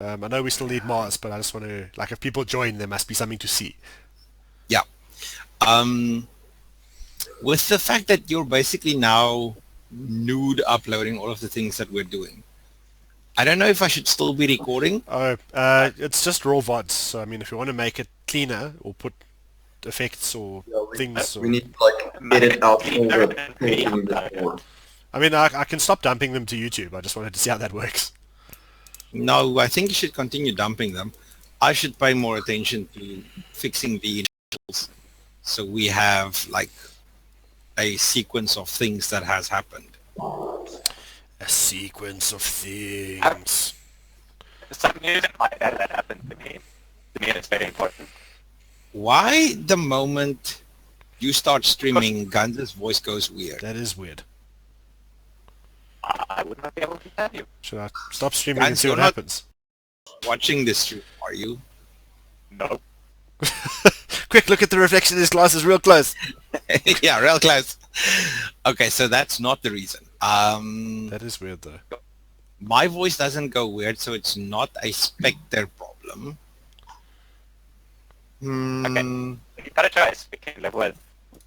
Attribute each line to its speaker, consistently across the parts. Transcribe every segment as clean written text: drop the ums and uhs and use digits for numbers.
Speaker 1: I know we still need Mars, but I just want to, like, if people join, there must be something to see.
Speaker 2: Yeah. Um, with the fact that you're basically now nude uploading all of the things that we're doing, I don't know if I should still be recording.
Speaker 1: Oh, it's just raw VODs, so I mean, if you want to make it cleaner or put effects or
Speaker 3: Yeah,
Speaker 1: things
Speaker 3: we
Speaker 1: or...
Speaker 3: need to like edit out all the talking before.
Speaker 1: I mean, I can stop dumping them to YouTube. I just wanted to see how that works.
Speaker 2: No, I think you should continue dumping them. I should pay more attention to fixing the initials so we have like a sequence of things that has happened.
Speaker 1: A sequence of things.
Speaker 4: Some news like that happened to me. To me, it's very important.
Speaker 2: Why the moment you start streaming, Guns' voice goes weird?
Speaker 1: That is weird.
Speaker 4: I would not be able to tell you.
Speaker 1: Should I stop streaming and
Speaker 2: Guys,
Speaker 1: see what
Speaker 2: you're not-
Speaker 1: happens?
Speaker 2: Watching this stream, are you?
Speaker 4: No.
Speaker 1: Quick, look at the reflection of his glasses real close.
Speaker 2: Yeah, real close. Okay, so that's not the reason.
Speaker 1: That is weird, though.
Speaker 2: My voice doesn't go weird, so it's not a Spectre problem.
Speaker 4: Okay. You got a choice. We can live with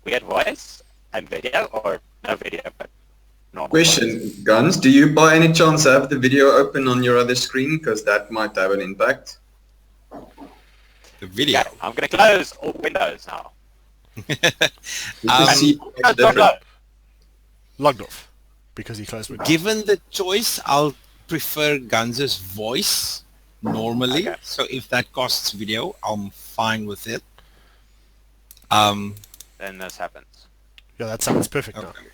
Speaker 4: weird voice and video, or no video, but normal voice.
Speaker 3: Question, Guns, do you by any chance have the video open on your other screen? Because that might have an impact.
Speaker 2: The video.
Speaker 4: Yeah, I'm going to close all windows now.
Speaker 3: You can see it's different.
Speaker 1: Logged off. Because he closed windows.
Speaker 2: Given the choice, I'll prefer Guns' voice normally.
Speaker 4: Okay.
Speaker 2: So if that costs video, I'm fine with it.
Speaker 4: Then this happens.
Speaker 1: Yeah, that sounds perfect now.
Speaker 2: Okay.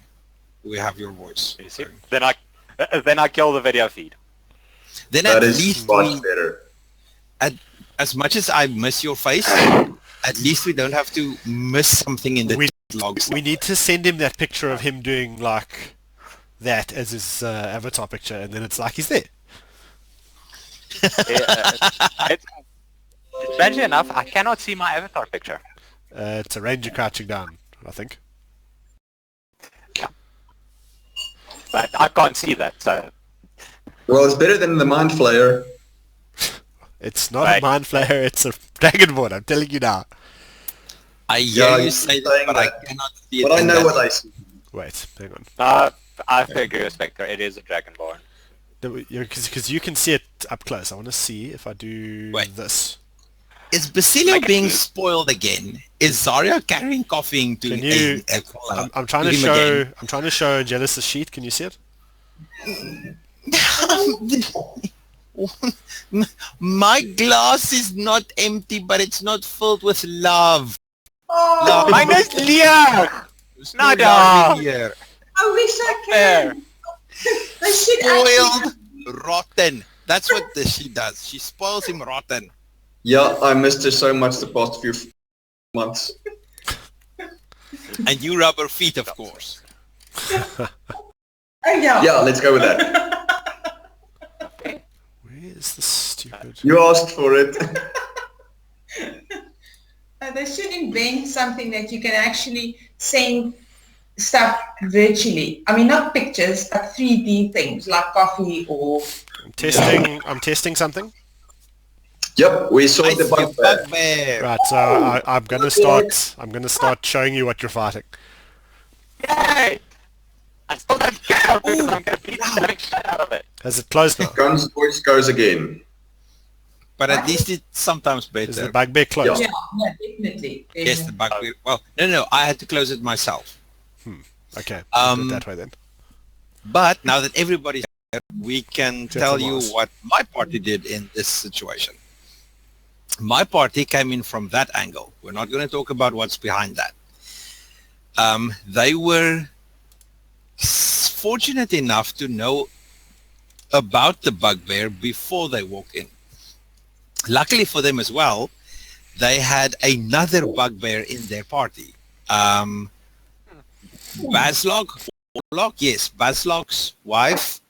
Speaker 2: We have your voice.
Speaker 4: You see? Then I kill the video feed.
Speaker 2: Then
Speaker 3: That
Speaker 2: at
Speaker 3: is
Speaker 2: least
Speaker 3: much better.
Speaker 2: as much as I miss your face, at least we don't have to miss something in the logs.
Speaker 1: We need to send him that picture of him doing, like, that as his avatar picture, and then it's like he's there.
Speaker 4: Strangely enough, I cannot see my avatar picture.
Speaker 1: It's a ranger crouching down, I think.
Speaker 4: But I can't see that, so...
Speaker 3: Well, it's better than the Mind Flayer.
Speaker 1: It's not
Speaker 4: Right.
Speaker 1: a mind flayer, it's a dragonborn, I'm telling you now.
Speaker 2: I hear
Speaker 3: Yeah,
Speaker 2: you
Speaker 3: you're
Speaker 2: say that,
Speaker 3: saying
Speaker 2: but I
Speaker 3: that.
Speaker 2: cannot see it.
Speaker 3: But I
Speaker 2: in
Speaker 3: know
Speaker 2: that.
Speaker 3: what I see.
Speaker 1: Wait, hang on.
Speaker 4: I agree with Spectre. It is a dragonborn.
Speaker 1: Because you can see it up close. I want to see if I do
Speaker 2: Wait.
Speaker 1: this.
Speaker 2: Is Basilio
Speaker 4: I can
Speaker 2: being
Speaker 4: see it.
Speaker 2: spoiled again? Is Zarya carrying coughing to
Speaker 1: Can you- I'm trying to
Speaker 2: him
Speaker 1: show.
Speaker 2: again?
Speaker 1: I'm trying to show Jealous' sheet. Can you see it?
Speaker 2: My glass is not empty, but it's not filled with love.
Speaker 5: Oh,
Speaker 2: Love.
Speaker 4: Mine is Leah!
Speaker 2: There's
Speaker 4: No,
Speaker 2: love
Speaker 4: no.
Speaker 2: in here.
Speaker 5: I wish I
Speaker 4: Fair.
Speaker 5: can. I should actually.
Speaker 2: Spoiled, rotten. That's what she does. She spoils him rotten.
Speaker 3: Yeah, I missed her so much the past few months.
Speaker 2: And you rub her feet, of course.
Speaker 5: Oh yeah.
Speaker 3: Yeah, let's go with that.
Speaker 1: Where is the stupid?
Speaker 3: You asked for it.
Speaker 5: They should invent something that you can actually send stuff virtually. I mean, not pictures, but 3D things like coffee or...
Speaker 1: I'm testing something.
Speaker 3: Yep, we saw
Speaker 2: I
Speaker 3: the
Speaker 2: see
Speaker 3: bug there.
Speaker 2: bugbear.
Speaker 1: Right, so I'm gonna start showing you what you're fighting.
Speaker 4: Yay! I still don't care because I'm going to beat the living shit out of it.
Speaker 1: Has it closed now?
Speaker 3: Guns voice goes again.
Speaker 2: But at least it's sometimes
Speaker 1: Is the
Speaker 2: better.
Speaker 1: bugbear closed?
Speaker 5: Yeah, definitely.
Speaker 2: Yes, the bugbear. Well, no, I had to close it myself.
Speaker 1: Okay, we'll do it
Speaker 2: Um,
Speaker 1: that way then.
Speaker 2: But now that everybody's here, we can tell you
Speaker 1: Mars.
Speaker 2: what my party did in this situation. My party came in from that angle. We're not going to talk about what's behind that. They were fortunate enough to know about the bugbear before they walked in. Luckily for them as well, they had another bugbear in their party. Baslog's wife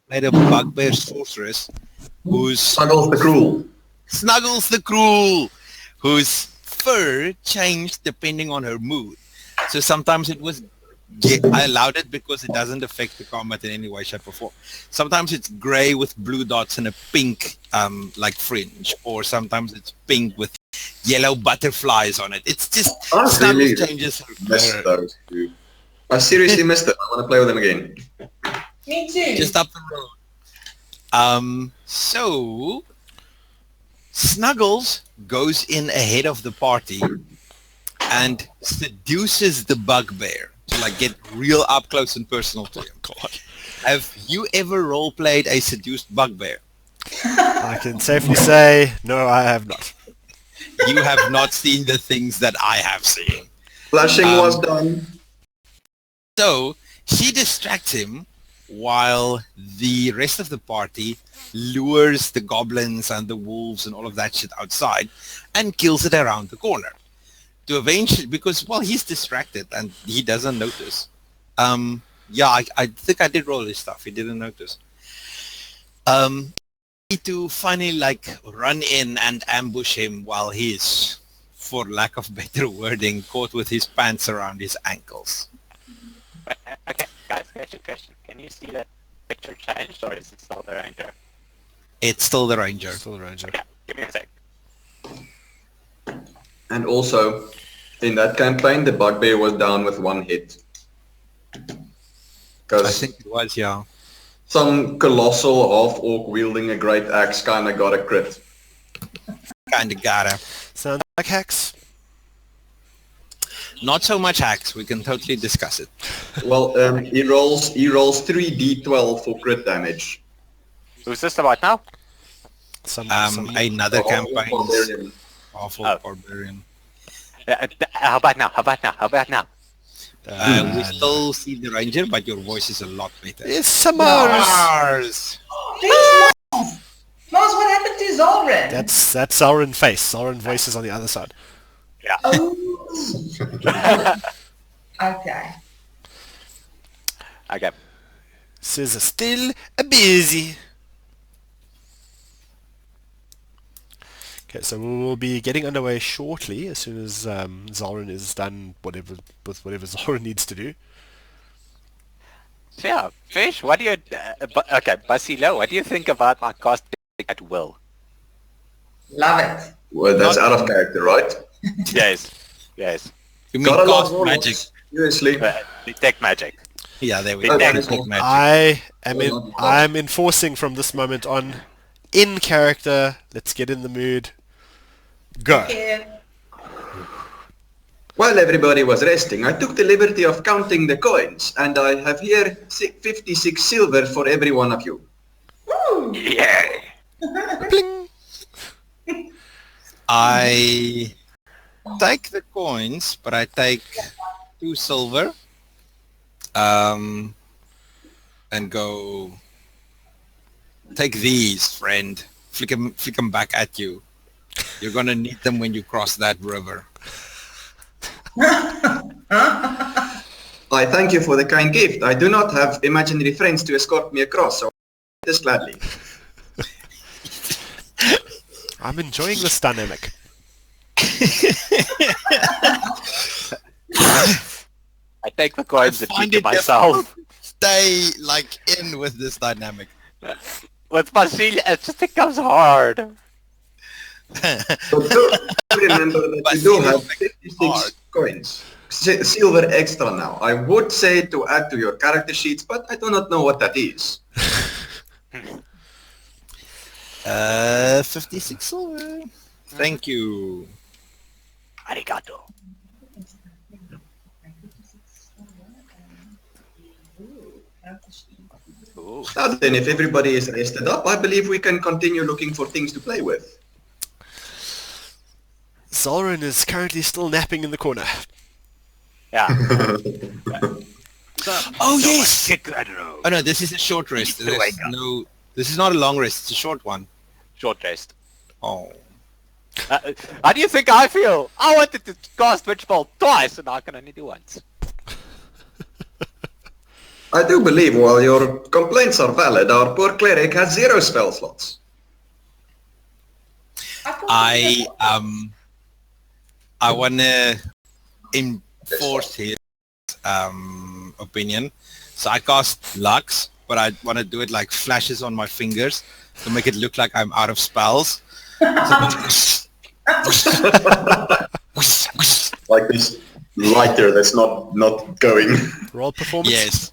Speaker 2: made a bugbear sorceress whose
Speaker 3: Snuggles the Cruel.
Speaker 2: Snuggles the Cruel, whose fur changed depending on her mood. So sometimes it was Yeah, I allowed it because it doesn't affect the combat in any way, shape, or form. Sometimes it's gray with blue dots and a pink like fringe, or sometimes it's pink with yellow butterflies on it. It's just
Speaker 3: I
Speaker 2: Snuggles
Speaker 3: really
Speaker 2: changes
Speaker 3: missed those two. I seriously missed them. I want to play with them again.
Speaker 5: Me too.
Speaker 2: just up the road. So Snuggles goes in ahead of the party and seduces the bugbear to like get real up close and personal to him.
Speaker 1: God.
Speaker 2: Have you ever role played a seduced bugbear?
Speaker 1: I can safely say, no, I have not.
Speaker 2: You have not seen the things that I have seen.
Speaker 3: Flashing was done.
Speaker 2: So she distracts him while the rest of the party lures the goblins and the wolves and all of that shit outside and kills it around the corner. To eventually, because, well, he's distracted and he doesn't notice. Yeah, I think I did roll his stuff. He didn't notice. To finally, like, run in and ambush him while he's, for lack of better wording, caught with his pants around his ankles.
Speaker 4: Okay, guys, question. Can you see that picture changed, or is it still the ranger?
Speaker 2: It's still the ranger.
Speaker 1: Still a ranger.
Speaker 4: Okay, give me a sec.
Speaker 3: And also, in that campaign, the bugbear was down with one hit.
Speaker 2: I
Speaker 3: Because
Speaker 2: think it was, yeah.
Speaker 3: some colossal half-orc wielding a great axe kind of got a crit.
Speaker 2: Kinda gotta.
Speaker 1: Sounds like hacks.
Speaker 2: Not so much hacks. We can totally discuss it.
Speaker 3: Well, he rolls 3d12 for crit damage.
Speaker 4: Who's this about now?
Speaker 1: Some
Speaker 2: Another campaign.
Speaker 3: Barbarian.
Speaker 2: Awful
Speaker 4: Oh.
Speaker 2: barbarian.
Speaker 4: How about now?
Speaker 2: We still see the ranger, but your voice is a lot better.
Speaker 1: It's summers.
Speaker 2: Mars!
Speaker 5: Where's Mars? Mars, what happened to Zoran?
Speaker 1: That's Zoran face. Zoran voice is on the other side.
Speaker 4: Yeah.
Speaker 5: Oh. Okay.
Speaker 4: Okay.
Speaker 1: Says still busy. Okay, so we will be getting underway shortly as soon as Zoran is done whatever Zoran needs to do.
Speaker 4: So yeah, Fish, what do you... okay, Basilo, what do you think about my casting at will?
Speaker 5: Love it.
Speaker 3: Well, that's out of character, right?
Speaker 4: Yes.
Speaker 2: You mean
Speaker 3: Got a lot
Speaker 2: cast
Speaker 3: more
Speaker 2: magic?
Speaker 3: magic. Seriously.
Speaker 4: Detect magic.
Speaker 2: Yeah, there we
Speaker 4: Okay.
Speaker 2: go. Detect magic.
Speaker 1: I'm enforcing from this moment on in character. Let's get in the mood. Go.
Speaker 5: Yeah.
Speaker 3: While everybody was resting, I took the liberty of counting the coins, and I have here 56 silver for every one of you.
Speaker 5: Woo.
Speaker 4: Yeah.
Speaker 1: Bling.
Speaker 2: I take the coins, but I take 2 silver. And go... Take these, friend. Flick them back at you. You're gonna need them when you cross that river.
Speaker 3: I thank you for the kind gift. I do not have imaginary friends to escort me across, so this gladly.
Speaker 1: I'm enjoying this dynamic.
Speaker 4: I take the coins and
Speaker 2: find
Speaker 4: keep to
Speaker 2: it
Speaker 4: myself.
Speaker 2: Stay like in with this dynamic.
Speaker 4: With Basile, it just becomes hard.
Speaker 3: So do remember that you do have 56 coins. Silver extra now. I would say to add to your character sheets, but I do not know what that is.
Speaker 2: 56 silver. Thank you.
Speaker 4: Arigato. Ooh.
Speaker 3: Now then, if everybody is rested up, I believe we can continue looking for things to play with.
Speaker 1: Zoran is currently still napping in the corner.
Speaker 4: Yeah.
Speaker 2: Oh yes!
Speaker 4: I don't know.
Speaker 2: Oh no, this is a short rest. This is not a long rest. It's a short one.
Speaker 4: Short rest.
Speaker 2: Oh.
Speaker 4: How do you think I feel? I wanted to cast Witchbolt twice and I can only do once.
Speaker 3: I do believe, while your complaints are valid, our poor cleric has 0 spell slots.
Speaker 2: I wanna enforce his opinion. So I cast Lux, but I want to do it like flashes on my fingers to make it look like I'm out of spells.
Speaker 3: Like this lighter that's not going.
Speaker 1: Roll performance.
Speaker 2: Yes.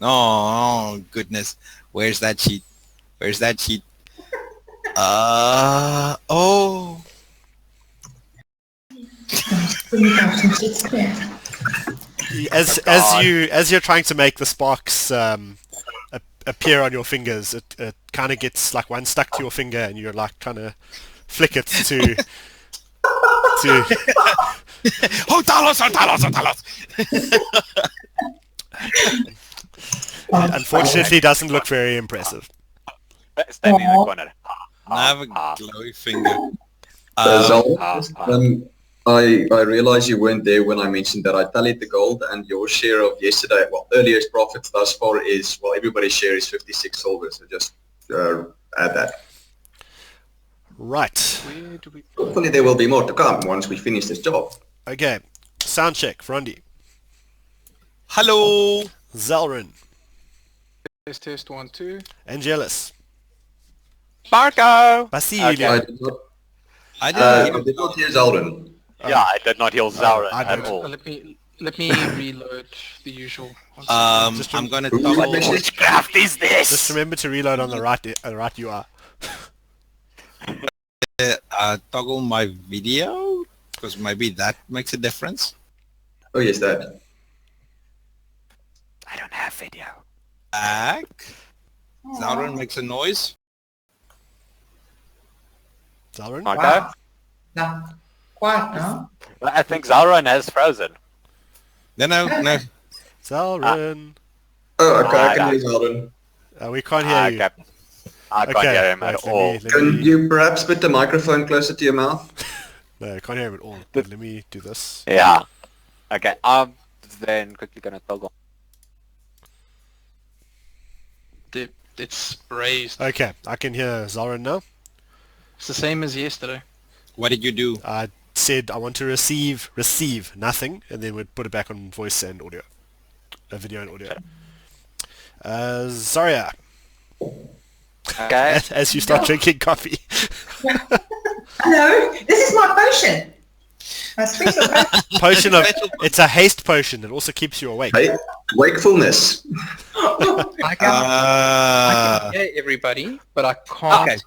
Speaker 2: Oh, goodness. Where's that sheet? Where's that sheet? Oh.
Speaker 1: As you're trying to make the sparks appear on your fingers, it kind of gets like one stuck to your finger, and you're like trying to flick it to.
Speaker 2: Oh, Talos, oh, Talos, oh, Talos.
Speaker 1: Unfortunately, doesn't look very impressive.
Speaker 4: Standing in the corner.
Speaker 2: I have a glowy finger.
Speaker 3: I realize you weren't there when I mentioned that I tallied the gold, and your share of yesterday, well, earliest profits thus far is, well, everybody's share is 56 silver, so just add that.
Speaker 1: Right.
Speaker 3: Hopefully there will be more to come once we finish this job.
Speaker 1: Okay. Sound check, Frondi.
Speaker 2: Hello.
Speaker 1: Zelrin.
Speaker 6: Test 1, 2.
Speaker 1: Angelus.
Speaker 4: Marco!
Speaker 1: Basilio.
Speaker 4: Okay.
Speaker 2: I
Speaker 3: did not hear Zaldrin.
Speaker 4: Yeah, I did not heal Zauren
Speaker 1: I
Speaker 4: at
Speaker 1: don't.
Speaker 4: all.
Speaker 6: Let me reload the usual.
Speaker 2: I'm gonna toggle.
Speaker 4: What witchcraft is
Speaker 1: Just
Speaker 4: this?
Speaker 1: remember to reload on the right you are.
Speaker 2: Toggle my video because maybe that makes a difference.
Speaker 3: Oh yes, that.
Speaker 4: I don't have video.
Speaker 2: Back. Zauren makes a noise.
Speaker 1: Zelrin.
Speaker 4: Marco?
Speaker 5: Wow. No. Quiet now.
Speaker 4: I think Zauren has frozen.
Speaker 2: No.
Speaker 1: Zelrin.
Speaker 3: Oh, okay, I
Speaker 4: Ah,
Speaker 3: can hear Zaldrin.
Speaker 1: We can't hear you.
Speaker 4: Okay. I can't hear him
Speaker 1: wait,
Speaker 4: at
Speaker 1: let
Speaker 4: all.
Speaker 1: me- let
Speaker 3: Can
Speaker 1: me-
Speaker 3: you perhaps put the microphone closer to your mouth?
Speaker 1: No, I can't hear him at all. But let me do this.
Speaker 4: Yeah. Okay, then quickly gonna toggle.
Speaker 6: It's raised.
Speaker 1: Okay, I can hear Zelrin now.
Speaker 6: It's the same as yesterday.
Speaker 2: What did you do?
Speaker 1: I said I want to receive nothing, and then we'd put it back on voice and audio. Video and audio. Zarya,
Speaker 4: Okay.
Speaker 1: as you start drinking coffee.
Speaker 5: Hello, this is my potion. My special potion.
Speaker 1: Potion of... It's a haste potion. It also keeps you awake.
Speaker 3: Hey, wakefulness.
Speaker 6: I can hear everybody, but I can't.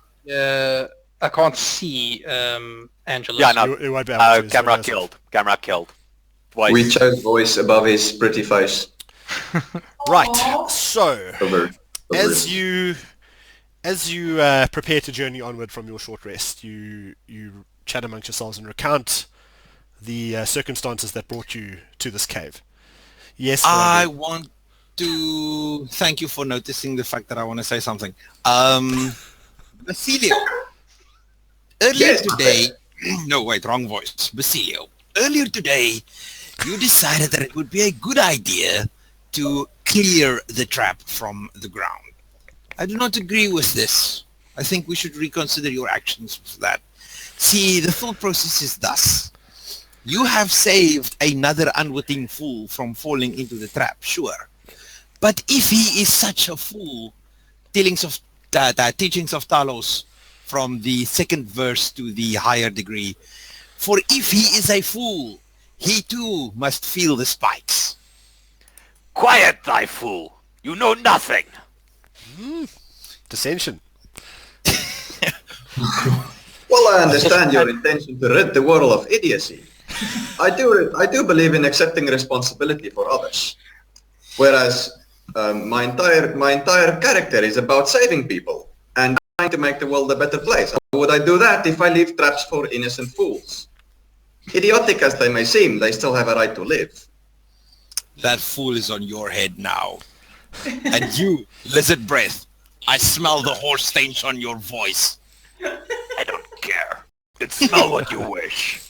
Speaker 6: I can't see Angela.
Speaker 4: Yeah, no.
Speaker 1: You won't be able to.
Speaker 4: Camera
Speaker 1: so-
Speaker 4: killed. Camera killed. Voice.
Speaker 3: We chose voice above his pretty face.
Speaker 1: Right. So,
Speaker 3: Over.
Speaker 1: as you prepare to journey onward from your short rest, you chat amongst yourselves and recount the circumstances that brought you to this cave. Yes,
Speaker 2: I
Speaker 1: Randy.
Speaker 2: want to thank you for noticing the fact that I want to say something. Basilio, earlier
Speaker 3: Yes.
Speaker 2: today, no wait, wrong voice. Basilio, earlier today, you decided that it would be a good idea to clear the trap from the ground. I do not agree with this. I think we should reconsider your actions for that. See, the thought process is thus. You have saved another unwitting fool from falling into the trap, sure. But if he is such a fool, teachings of Talos from the second verse to the higher degree, for if he is a fool, he too must feel the spikes.
Speaker 4: Quiet, thy fool. You know nothing.
Speaker 1: Dissension.
Speaker 3: Well, I understand your intention to rid the world of idiocy. I do believe in accepting responsibility for others. Whereas my entire character is about saving people and trying to make the world a better place. How would I do that if I leave traps for innocent fools? Idiotic as they may seem, they still have a right to live.
Speaker 2: That fool is on your head now. And you, lizard breath, I smell the horse stains on your voice.
Speaker 4: I don't care. It's smell what you wish.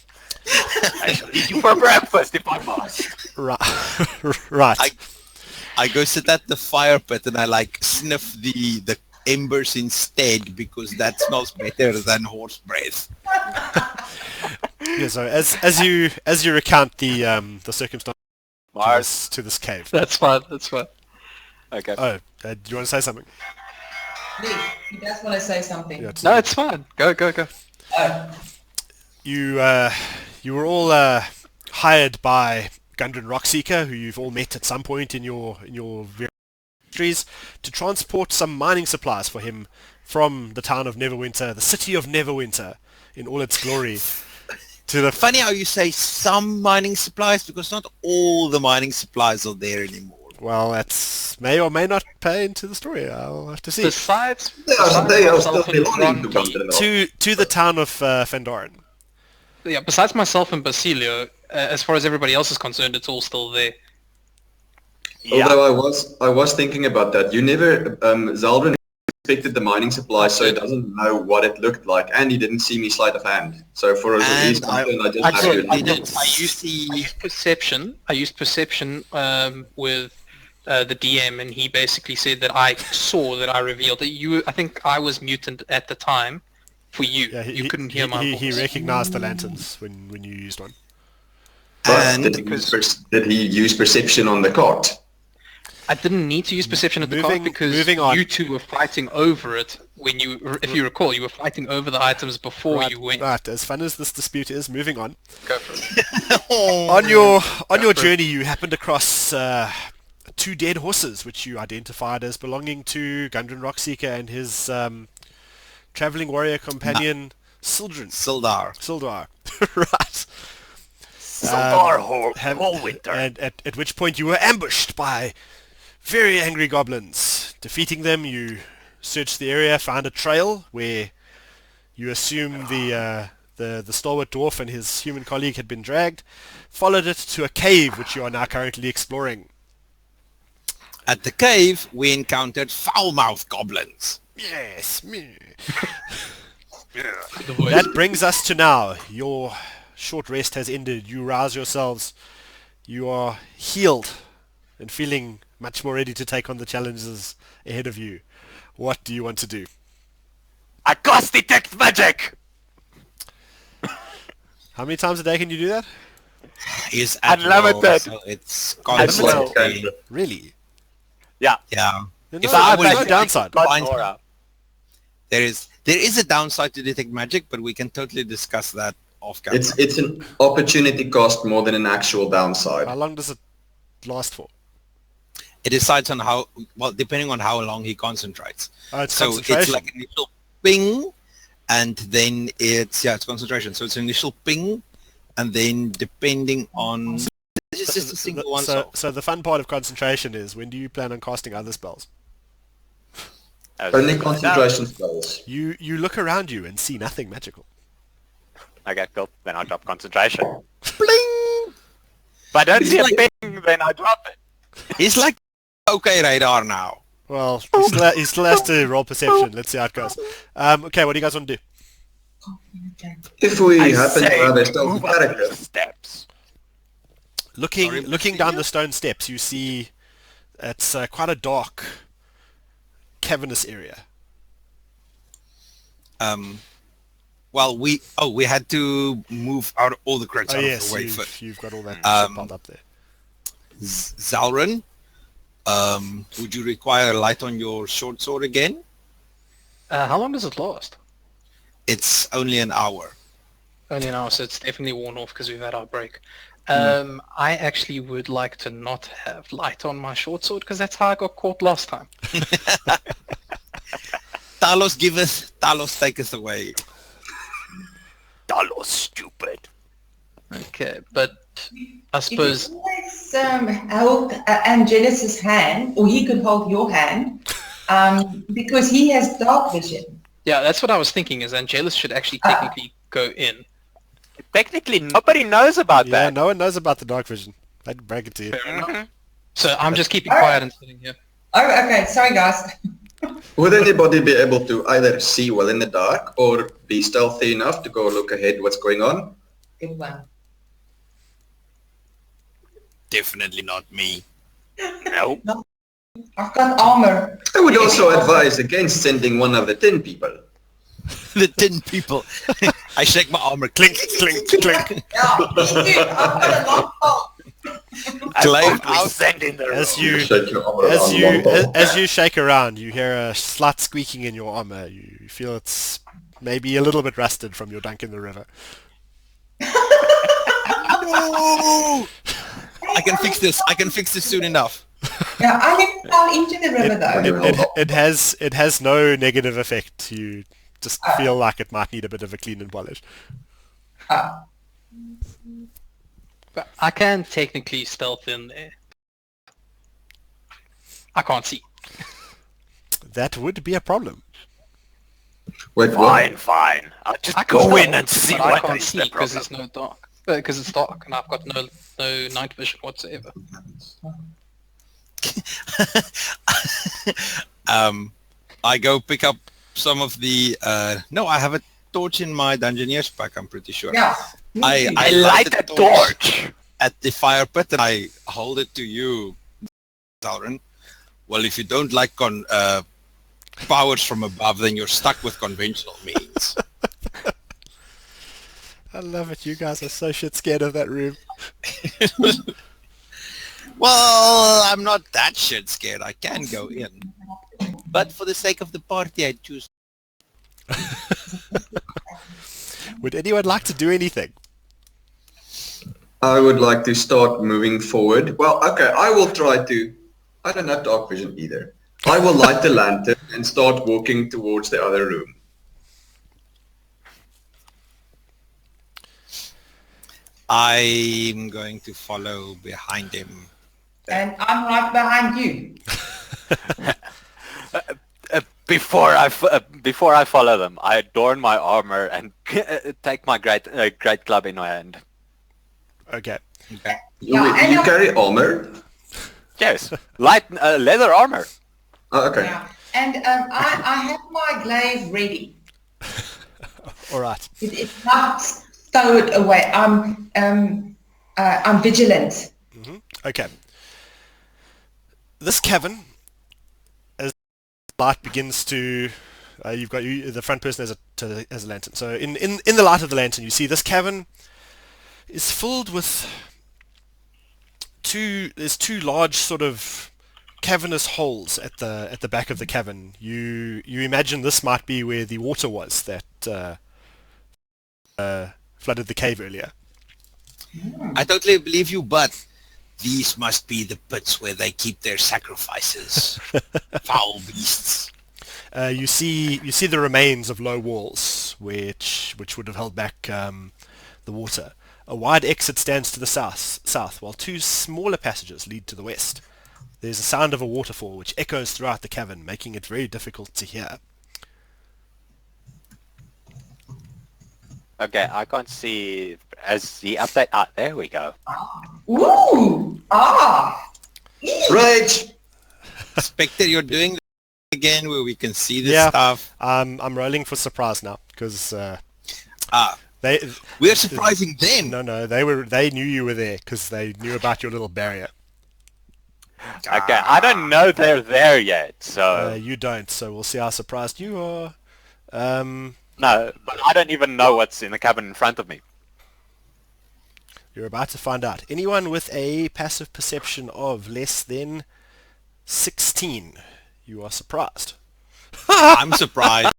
Speaker 4: I shall eat you for breakfast if I must.
Speaker 1: Right.
Speaker 2: I go sit at the fire pit and I like sniff the embers instead because that smells better than horse breath.
Speaker 1: Yeah, so as you recount the circumstance, to this cave.
Speaker 6: That's fine. That's fine.
Speaker 4: Okay.
Speaker 1: Oh, do you want to say something?
Speaker 5: Yes, he does want to say something.
Speaker 1: Yeah,
Speaker 6: No, it's fine. Go.
Speaker 1: You were all hired by Gundren Rockseeker, who you've all met at some point in your various to transport some mining supplies for him from the town of Neverwinter, the city of Neverwinter, in all its glory, to the
Speaker 2: Funny how you say some mining supplies, because not all the mining supplies are there anymore.
Speaker 1: Well, that may or may not pay into the story. I'll have to see.
Speaker 6: Besides
Speaker 3: They are still
Speaker 6: myself and
Speaker 3: belonging to
Speaker 6: Ronki,
Speaker 3: Gundren.
Speaker 1: To the town of Phandelver.
Speaker 6: yeah, besides myself and Basilio, as far as everybody else is concerned, it's all still there.
Speaker 4: Yeah.
Speaker 3: Although I was thinking about that. You never, Zaldrin inspected the mining supply, so he doesn't know what it looked like, and he didn't see me sleight of hand. So for a
Speaker 2: And
Speaker 3: release concern, I just
Speaker 6: I
Speaker 3: have
Speaker 6: did.
Speaker 3: to...
Speaker 2: I used the
Speaker 6: Perception. I used perception with the DM, and he basically said that I saw that I revealed that you. I think I was mutant at the time. For you,
Speaker 1: Yeah,
Speaker 6: you couldn't hear my
Speaker 1: He
Speaker 6: voice.
Speaker 1: recognized the lanterns when you used one.
Speaker 3: But
Speaker 2: and
Speaker 3: did he use perception on the cart?
Speaker 6: I didn't need to use perception at the
Speaker 1: Moving-
Speaker 6: cart because
Speaker 1: moving on.
Speaker 6: you two were fighting over it when you, if you recall, you were fighting over the items before you went.
Speaker 1: Right, as fun as this dispute is, moving on.
Speaker 6: Go for it.
Speaker 1: On your journey, you happened across two dead horses, which you identified as belonging to Gundren Rockseeker and his traveling warrior companion, Sildren.
Speaker 2: Sildar.
Speaker 1: Right.
Speaker 4: Winter.
Speaker 1: And at which point you were ambushed by very angry goblins. Defeating them, you searched the area, found a trail where you assume the stalwart dwarf and his human colleague had been dragged, followed it to a cave which you are now currently exploring.
Speaker 2: At the cave, we encountered foul-mouthed goblins.
Speaker 1: Yes, me. That brings us to now. Your short rest has ended. You rouse yourselves. You are healed and feeling much more ready to take on the challenges ahead of you. What do you want to do?
Speaker 4: I cast detect magic!
Speaker 1: How many times a day can you do that?
Speaker 2: Is at
Speaker 4: Unlimited.
Speaker 2: will, so it's constantly.
Speaker 1: Really?
Speaker 4: Yeah.
Speaker 2: Yeah.
Speaker 1: There's
Speaker 2: If
Speaker 1: no,
Speaker 2: I
Speaker 1: there's no
Speaker 2: would-
Speaker 1: downside.
Speaker 4: Got
Speaker 2: Fine.
Speaker 4: Nora.
Speaker 2: There is a downside to detect magic, but we can totally discuss that off camera.
Speaker 3: It's an opportunity cost more than an actual downside.
Speaker 1: How long does it last for?
Speaker 2: It decides on how, well, depending on how long he concentrates.
Speaker 1: Oh, it's
Speaker 2: So
Speaker 1: concentration.
Speaker 2: it's like an initial ping, and then it's concentration. So it's an initial ping, and then depending on, it's just a single one.
Speaker 1: So the fun part of concentration is, when do you plan on casting other spells?
Speaker 3: Only concentration spells.
Speaker 1: You look around you and see nothing magical.
Speaker 4: Okay, cool. Then I'll drop concentration.
Speaker 2: Bling!
Speaker 4: If I don't see a
Speaker 2: like-
Speaker 4: ping, then I drop it.
Speaker 2: It's like okay radar now.
Speaker 1: Well, he still has to roll perception. Let's see how it goes. Okay, what do you guys want to do?
Speaker 3: If we
Speaker 4: I
Speaker 3: happen to
Speaker 4: say
Speaker 3: have a stealthy
Speaker 4: move up
Speaker 3: character,
Speaker 4: the steps.
Speaker 1: Looking down the stone steps, you see it's quite a dark, cavernous area.
Speaker 2: Well, we had to move out all the crates
Speaker 1: Oh
Speaker 2: out
Speaker 1: yes,
Speaker 2: of the way first.
Speaker 1: you've got all that
Speaker 2: Um,
Speaker 1: piled up there.
Speaker 2: Zalrin, would you require light on your short sword again?
Speaker 6: How long does it last?
Speaker 2: It's only an hour.
Speaker 6: Only an hour, so it's definitely worn off because we've had our break. I actually would like to not have light on my short sword because that's how I got caught last time.
Speaker 2: Talos Talos take us away.
Speaker 4: Talos, stupid.
Speaker 6: Okay, but I
Speaker 5: You
Speaker 6: suppose
Speaker 5: could always hold Angelus's hand, or he could hold your hand, because he has dark vision.
Speaker 6: yeah, that's what I was thinking. Is Angelus should actually technically go in.
Speaker 4: Technically, nobody knows about
Speaker 1: Yeah,
Speaker 4: that.
Speaker 1: no one knows about the dark vision. I'd brag it to you.
Speaker 6: Fair enough. So I'm just keeping quiet and sitting here.
Speaker 5: Oh, okay. Sorry, guys.
Speaker 3: would anybody be able to either see well in the dark or be stealthy enough to go look ahead what's going on?
Speaker 5: Good one.
Speaker 2: Definitely not me.
Speaker 4: Nope.
Speaker 5: I've got armor.
Speaker 3: I would also advise against sending one of the 10 people.
Speaker 2: The 10 people. I shake my armor. Clink, clink, clink.
Speaker 5: Yeah, me too. I've got a long pole.
Speaker 2: Glaive
Speaker 4: We
Speaker 2: out.
Speaker 4: send in the
Speaker 1: As
Speaker 4: room.
Speaker 1: you
Speaker 3: Shake your armor
Speaker 1: as
Speaker 3: around
Speaker 1: you
Speaker 3: one ball.
Speaker 1: as you shake around, you hear a slight squeaking in your armor. You feel it's maybe a little bit rusted from your dunk in the river.
Speaker 2: No! I can fix this. I can fix this soon enough.
Speaker 5: Yeah, I never fell into the river though.
Speaker 1: It has no negative effect. You just feel like it might need a bit of a clean and polish.
Speaker 6: But I can technically stealth in there. I can't see.
Speaker 1: That would be a problem.
Speaker 3: Wait,
Speaker 4: Fine,
Speaker 3: what?
Speaker 4: fine. I'll just
Speaker 6: I can
Speaker 4: go
Speaker 6: stealth,
Speaker 4: in and see
Speaker 6: but I
Speaker 4: what
Speaker 6: can't
Speaker 4: is
Speaker 6: see
Speaker 4: the
Speaker 6: because
Speaker 4: problem.
Speaker 6: it's no dark. Because it's dark and I've got no night vision whatsoever.
Speaker 2: I go pick up some of the. No, I have a torch in my Dungeoneer's pack. I'm pretty sure.
Speaker 5: Yeah. me
Speaker 2: I-
Speaker 5: too.
Speaker 4: I light a torch.
Speaker 2: At the fire pit, and I hold it to you, Talron. Well, if you don't like powers from above, then you're stuck with conventional means.
Speaker 1: I love it. You guys are so shit scared of that room.
Speaker 2: Well, I'm not that shit scared. I can go in. But for the sake of the party, I choose.
Speaker 1: Would anyone like to do anything?
Speaker 3: I would like to start moving forward. Well, okay, I will try to... I don't have dark vision either. I will light the lantern and start walking towards the other room.
Speaker 2: I'm going to follow behind him.
Speaker 5: And I'm right behind you.
Speaker 4: Before I follow them, I adorn my armor and take my great club in my hand.
Speaker 1: Okay.
Speaker 2: Okay.
Speaker 5: Yeah,
Speaker 3: You carry armor?
Speaker 4: Yes, light leather armor.
Speaker 3: Oh, okay.
Speaker 5: Yeah. And I have my glaive ready.
Speaker 1: All right.
Speaker 5: It's not stowed away. I'm vigilant.
Speaker 1: Okay. This cavern, as light begins to, you've got the front person has a lantern. So in the light of the lantern, you see this cavern is filled with two large sort of cavernous holes at the back of the cavern. You imagine this might be where the water was that flooded the cave earlier.
Speaker 2: I totally believe you, but these must be the pits where they keep their sacrifices. Foul beasts.
Speaker 1: You see the remains of low walls, which would have held back the water. A wide exit stands to the south, while two smaller passages lead to the west. There's a sound of a waterfall which echoes throughout the cavern, making it very difficult to hear.
Speaker 4: Okay, I can't see as the update. Ah, there we go.
Speaker 5: Ooh! Ah!
Speaker 3: Rage!
Speaker 2: Spectre, you're doing this again where we can see this
Speaker 1: Yeah.
Speaker 2: stuff.
Speaker 1: I'm rolling for surprise now because
Speaker 2: We're surprising them.
Speaker 1: no they knew you were there because they knew about your little barrier.
Speaker 4: Okay, I don't know they're there yet, so
Speaker 1: You don't, so we'll see how surprised you are.
Speaker 4: no. But I don't even know what's in the cabin in front of me.
Speaker 1: You're about to find out. Anyone with a passive perception of less than 16, you are surprised.
Speaker 2: I'm surprised.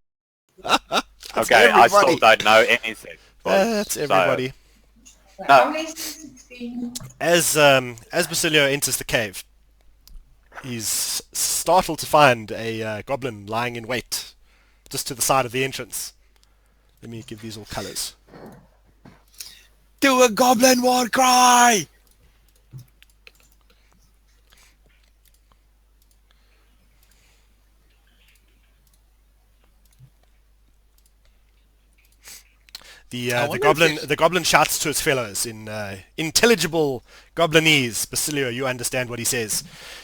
Speaker 4: Okay, I still don't know anything.
Speaker 1: That's everybody.
Speaker 4: No.
Speaker 5: Only 16.
Speaker 1: As Basilio enters the cave, he's startled to find a goblin lying in wait just to the side of the entrance. Let me give these all colours.
Speaker 2: Do a goblin war cry!
Speaker 1: The
Speaker 2: I
Speaker 1: the
Speaker 2: wonder
Speaker 1: goblin
Speaker 2: if
Speaker 1: the goblin shouts to his fellows in intelligible goblinese. Basilio, you understand what he says.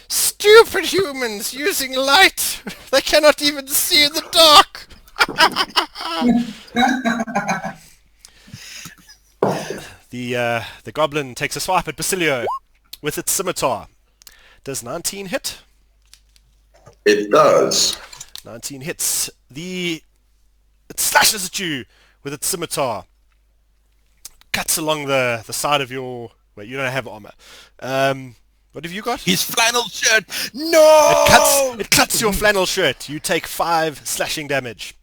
Speaker 1: Stupid humans using light! They cannot even see in the dark! The goblin takes a swipe at Basilio with its scimitar. Does 19 hit?
Speaker 3: It does.
Speaker 1: 19 hits. It slashes at you with its scimitar. Cuts along the side of your... Wait, you don't have armor. What have you got?
Speaker 2: His flannel shirt. No!
Speaker 1: It cuts your flannel shirt. You take 5 slashing damage.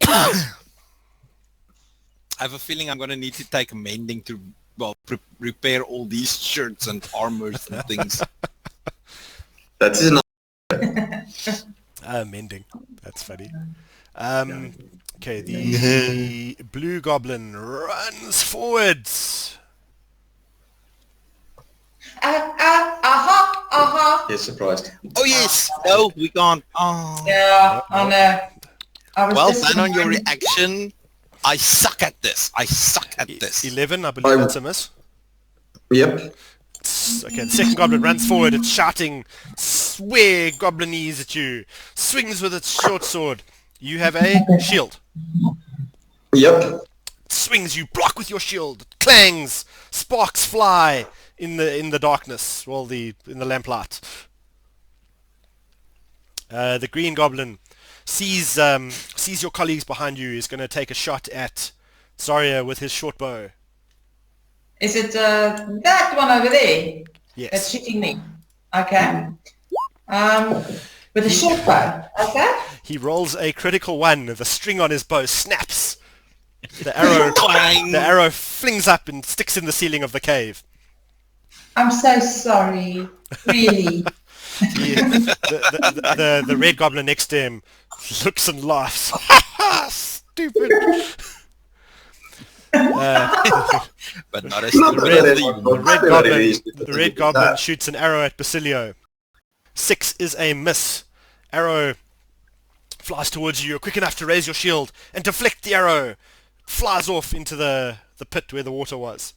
Speaker 2: I have a feeling I'm going to need to take mending to, well, repair all these shirts and armors and things.
Speaker 3: That is not...
Speaker 1: Mending. That's funny. Okay, the blue goblin runs forwards.
Speaker 3: He's surprised.
Speaker 2: Oh, yes. No, we can't. Oh.
Speaker 5: Yeah, I know. I was
Speaker 2: Well
Speaker 5: just
Speaker 2: done on your
Speaker 5: reminded-
Speaker 2: reaction. I suck at this. I suck at this.
Speaker 1: 11, I believe that's a miss.
Speaker 3: Yep.
Speaker 1: Okay, the second goblin runs forward. It's shouting swear goblinese at you. Swings with its short sword. You have a shield.
Speaker 3: Yep.
Speaker 1: Swings, you block with your shield. It clangs. Sparks fly in the darkness. Well, in the lamplight. The green goblin sees your colleagues behind you. Is going to take a shot at Zarya with his short bow.
Speaker 5: Is it that one over there?
Speaker 1: Yes.
Speaker 5: That's shooting me. Okay. With a short bow. Okay.
Speaker 1: He rolls a critical 1. The string on his bow snaps. The arrow flings up and sticks in the ceiling of the cave.
Speaker 5: I'm so sorry. Really.
Speaker 1: The red goblin next to him looks and laughs. Stupid.
Speaker 2: But not as
Speaker 3: Not
Speaker 2: stupid as
Speaker 3: that
Speaker 2: you.
Speaker 1: The red goblin shoots an arrow at Basilio. 6 is a miss. Arrow flies towards you. You're quick enough to raise your shield and deflect the arrow. Flies off into the pit where the water was.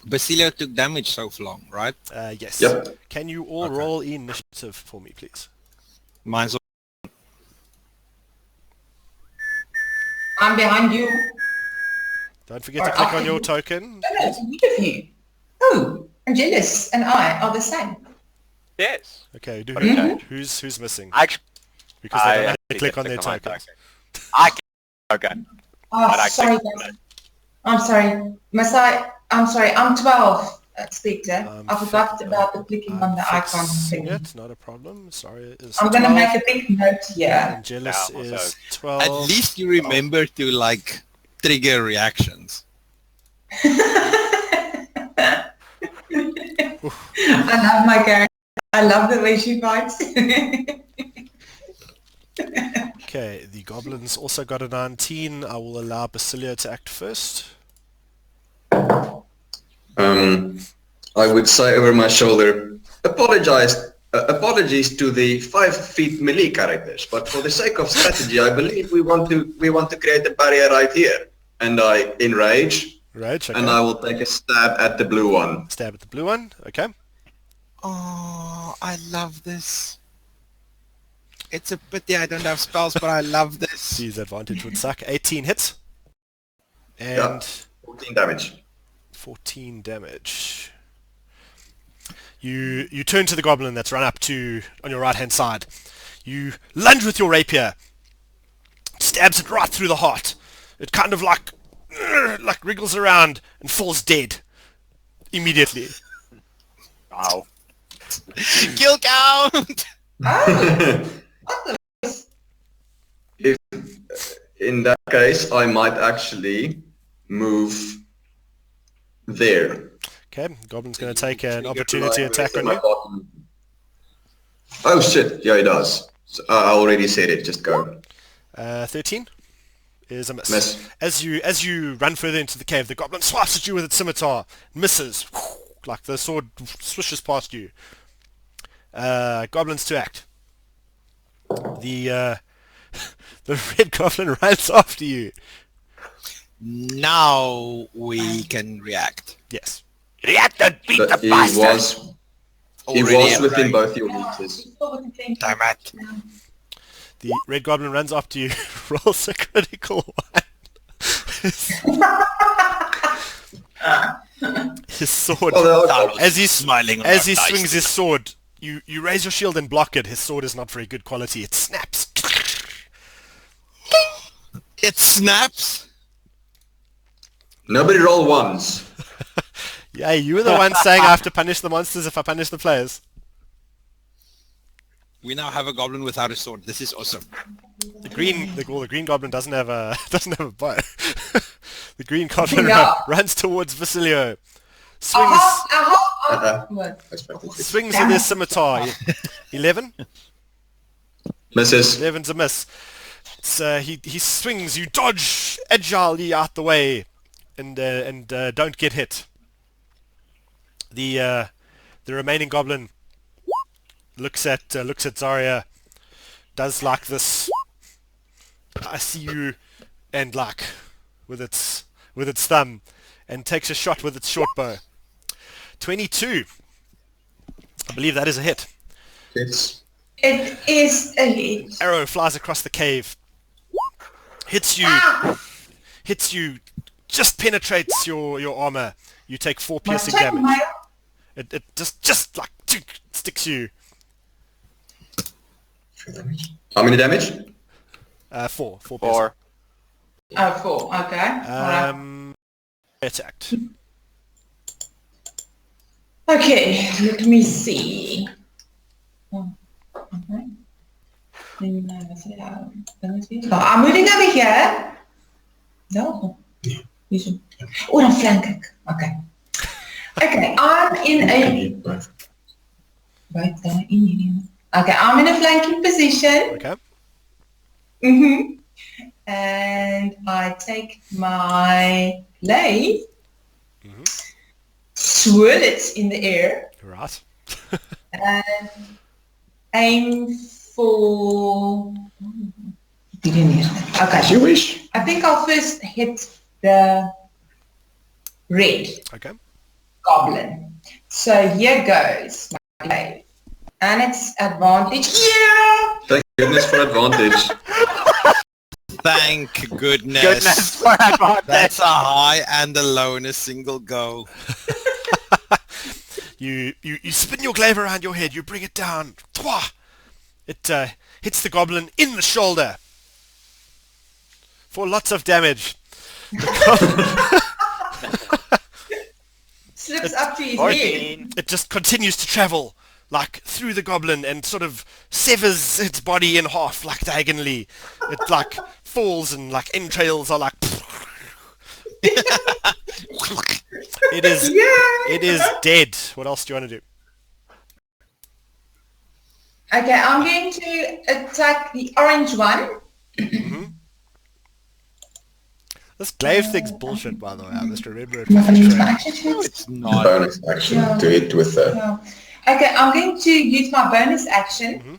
Speaker 2: Basilio took damage so long, right?
Speaker 1: Yes.
Speaker 3: Yep.
Speaker 1: Can you all roll initiative for me, please?
Speaker 2: Mine's
Speaker 5: I'm behind you.
Speaker 1: Don't forget to click on your token.
Speaker 5: No, it's each of you. Oh, Angelus and I are the same.
Speaker 4: Yes.
Speaker 1: Okay,
Speaker 4: Okay.
Speaker 1: who's missing?
Speaker 4: Actually,
Speaker 1: Because they don't have to
Speaker 4: actually
Speaker 1: click on
Speaker 4: did
Speaker 1: their
Speaker 4: my
Speaker 1: tokens.
Speaker 4: token. I can token.
Speaker 5: Oh,
Speaker 4: But I
Speaker 5: sorry,
Speaker 4: clicked on
Speaker 5: guys.
Speaker 4: it.
Speaker 5: I'm sorry. I'm sorry. I'm 12, Spectre. I forgot about the clicking on the icon
Speaker 1: Fixing
Speaker 5: thing.
Speaker 1: it, not a problem. Sorry, it is
Speaker 5: I'm going to
Speaker 1: 12.
Speaker 5: make a big note here.
Speaker 1: Angelus
Speaker 4: Yeah,
Speaker 1: is
Speaker 4: also-
Speaker 1: 12.
Speaker 2: At least you remember to like trigger reactions.
Speaker 5: I love my character. I love the way she fights.
Speaker 1: Okay, the goblins also got a 19. I will allow Basilio to act first.
Speaker 3: I would say over my shoulder, apologies to the 5 feet melee characters, but for the sake of strategy, I believe we want to create a barrier right here. And I enrage,
Speaker 1: Rage, okay.
Speaker 3: and I will take a stab at the blue one.
Speaker 1: Stab at the blue one, okay.
Speaker 2: Oh, I love this. It's a pity I don't have spells, but I love this.
Speaker 1: Sees advantage would suck. 18 hits. And
Speaker 3: Yeah. 14 damage.
Speaker 1: 14 damage. You turn to the goblin that's run up to on your right hand side. You lunge with your rapier. Stabs it right through the heart. It kind of like wriggles around and falls dead immediately.
Speaker 4: Wow.
Speaker 2: Kill count!
Speaker 3: If in that case, I might actually move there.
Speaker 1: Okay, goblin's going to take an opportunity attack on you.
Speaker 3: Oh shit! Yeah, he does. So, I already said it. Just go.
Speaker 1: 13 is a miss.
Speaker 3: Miss.
Speaker 1: As you run further into the cave, the goblin swipes at you with its scimitar, misses, like the sword swishes past you. Goblins to act. The red goblin runs after you.
Speaker 2: Now we can react.
Speaker 1: Yes.
Speaker 4: React and beat the
Speaker 3: But he
Speaker 4: bastard!
Speaker 3: was within both your reaches.
Speaker 2: Damn it.
Speaker 1: The red goblin runs after you, rolls a critical one. His sword,
Speaker 3: Oh,
Speaker 1: as he
Speaker 2: smiling on
Speaker 1: as
Speaker 2: our
Speaker 1: he
Speaker 2: dice.
Speaker 1: swings his sword, you raise your shield and block it. His sword is not very good quality. It snaps.
Speaker 2: It snaps.
Speaker 3: Nobody roll once.
Speaker 1: Yeah, you were the one saying I have to punish the monsters if I punish the players.
Speaker 2: We now have a goblin without a sword. This is awesome.
Speaker 1: The green goblin doesn't have a bow. The green goblin
Speaker 5: Yeah.
Speaker 1: runs towards Vasilio. Swings
Speaker 5: What?
Speaker 1: swings with his scimitar. 11.
Speaker 3: Misses.
Speaker 1: 11's a miss. It's, he swings. You dodge agilely out the way, and don't get hit. The remaining goblin looks at Zarya, does like this. I see you, and like with its thumb, and takes a shot with its short bow. 22. I believe that is a hit.
Speaker 3: Hits.
Speaker 5: It is a hit.
Speaker 1: Arrow flies across the cave. Hits you, just penetrates your armor. You take 4 piercing damage. It just like sticks you.
Speaker 3: How many damage?
Speaker 1: 4 piercing.
Speaker 4: 4.
Speaker 5: Oh, 4. Okay. Alright.
Speaker 1: Attacked.
Speaker 5: Okay, let me see. Oh, okay. I'm moving over here. No. Oh, I'm flanking. Okay. Okay, I'm in a... Right there, in here. Okay, I'm in a flanking position.
Speaker 1: Okay.
Speaker 5: And I take my blade, swirl it in the air,
Speaker 1: Right.
Speaker 5: and aim for... Okay.
Speaker 3: As you wish.
Speaker 5: I think I'll first hit the red
Speaker 1: Okay.
Speaker 5: goblin. So here goes my blade. And it's advantage. Yeah!
Speaker 3: Thank goodness for advantage.
Speaker 2: Thank goodness.
Speaker 4: Goodness for advantage.
Speaker 2: That's a high and a low in a single go.
Speaker 1: You spin your glaive around your head. You bring it down. Twah! It hits the goblin in the shoulder for lots of damage.
Speaker 5: Slips up to his head.
Speaker 4: 14.
Speaker 1: It just continues to travel like through the goblin and sort of severs its body in half like diagonally. It like falls and like entrails are like. It is dead. What else do you want to do?
Speaker 5: Okay, I'm going to attack the orange one.
Speaker 1: This glaive thing's bullshit, by the way. I must remember it.
Speaker 5: Am I going to use my
Speaker 1: Trade.
Speaker 5: action chance?
Speaker 2: It's not.
Speaker 3: Bonus action to hit with the...
Speaker 5: No. Okay, I'm going to use my bonus action,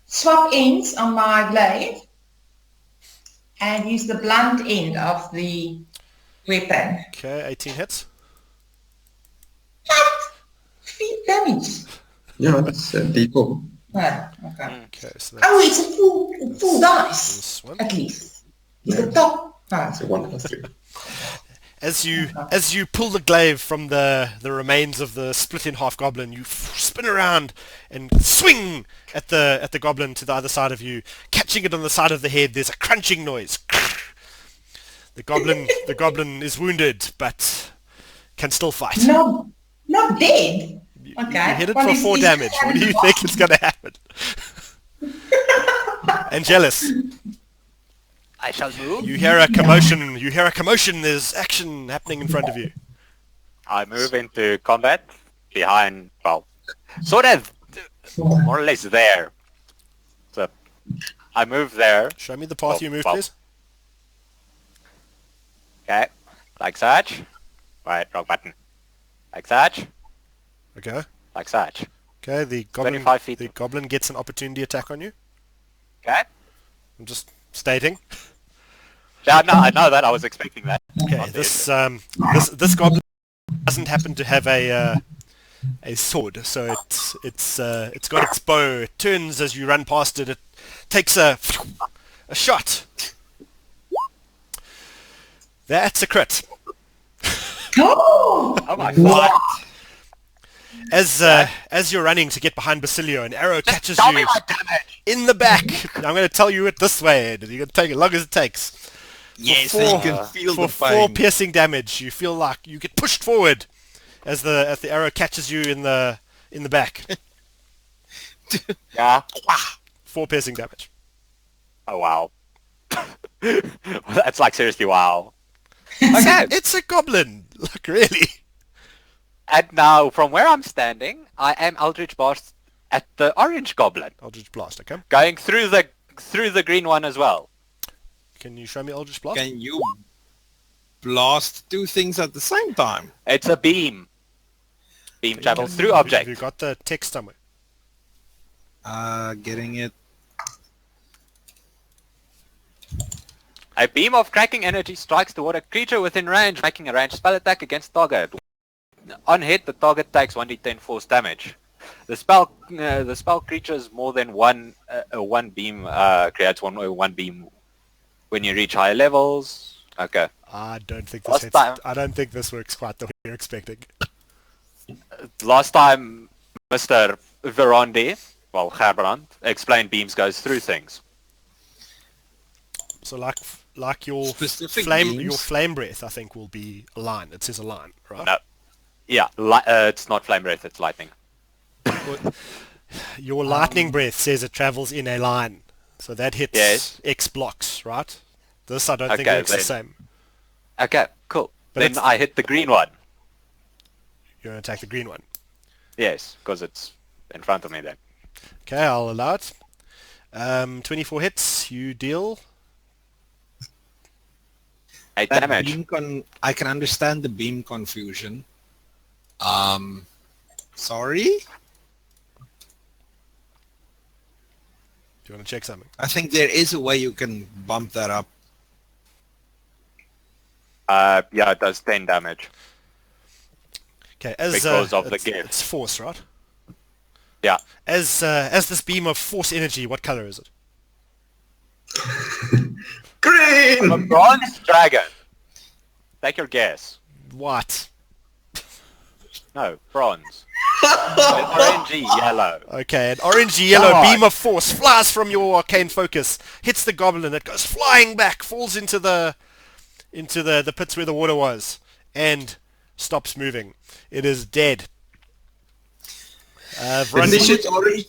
Speaker 5: swap ends on my blade, and use the blunt end of the weapon.
Speaker 1: Okay, 18 hits.
Speaker 5: What? 3 damage.
Speaker 3: Yeah, that's D4.
Speaker 5: Oh, okay.
Speaker 1: Okay, so that's
Speaker 5: Oh, it's a full dice,
Speaker 1: this one.
Speaker 5: at least. It's the top. Oh.
Speaker 3: So 1 plus 3.
Speaker 1: As you pull the glaive from the remains of the split in half goblin, you spin around and swing at the goblin to the other side of you, catching it on the side of the head. There's a crunching noise. The goblin is wounded, but can still fight.
Speaker 5: No, not dead. Okay.
Speaker 1: You hit it
Speaker 5: Well,
Speaker 1: for
Speaker 5: it's
Speaker 1: 4
Speaker 5: easy
Speaker 1: damage.
Speaker 5: to
Speaker 1: What do you
Speaker 5: have
Speaker 1: think is going to happen? Angelus,
Speaker 4: I shall move.
Speaker 1: you hear a commotion. You hear a commotion. There's action happening in front of you.
Speaker 4: I move into combat behind, well, sort of more or less there. So I move there.
Speaker 1: Show me the path you moved,
Speaker 4: well.
Speaker 1: please.
Speaker 4: Okay, like such. Right, wrong button. Like such.
Speaker 1: Okay.
Speaker 4: Like such.
Speaker 1: Okay, the goblin
Speaker 4: 25 feet.
Speaker 1: the goblin gets an opportunity attack on you.
Speaker 4: Okay.
Speaker 1: I'm just stating.
Speaker 4: Yeah, no, I know that. I was expecting that.
Speaker 1: Okay, this goblin doesn't happen to have a sword, so it's got its bow. It turns as you run past it. It takes a shot. That's a crit.
Speaker 5: Oh!
Speaker 4: Oh my god.
Speaker 1: As you're running to get behind Basilio, an arrow catches
Speaker 4: Tell
Speaker 1: you
Speaker 4: me my damage.
Speaker 1: in the back. I'm going to tell you it this way, Ed. You're going to take as long as it takes.
Speaker 2: Yes,
Speaker 1: four,
Speaker 2: so you can feel
Speaker 1: for
Speaker 2: the
Speaker 1: 4
Speaker 2: pain.
Speaker 1: piercing damage. You feel like you get pushed forward as the arrow catches you in the back.
Speaker 4: Yeah.
Speaker 1: 4 piercing damage.
Speaker 4: Oh wow. That's like seriously wow.
Speaker 1: Okay, it's a goblin. Like really.
Speaker 4: And now, from where I'm standing, I am Eldritch Blast at the orange goblin,
Speaker 1: Eldritch Blast. Okay.
Speaker 4: going through the green one as well.
Speaker 1: Can you show me Eldritch Blast?
Speaker 2: Can you blast 2 things at the same time?
Speaker 4: It's a beam. Beam travels through
Speaker 1: Have
Speaker 4: object.
Speaker 1: you got the text somewhere?
Speaker 2: Getting it.
Speaker 4: A beam of cracking energy strikes toward a creature within range, making a ranged spell attack against target. On hit, the target takes 1d10 force damage. The spell creatures more than one beam creates one beam when you reach higher levels. Okay.
Speaker 1: I don't think this
Speaker 4: Last
Speaker 1: hits.
Speaker 4: time-
Speaker 1: I don't think this works quite the way you're expecting.
Speaker 4: Last time, Mr. Verondi, well, Gerbrand, explained beams goes through things.
Speaker 1: So like your
Speaker 2: Specific
Speaker 1: flame
Speaker 2: beams?
Speaker 1: breath, I think will be a line. It says a line, right?
Speaker 4: No. Yeah, it's not flame breath, it's lightning.
Speaker 1: Your lightning breath says it travels in a line, so that hits
Speaker 4: Yes.
Speaker 1: X blocks, right? This I don't think
Speaker 4: Okay,
Speaker 1: works the
Speaker 4: then-
Speaker 1: same.
Speaker 4: Okay, cool.
Speaker 1: But
Speaker 4: Then
Speaker 1: it's-
Speaker 4: I hit the green one.
Speaker 1: You're gonna attack the green one.
Speaker 4: Yes, because it's in front of me then.
Speaker 1: Okay, I'll allow it. 24 hits. You deal.
Speaker 4: 8
Speaker 2: That
Speaker 4: damage.
Speaker 2: I can understand the beam confusion. Sorry?
Speaker 1: Do you want to check something?
Speaker 2: I think there is a way you can bump that up.
Speaker 4: Yeah, it does 10 damage.
Speaker 1: Okay, as
Speaker 4: Because of the
Speaker 1: it's,
Speaker 4: gift.
Speaker 1: it's force, right?
Speaker 4: Yeah.
Speaker 1: As this beam of force energy, what color is it?
Speaker 4: A
Speaker 3: Green!
Speaker 4: bronze dragon. Take your guess.
Speaker 1: White.
Speaker 4: No, bronze. Orangey yellow.
Speaker 1: Okay, an orangey yellow
Speaker 4: God.
Speaker 1: beam of force flies from your arcane focus, hits the goblin, it goes flying back, falls into the pits where the water was, and stops moving. It is dead. Vrandi,
Speaker 3: Initiate orange.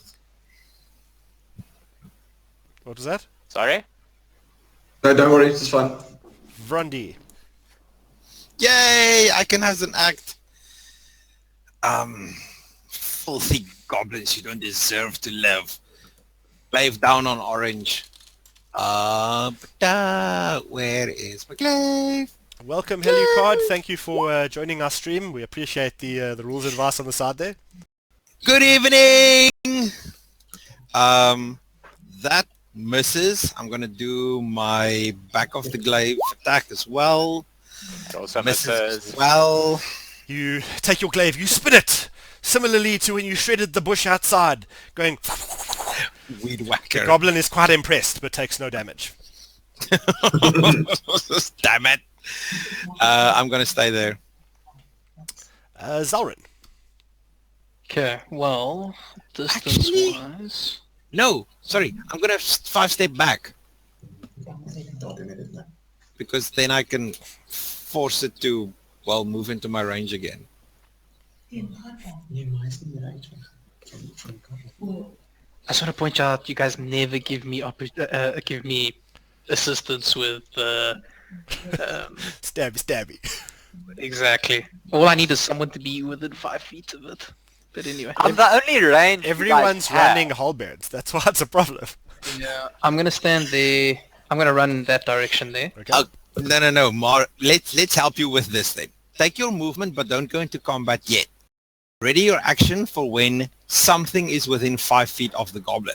Speaker 1: what was that?
Speaker 4: Sorry?
Speaker 3: No, don't worry, it's fine.
Speaker 1: Vrandi.
Speaker 2: Yay! I can have an act. Filthy goblins, you don't deserve to live. Glaive down on orange. Where is my glaive?
Speaker 1: Welcome, Helucard. Thank you for joining our stream. We appreciate the rules advice on the side there.
Speaker 2: Good evening! That misses. I'm gonna do my back of the glaive attack as well.
Speaker 4: It also
Speaker 2: Misses
Speaker 4: misses.
Speaker 2: as well.
Speaker 1: You take your glaive, you spin it, similarly to when you shredded the bush outside, going...
Speaker 2: Weed
Speaker 1: The
Speaker 2: whacker.
Speaker 1: goblin is quite impressed, but takes no damage.
Speaker 2: Damn it. I'm gonna stay there.
Speaker 1: Zalrin.
Speaker 6: Okay, well, distance-wise...
Speaker 2: No, sorry. I'm gonna 5-step back because then I can force it to, well, move into my range again.
Speaker 6: I just want to point out, you guys never give me assistance with
Speaker 1: Stabby.
Speaker 6: exactly. All I need is someone to be within 5 feet of it. But anyway,
Speaker 4: I'm the only range you
Speaker 1: Everyone's
Speaker 4: guys have.
Speaker 1: running halberds. That's why it's a problem.
Speaker 6: yeah, I'm gonna stand there. I'm gonna run in that direction there.
Speaker 1: Okay.
Speaker 2: No. Let's help you with this then. Take your movement, but don't go into combat yet. Ready your action for when something is within 5 feet of the goblin.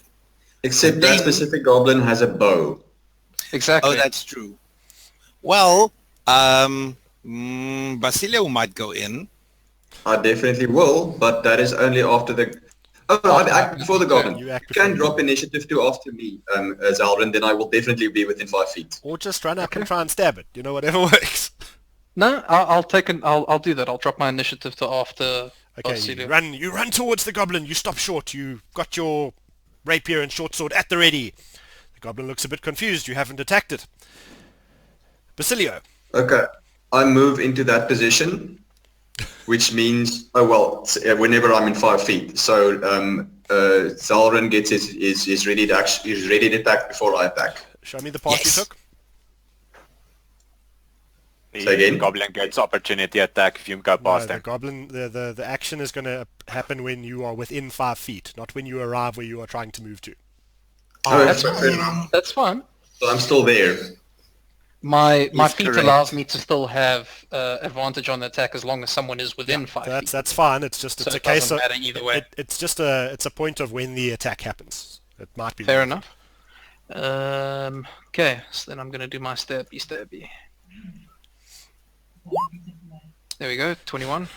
Speaker 3: Except that specific goblin has a bow.
Speaker 6: Exactly.
Speaker 2: Oh, that's true. Well, Basilio might go in.
Speaker 3: I definitely will, but that is only after the... Oh, no, I act before the goblin.
Speaker 1: You act
Speaker 3: You can
Speaker 1: before-
Speaker 3: drop initiative to after me, Zaldrin, then I will definitely be within 5 feet.
Speaker 1: Or just run up and try and stab it. You know, whatever works.
Speaker 6: No, I'll do that. I'll drop my initiative to after.
Speaker 1: Okay,
Speaker 6: Basilio.
Speaker 1: you run towards the goblin. You stop short. You got your rapier and short sword at the ready. The goblin looks a bit confused. You haven't attacked it. Basilio.
Speaker 3: Okay. I move into that position, which means, whenever I'm in 5 feet. So Zalrin gets is ready to is ready to attack before I attack.
Speaker 1: Show me the path you took.
Speaker 3: Say again?
Speaker 4: The goblin gets opportunity attack if you go past
Speaker 1: The
Speaker 4: him.
Speaker 1: goblin, the action is going to happen when you are within 5 feet, not when you arrive where you are trying to move to.
Speaker 6: That's
Speaker 3: fair
Speaker 6: fine.
Speaker 3: enough.
Speaker 6: That's fine.
Speaker 3: So I'm still there.
Speaker 6: My
Speaker 2: He's
Speaker 6: feat
Speaker 2: correct.
Speaker 6: allows me to still have advantage on the attack as long as someone is within 5 feet.
Speaker 1: That's fine. It's just
Speaker 6: So
Speaker 1: it's a
Speaker 6: it
Speaker 1: case
Speaker 6: doesn't
Speaker 1: of
Speaker 6: matter either way.
Speaker 1: it's just a point of when the attack happens. It might be
Speaker 6: Fair
Speaker 1: wrong.
Speaker 6: enough. Okay, so then I'm going to do my stabby. There we go, 21.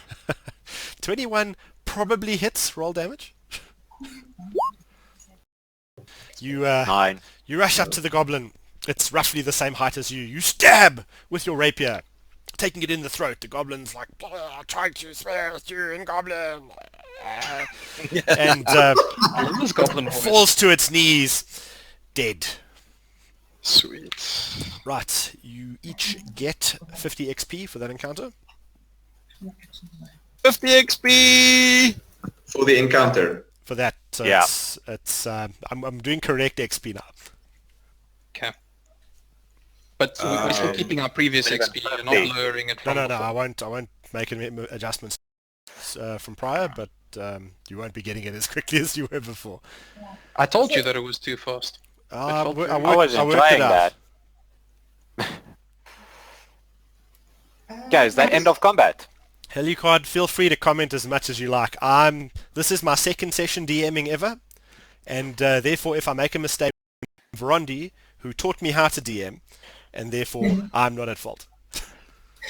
Speaker 1: 21 probably hits. Roll damage. You
Speaker 4: 9.
Speaker 1: you rush up to the goblin. It's roughly the same height as you. You stab with your rapier, taking it in the throat. The goblin's like, trying to swear at you in goblin. And
Speaker 6: I love this goblin voice.
Speaker 1: falls to its knees, dead.
Speaker 6: Sweet.
Speaker 1: Right, you each get 50 XP for that encounter.
Speaker 2: 50 XP!
Speaker 3: For the encounter.
Speaker 1: For that, so
Speaker 4: Yeah.
Speaker 1: it's I'm doing correct XP now.
Speaker 6: Okay. But we're still keeping our previous
Speaker 4: even
Speaker 6: XP. You're
Speaker 4: 50.
Speaker 6: not lowering it
Speaker 1: No,
Speaker 6: from
Speaker 1: no,
Speaker 6: before.
Speaker 1: I won't make any adjustments from prior, but you won't be getting it as quickly as you were before.
Speaker 6: I told you that it was too fast.
Speaker 1: I
Speaker 6: felt very-
Speaker 4: I was
Speaker 1: worked
Speaker 4: enjoying
Speaker 1: it out.
Speaker 4: that. Guys, that end of combat.
Speaker 1: Helicard, feel free to comment as much as you like. This is my second session DMing ever, and therefore if I make a mistake, Verondi, who taught me how to DM, and therefore I'm not at fault.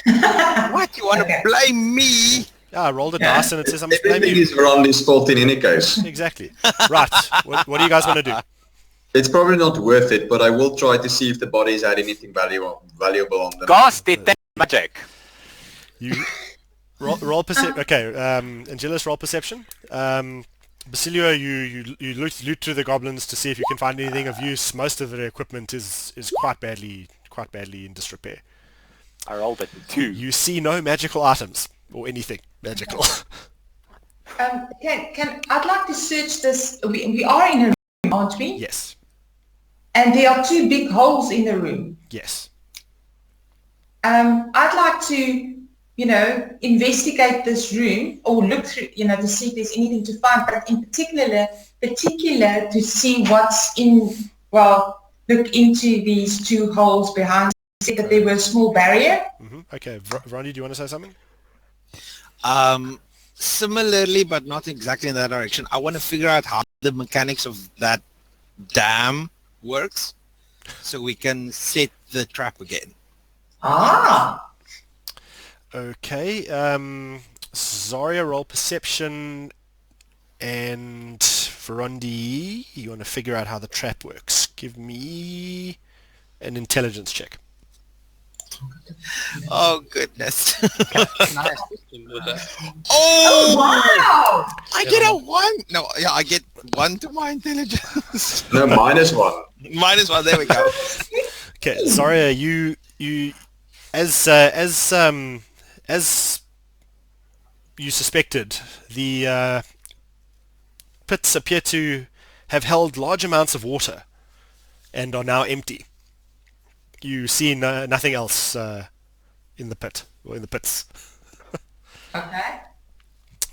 Speaker 2: What? You want
Speaker 5: Okay.
Speaker 2: to blame me?
Speaker 1: Yeah, I rolled a dice and it says I'm supposed to blame
Speaker 3: Everything
Speaker 1: you.
Speaker 3: is Randy's fault in any case.
Speaker 1: Exactly. Right. What do you guys want to do?
Speaker 3: It's probably not worth it, but I will try to see if the bodies had anything valuable on them.
Speaker 4: Cast detect magic.
Speaker 1: You roll perception. Okay, Angelus, roll perception. Basilio, you loot through the goblins to see if you can find anything of use. Most of their equipment is quite badly in disrepair.
Speaker 4: I rolled a 2.
Speaker 1: You see no magical items or anything magical.
Speaker 5: I'd like to search this. We are in a room, aren't we?
Speaker 1: Yes.
Speaker 5: And there are 2 big holes in the room.
Speaker 1: Yes.
Speaker 5: I'd like to, investigate this room or look through, to see if there's anything to find, but in particular to see what's look into these 2 holes behind. See that there was a small barrier.
Speaker 1: Okay, Ronnie, do you want to say something?
Speaker 2: Similarly, but not exactly in that direction. I want to figure out how the mechanics of that dam works so we can set the trap again.
Speaker 5: Ah,
Speaker 1: Okay, Zarya, roll perception, and Verondi, you want to figure out how the trap works. Give me an intelligence check.
Speaker 2: Oh, goodness.
Speaker 6: Can I assist him with that?
Speaker 2: Oh!
Speaker 5: wow!
Speaker 2: I get a 1! No, yeah, I get 1 to my intelligence.
Speaker 3: No, -1.
Speaker 2: -1, there we go.
Speaker 1: Okay, Zarya, you as you suspected, the pits appear to have held large amounts of water and are now empty. You see nothing else in the pit or in the pits.
Speaker 5: Okay.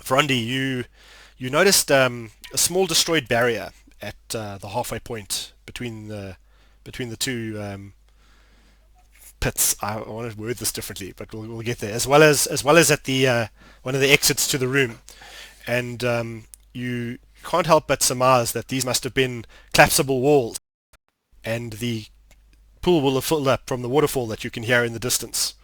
Speaker 1: Verondi, you noticed a small destroyed barrier at the halfway point between the 2 pits. I want to word this differently, but we'll get there. As well as at the one of the exits to the room, and you can't help but surmise that these must have been collapsible walls, and the pool will have filled up from the waterfall that you can hear in the distance.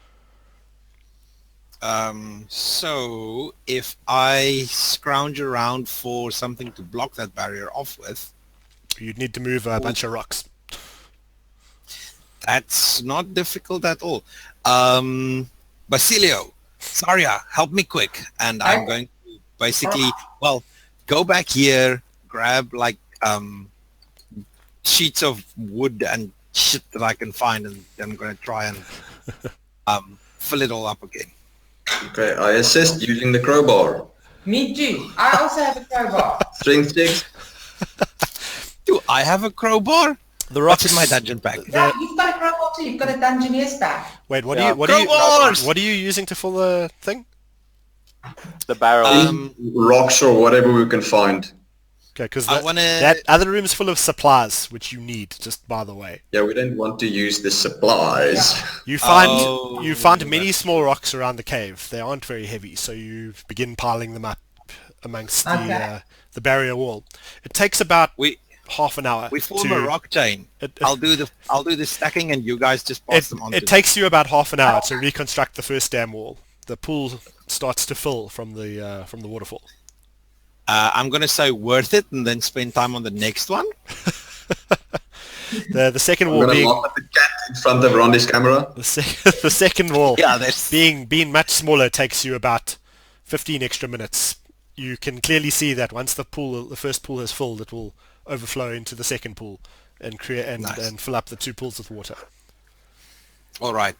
Speaker 2: So if I scrounge around for something to block that barrier off with,
Speaker 1: You'd need to move a bunch of rocks.
Speaker 2: that's not difficult at all. Basilio, Zarya, help me quick. And I'm going to basically, go back here, grab like sheets of wood and shit that I can find, and I'm going to try and fill it all up again.
Speaker 3: Okay, I assist using the crowbar.
Speaker 5: Me too. I also have a crowbar.
Speaker 3: Strength 6.
Speaker 2: Do I have a crowbar?
Speaker 1: The
Speaker 2: What's
Speaker 1: rocks
Speaker 2: in my dungeon pack?
Speaker 5: Yeah, you've got a crowbar too. You've got a Dungeoneer's bag.
Speaker 1: Wait, what
Speaker 4: Yeah.
Speaker 1: what are you using to fill the thing?
Speaker 4: The barrel.
Speaker 3: Rocks or whatever we can find.
Speaker 1: Okay, because
Speaker 2: I wanna-
Speaker 1: that other room's full of supplies, which you need, just by the way.
Speaker 3: Yeah, we don't want to use the supplies.
Speaker 1: You find
Speaker 2: Oh,
Speaker 1: you find many small rocks around the cave. They aren't very heavy, so you begin piling them up amongst
Speaker 5: Okay.
Speaker 1: the barrier wall. It takes about
Speaker 2: We
Speaker 1: half an hour.
Speaker 2: we form
Speaker 1: to,
Speaker 2: a rock chain.
Speaker 1: It,
Speaker 2: I'll do the stacking, and you guys just pass them on.
Speaker 1: it takes you about half an hour to reconstruct the first dam wall. The pool starts to fill from the waterfall.
Speaker 2: I'm gonna say worth it, and then spend time on the next one.
Speaker 1: The second
Speaker 3: I'm
Speaker 1: wall
Speaker 3: gonna
Speaker 1: being
Speaker 3: laugh at the cat in front of Rondi's camera.
Speaker 1: the second wall
Speaker 2: Yeah, that's
Speaker 1: being much smaller takes you about 15 extra minutes. You can clearly see that once the first pool has filled, it will overflow into the second pool and create
Speaker 2: Nice.
Speaker 1: and fill up the two pools with water.
Speaker 2: all right.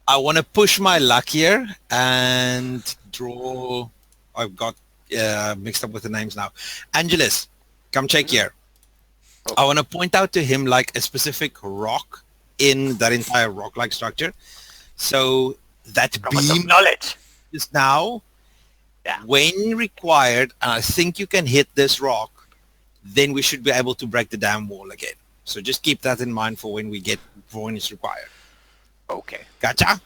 Speaker 2: I want to push my luck here and draw. I've got mixed up with the names now. Angelus, come check here. I want to point out to him like a specific rock in that entire rock-like structure. So that
Speaker 4: Come with some
Speaker 2: beam
Speaker 4: knowledge.
Speaker 2: is now,
Speaker 4: Yeah.
Speaker 2: when required, and I think you can hit this rock, then we should be able to break the dam wall again. So just keep that in mind for when it's required.
Speaker 4: Okay.
Speaker 2: Gotcha?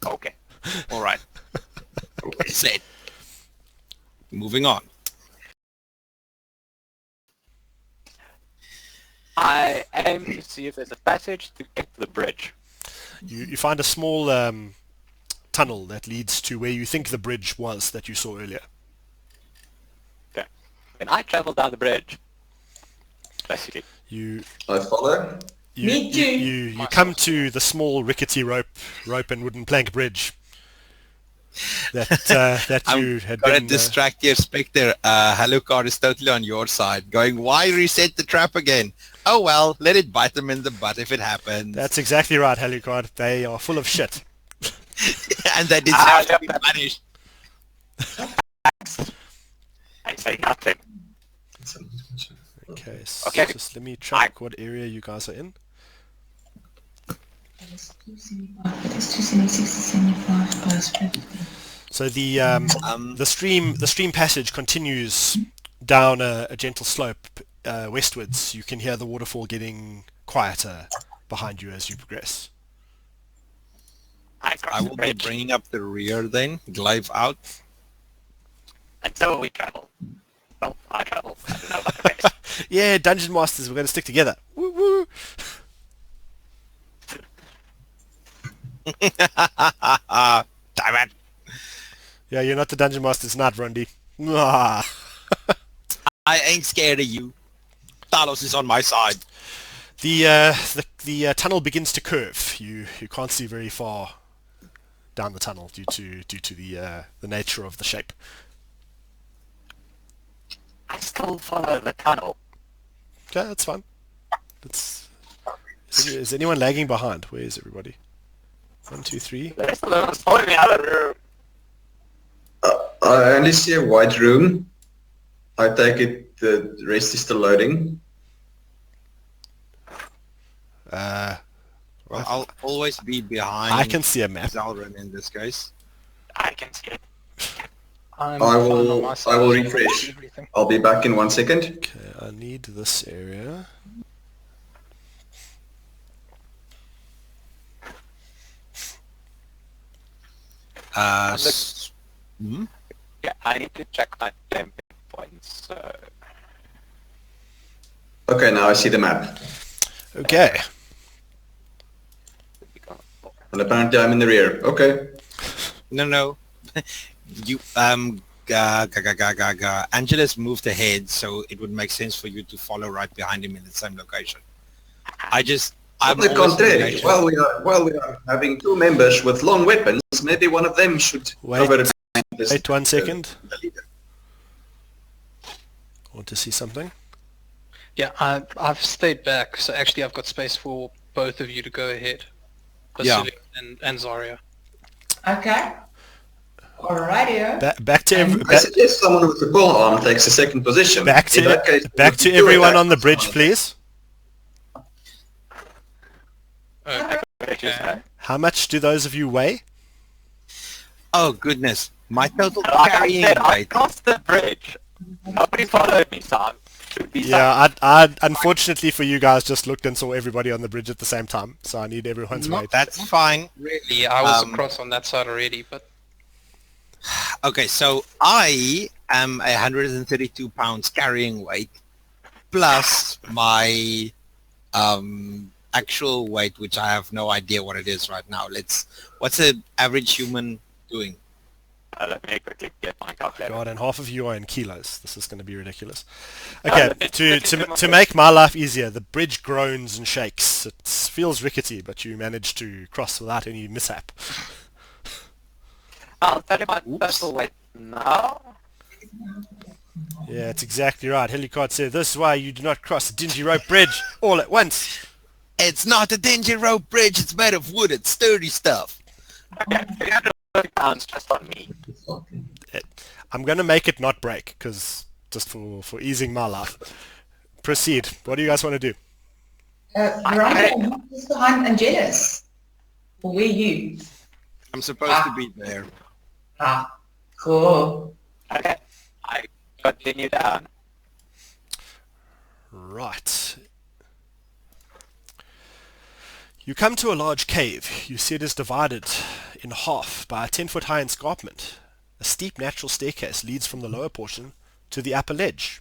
Speaker 4: Okay.
Speaker 2: All right. Okay, set. Moving on.
Speaker 4: I aim to see if there's a passage to get to the bridge.
Speaker 1: You find a small tunnel that leads to where you think the bridge was that you saw earlier.
Speaker 4: Okay. And I travel down the bridge. Basically.
Speaker 1: You
Speaker 3: I follow.
Speaker 5: Me too.
Speaker 1: You come to the small rickety rope and wooden plank bridge that you had
Speaker 2: Gotta
Speaker 1: been.
Speaker 2: distract your Spectre. Alucard is totally on your side, going, why reset the trap again? Oh well, let it bite them in the butt if it happens.
Speaker 1: That's exactly right, Alucard. They are full of shit.
Speaker 2: And they deserve to
Speaker 4: yep,
Speaker 2: be
Speaker 4: that-
Speaker 2: punished.
Speaker 4: I say nothing.
Speaker 1: Okay,
Speaker 4: Okay.
Speaker 1: just let me track what area you guys are in.
Speaker 5: It's 275, but it's 276 to 75 plus 50.
Speaker 1: So the stream passage continues down a gentle slope westwards. You can hear the waterfall getting quieter behind you as you progress.
Speaker 4: I
Speaker 2: I
Speaker 4: cross the
Speaker 2: will be
Speaker 4: bridge.
Speaker 2: bringing up the rear then, glaive out.
Speaker 4: And so we travel. Well, I travel. I don't know about the rest.
Speaker 1: Yeah, Dungeon Masters, we're going to stick together. Woo woo!
Speaker 2: Damn it.
Speaker 1: Yeah, you're not the Dungeon Masters, not Rondi. Ah.
Speaker 2: I ain't scared of you. Talos is on my side.
Speaker 1: The tunnel begins to curve. You can't see very far down the tunnel due to the nature of the shape.
Speaker 4: I still follow the tunnel.
Speaker 1: Okay, that's fine. Is anyone lagging behind? Where is everybody? 1, 2, 3.
Speaker 4: The rest of them is following the other room.
Speaker 3: I only see a white room. I take it the rest is still loading.
Speaker 1: Right.
Speaker 2: I'll always be behind
Speaker 1: I can see a map.
Speaker 2: Zalrin in this case.
Speaker 4: I can see it.
Speaker 6: I'm
Speaker 3: I
Speaker 6: fine
Speaker 3: will-
Speaker 6: on my side
Speaker 3: I will
Speaker 6: as well.
Speaker 3: refresh.
Speaker 6: Everything.
Speaker 3: I'll be back in 1 second.
Speaker 1: Okay, I need this area.
Speaker 4: Yeah, I need to check my temp points. So
Speaker 3: Okay, now I see the map.
Speaker 1: Okay.
Speaker 3: And apparently I'm in the rear. Okay.
Speaker 2: No. You Angelus moved ahead, so it would make sense for you to follow right behind him in the same location. I'm
Speaker 3: On the
Speaker 2: always
Speaker 3: contrary,
Speaker 2: location.
Speaker 3: while we are having two members with long weapons, maybe one of them should
Speaker 1: Wait.
Speaker 3: cover this.
Speaker 1: Wait 1 second.
Speaker 3: the leader.
Speaker 1: Want to see something?
Speaker 6: Yeah, I've stayed back, so actually I've got space for both of you to go ahead.
Speaker 2: Yeah.
Speaker 6: Basilic and Zarya.
Speaker 5: Okay. Alrighty.
Speaker 1: Back to
Speaker 3: I suggest someone with the pole arm takes the second position.
Speaker 1: back
Speaker 3: In that case,
Speaker 1: to
Speaker 3: two
Speaker 1: everyone
Speaker 3: attacks
Speaker 1: on the bridge, please.
Speaker 6: Okay.
Speaker 1: How much do those of you weigh?
Speaker 2: Oh goodness, my total
Speaker 4: Like I
Speaker 2: carrying
Speaker 4: said, I
Speaker 2: weight.
Speaker 4: crossed the bridge. Nobody followed me, so I should be
Speaker 1: Yeah, I unfortunately for you guys just looked and saw everybody on the bridge at the same time, so I need everyone's weight.
Speaker 2: That's fine.
Speaker 6: Really, I was
Speaker 2: Um,
Speaker 6: across on that side already, but
Speaker 2: Okay, so I am 132 pounds carrying weight plus my actual weight, which I have no idea what it is right now. What's an average human doing?
Speaker 4: Let me quickly get my calculator.
Speaker 1: God, and half of you are in kilos. This is going to be ridiculous. Okay, to make my life easier, the bridge groans and shakes. It feels rickety, but you manage to cross without any mishap.
Speaker 4: I'll tell you my personal weight now.
Speaker 1: Yeah, it's exactly right. Helicard said, "This is why you do not cross a dingy rope bridge all at once."
Speaker 2: It's not a dingy rope bridge. It's made of wood. It's sturdy stuff.
Speaker 4: Okay, 330 pounds just on me.
Speaker 1: I'm going to make it not break, because just for easing my life. Proceed. What do you guys want to do?
Speaker 5: Veronica, who's behind Angelus? Or where you?
Speaker 2: I'm supposed to be there.
Speaker 5: Ah, cool.
Speaker 4: Okay, I continue down.
Speaker 1: Right. You come to a large cave. You see it is divided in half by a 10-foot high escarpment. A steep natural staircase leads from the lower portion to the upper ledge.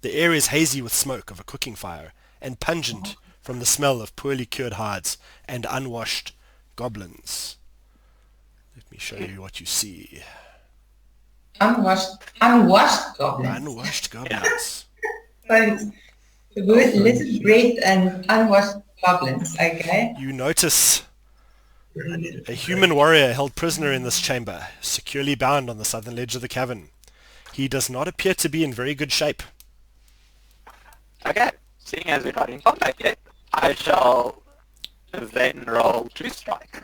Speaker 1: The air is hazy with smoke of a cooking fire and pungent from the smell of poorly cured hides and unwashed goblins. Let me show you what you see.
Speaker 5: Unwashed goblins.
Speaker 1: Unwashed goblins.
Speaker 5: So the word little bread and unwashed goblins, okay?
Speaker 1: You notice a human warrior held prisoner in this chamber, securely bound on the southern ledge of the cavern. He does not appear to be in very good shape.
Speaker 4: Okay, seeing as we're not in combat yet, I shall then roll True Strike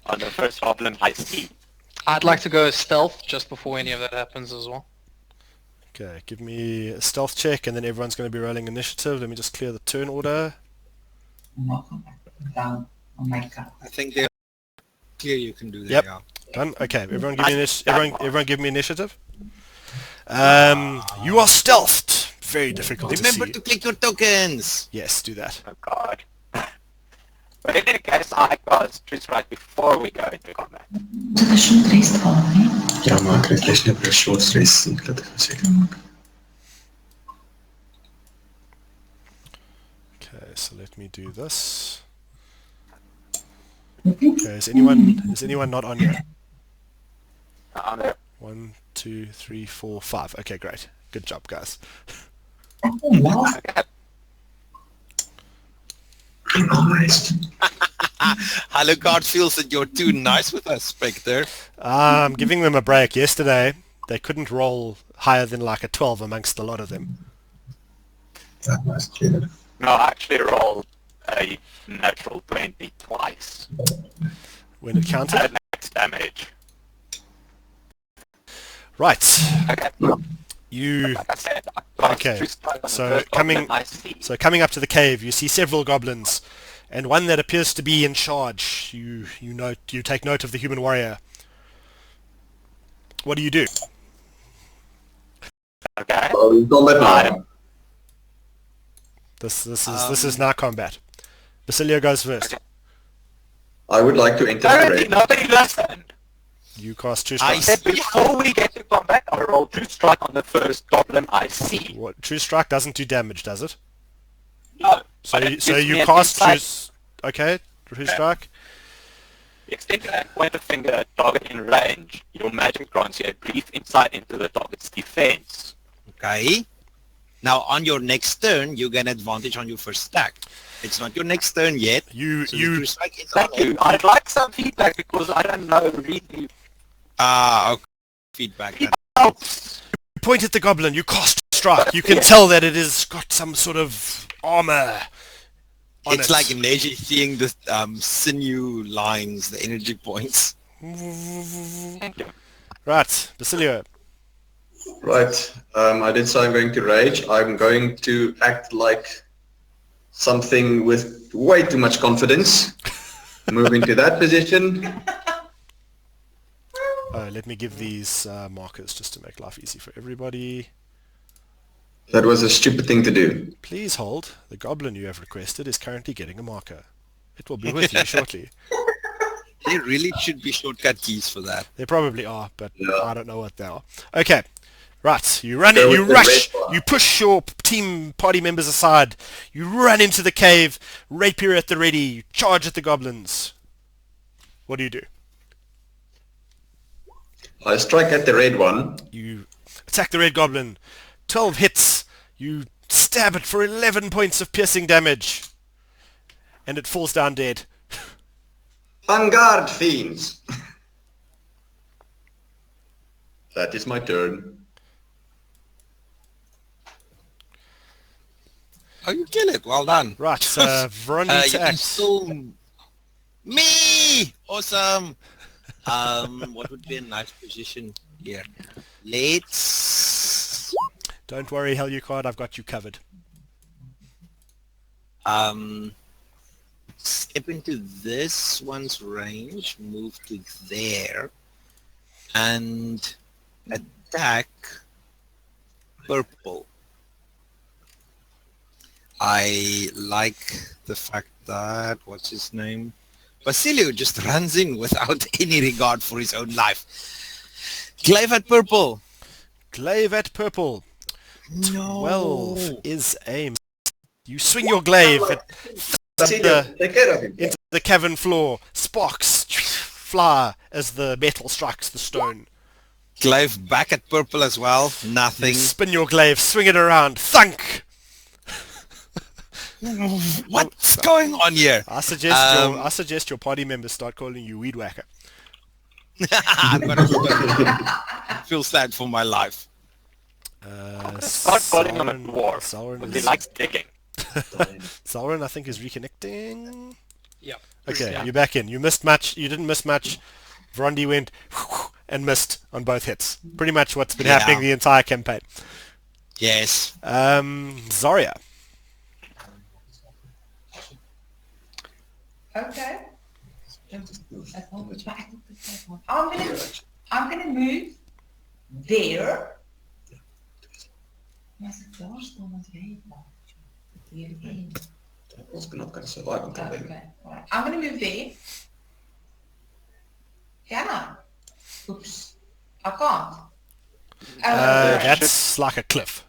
Speaker 4: on the first goblin I see.
Speaker 6: I'd like to go stealth just before any of that happens as well.
Speaker 1: Okay, give me a stealth check and then everyone's going to be rolling initiative. Let me just clear the turn order.
Speaker 5: Down. Oh my god.
Speaker 2: I think they're clear. You can do that.
Speaker 1: Yep.
Speaker 2: Yeah.
Speaker 1: Done? Okay, everyone give me everyone give me initiative. You are stealthed. Very difficult
Speaker 2: Remember
Speaker 1: to
Speaker 2: to
Speaker 1: see.
Speaker 2: click your tokens.
Speaker 1: Yes, do that.
Speaker 4: Oh god. But in any case, I got True Strike before we go into combat.
Speaker 5: Dit is short rest al, hè?
Speaker 3: Ja, maar ek lees net vir 'n short stress. Ek laat dit seker maak.
Speaker 1: Okay, so let me do this. Okay, is anyone not on here?
Speaker 4: On there.
Speaker 1: 1, 2, 3, 4, 5. Okay, great. Good job, guys.
Speaker 4: Okay.
Speaker 2: Alucard feels that you're too nice with us, Spectre.
Speaker 1: I'm giving them a break. Yesterday, they couldn't roll higher than like a 12 amongst a lot of them.
Speaker 3: Dat was clear.
Speaker 4: No, I actually rolled a natural 20 twice.
Speaker 1: When it counted.
Speaker 4: At max damage.
Speaker 1: Right.
Speaker 4: Okay.
Speaker 1: You...
Speaker 4: Like I said, I got
Speaker 1: Okay,
Speaker 4: True Strike on the
Speaker 1: so
Speaker 4: first
Speaker 1: coming-
Speaker 4: goblin I see.
Speaker 1: So coming up to the cave, you see several goblins, and one that appears to be in charge. You take note of the human warrior. What do you do?
Speaker 4: Okay.
Speaker 3: Combat now.
Speaker 1: This is now combat. Basilio goes first.
Speaker 3: I would like to enter the
Speaker 4: Apparently
Speaker 3: raid.
Speaker 4: nobody listened.
Speaker 1: You cast True
Speaker 2: I
Speaker 1: Strike.
Speaker 4: Said before we get to combat, I roll True Strike on the first goblin I see.
Speaker 1: What, True Strike doesn't do damage, does it?
Speaker 4: No.
Speaker 1: So
Speaker 4: but
Speaker 1: you,
Speaker 4: it
Speaker 1: so
Speaker 4: gives
Speaker 1: you
Speaker 4: me an
Speaker 1: cast True...
Speaker 4: insight.
Speaker 1: Okay, True Strike.
Speaker 4: The extent you can point a finger at target in range, your magic grants you a brief insight into the target's defense.
Speaker 2: Okay. Now on your next turn, you get advantage on your first attack. It's not your next turn yet.
Speaker 1: You
Speaker 2: So the
Speaker 1: you
Speaker 2: True Strike is on
Speaker 4: Thank you. I'd like some feedback because I don't know really
Speaker 2: Okay. Feedback.
Speaker 4: helps.
Speaker 1: point at the goblin. You cast Strike. You can tell that it has got some sort of armor on
Speaker 2: It's
Speaker 1: it.
Speaker 2: like Neji seeing the sinew lines, the energy points.
Speaker 1: Right, Basilio.
Speaker 3: Right. I did say I'm going to rage. I'm going to act like something with way too much confidence. Move into that position.
Speaker 1: Let me give these markers just to make life easy for everybody.
Speaker 3: That was a stupid thing to do.
Speaker 1: Please hold. The goblin you have requested is currently getting a marker. It will be with you shortly.
Speaker 2: There really should be shortcut keys for that.
Speaker 1: There probably are, but
Speaker 3: Yeah.
Speaker 1: I don't know what they are. Okay. Right, you run
Speaker 3: Go
Speaker 1: in,
Speaker 3: with
Speaker 1: you
Speaker 3: the
Speaker 1: rush,
Speaker 3: red one.
Speaker 1: you push your team party members aside, you run into the cave, rapier at the ready, you charge at the goblins. What do you do?
Speaker 3: I strike at the red one.
Speaker 1: You attack the red goblin. 12 hits. You stab it for 11 points of piercing damage. And it falls down dead.
Speaker 3: On guard, fiends. That is my turn.
Speaker 2: Oh, you kill it. Well done.
Speaker 1: Right, Vron
Speaker 2: You
Speaker 1: needs to
Speaker 2: can
Speaker 1: act.
Speaker 2: still... Me! Awesome! What would be a nice position here? Let's...
Speaker 1: Don't worry, Hellucard, I've got you covered.
Speaker 2: Step into this one's range, move to there, and attack purple. I like the fact that, what's his name? Basilio just runs in without any regard for his own life. Glaive at purple.
Speaker 1: Glaive at purple.
Speaker 2: No.
Speaker 1: 12 is a... You swing your glaive at
Speaker 3: Basilio, take care of him.
Speaker 1: into the cavern floor. Sparks fly as the metal strikes the stone.
Speaker 2: Glaive back at purple as well.
Speaker 1: You
Speaker 2: Nothing.
Speaker 1: spin your glaive, swing it around, thunk!
Speaker 2: What's going on here?
Speaker 1: I suggest your party members start calling you Weed Whacker.
Speaker 2: I'm gonna feel sad for my life.
Speaker 4: Start calling him a
Speaker 1: Sauron-
Speaker 4: dwarf.
Speaker 1: Sauron
Speaker 4: Because he
Speaker 1: is-
Speaker 4: likes digging.
Speaker 1: Sauron, I think, is reconnecting.
Speaker 6: Yeah.
Speaker 1: Okay,
Speaker 6: Yeah.
Speaker 1: you're back in. You missed much. You didn't miss much. Vrondi went and missed on both hits. Pretty much what's been
Speaker 2: Yeah.
Speaker 1: happening the entire campaign.
Speaker 2: Yes.
Speaker 1: Zarya.
Speaker 5: Okay. I'm gonna move there. Maar als ik daar sta, dan weet ik wel. Hierin.
Speaker 3: Also not going to survive until
Speaker 5: Okay,
Speaker 3: then.
Speaker 5: alright. I'm gonna move there. Yeah. Oops. I can't.
Speaker 1: That's like a cliff.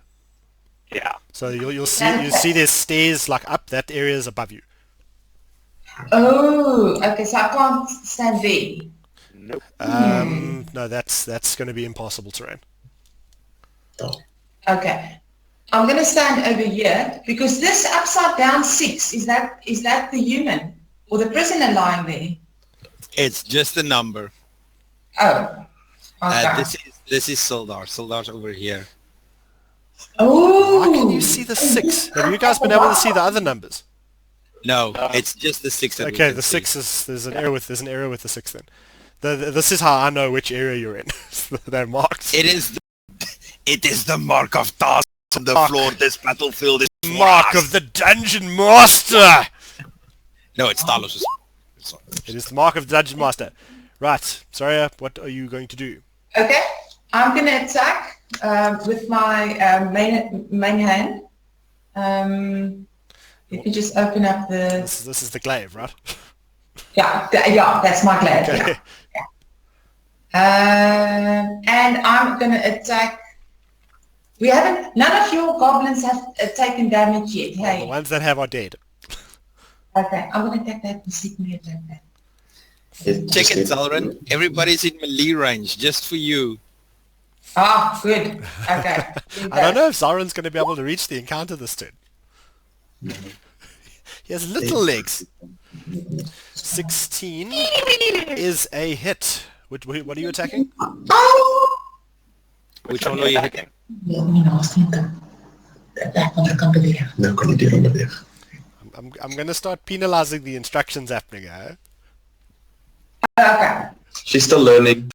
Speaker 4: Yeah.
Speaker 1: So you'll see there's stairs like up. That area is above you.
Speaker 5: Oh, okay, so I can't stand there.
Speaker 4: Nope.
Speaker 1: No, that's going to be impossible terrain.
Speaker 5: Okay. I'm gonna stand over here because this upside down 6, is that the human or the prisoner lying there?
Speaker 2: It's just a number.
Speaker 5: Oh. Okay.
Speaker 2: This is Sildar. Sildar's over here.
Speaker 5: Oh.
Speaker 1: Why can you see the 6? Have you guys been able to see the other numbers?
Speaker 2: No, it's just the 6 that we
Speaker 1: Okay,
Speaker 2: can
Speaker 1: the
Speaker 2: see.
Speaker 1: 6 is there's an error with the 6 then. This is how I know which area you're in. They're marked.
Speaker 2: It is the mark of Task on the floor. This battlefield is
Speaker 1: Mark of the Dungeon Master.
Speaker 2: No, it's Talos. Sorry.
Speaker 1: It is the mark of the Dungeon Master. Right, Zarya, what are you going to do?
Speaker 5: Okay. I'm gonna attack with my main hand. Let me just open up the
Speaker 1: This is the glaive, right?
Speaker 5: yeah, that's my glaive.
Speaker 1: Okay.
Speaker 5: Yeah. And I'm gonna attack. None of your goblins have taken damage yet.
Speaker 1: The
Speaker 5: Hey.
Speaker 1: ones that have are dead.
Speaker 5: Okay, I'm gonna attack that and secretly attack that.
Speaker 2: Check it, Zalran. Everybody's in melee range, just for you.
Speaker 5: Ah, good. Okay.
Speaker 1: I don't know if Zaren's going to be able to reach the encounter this turn. He has little legs. 16 is a hit. What are you attacking?
Speaker 2: Which one are you hitting?
Speaker 5: Daar onder kan bewegen.
Speaker 3: Nou kan je die onderweg.
Speaker 1: I'm going to start penalizing the instructions happening, eh?
Speaker 5: Okay.
Speaker 3: She's still learning.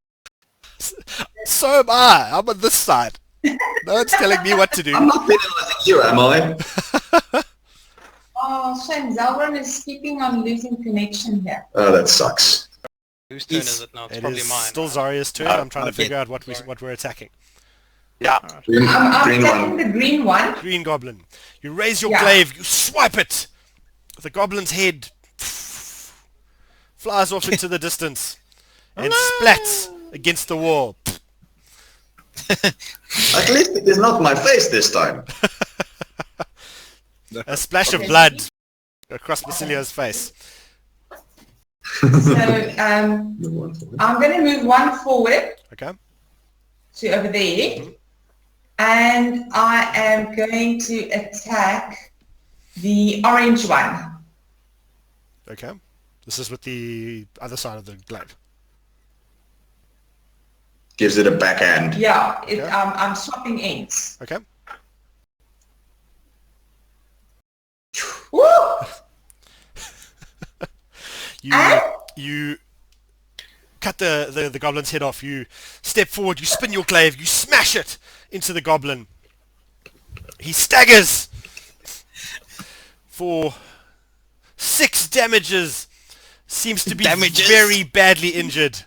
Speaker 1: So am I. I'm on this side. No one's telling me what to do.
Speaker 3: I'm not penalizing you, am I?
Speaker 5: Oh, shame. Zelron is keeping on losing connection here.
Speaker 3: Oh, that sucks.
Speaker 6: Whose turn is it now? It's
Speaker 1: It
Speaker 6: probably
Speaker 1: is
Speaker 6: mine.
Speaker 1: still Zarya's turn. I'm trying to figure out what we're attacking.
Speaker 4: Yeah.
Speaker 3: Green,
Speaker 5: I'm
Speaker 3: green
Speaker 5: taking
Speaker 3: one.
Speaker 5: the green one.
Speaker 1: Green goblin. You raise your
Speaker 5: Yeah.
Speaker 1: glaive. You swipe it. The goblin's head flies off into the distance and splats against the wall.
Speaker 3: At least it is not my face this time.
Speaker 1: A splash of blood across Basilio's face.
Speaker 5: So I'm going to move one forward
Speaker 1: Okay.
Speaker 5: to over there. And I am going to attack the orange one.
Speaker 1: Okay. This is with the other side of the glaive.
Speaker 3: Gives it a backhand.
Speaker 5: Yeah,
Speaker 1: Okay.
Speaker 5: I'm swapping ends.
Speaker 1: Okay.
Speaker 5: Woo!
Speaker 1: You cut the goblin's head off. You step forward. You spin your glaive. You smash it into the goblin. He staggers for 6 damages. Seems to be very badly injured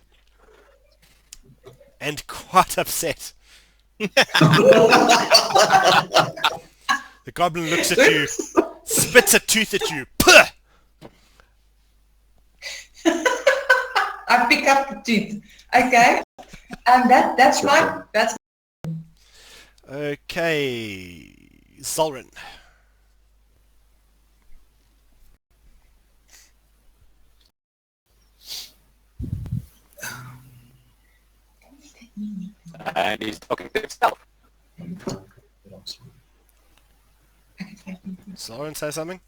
Speaker 1: and quite upset. The goblin looks at you, spits a tooth at you. Puh!
Speaker 5: I pick up the tooth. Okay. And that's fine. That's
Speaker 1: Okay, Zulrun.
Speaker 4: And he's talking to himself.
Speaker 1: Zulrun, say something?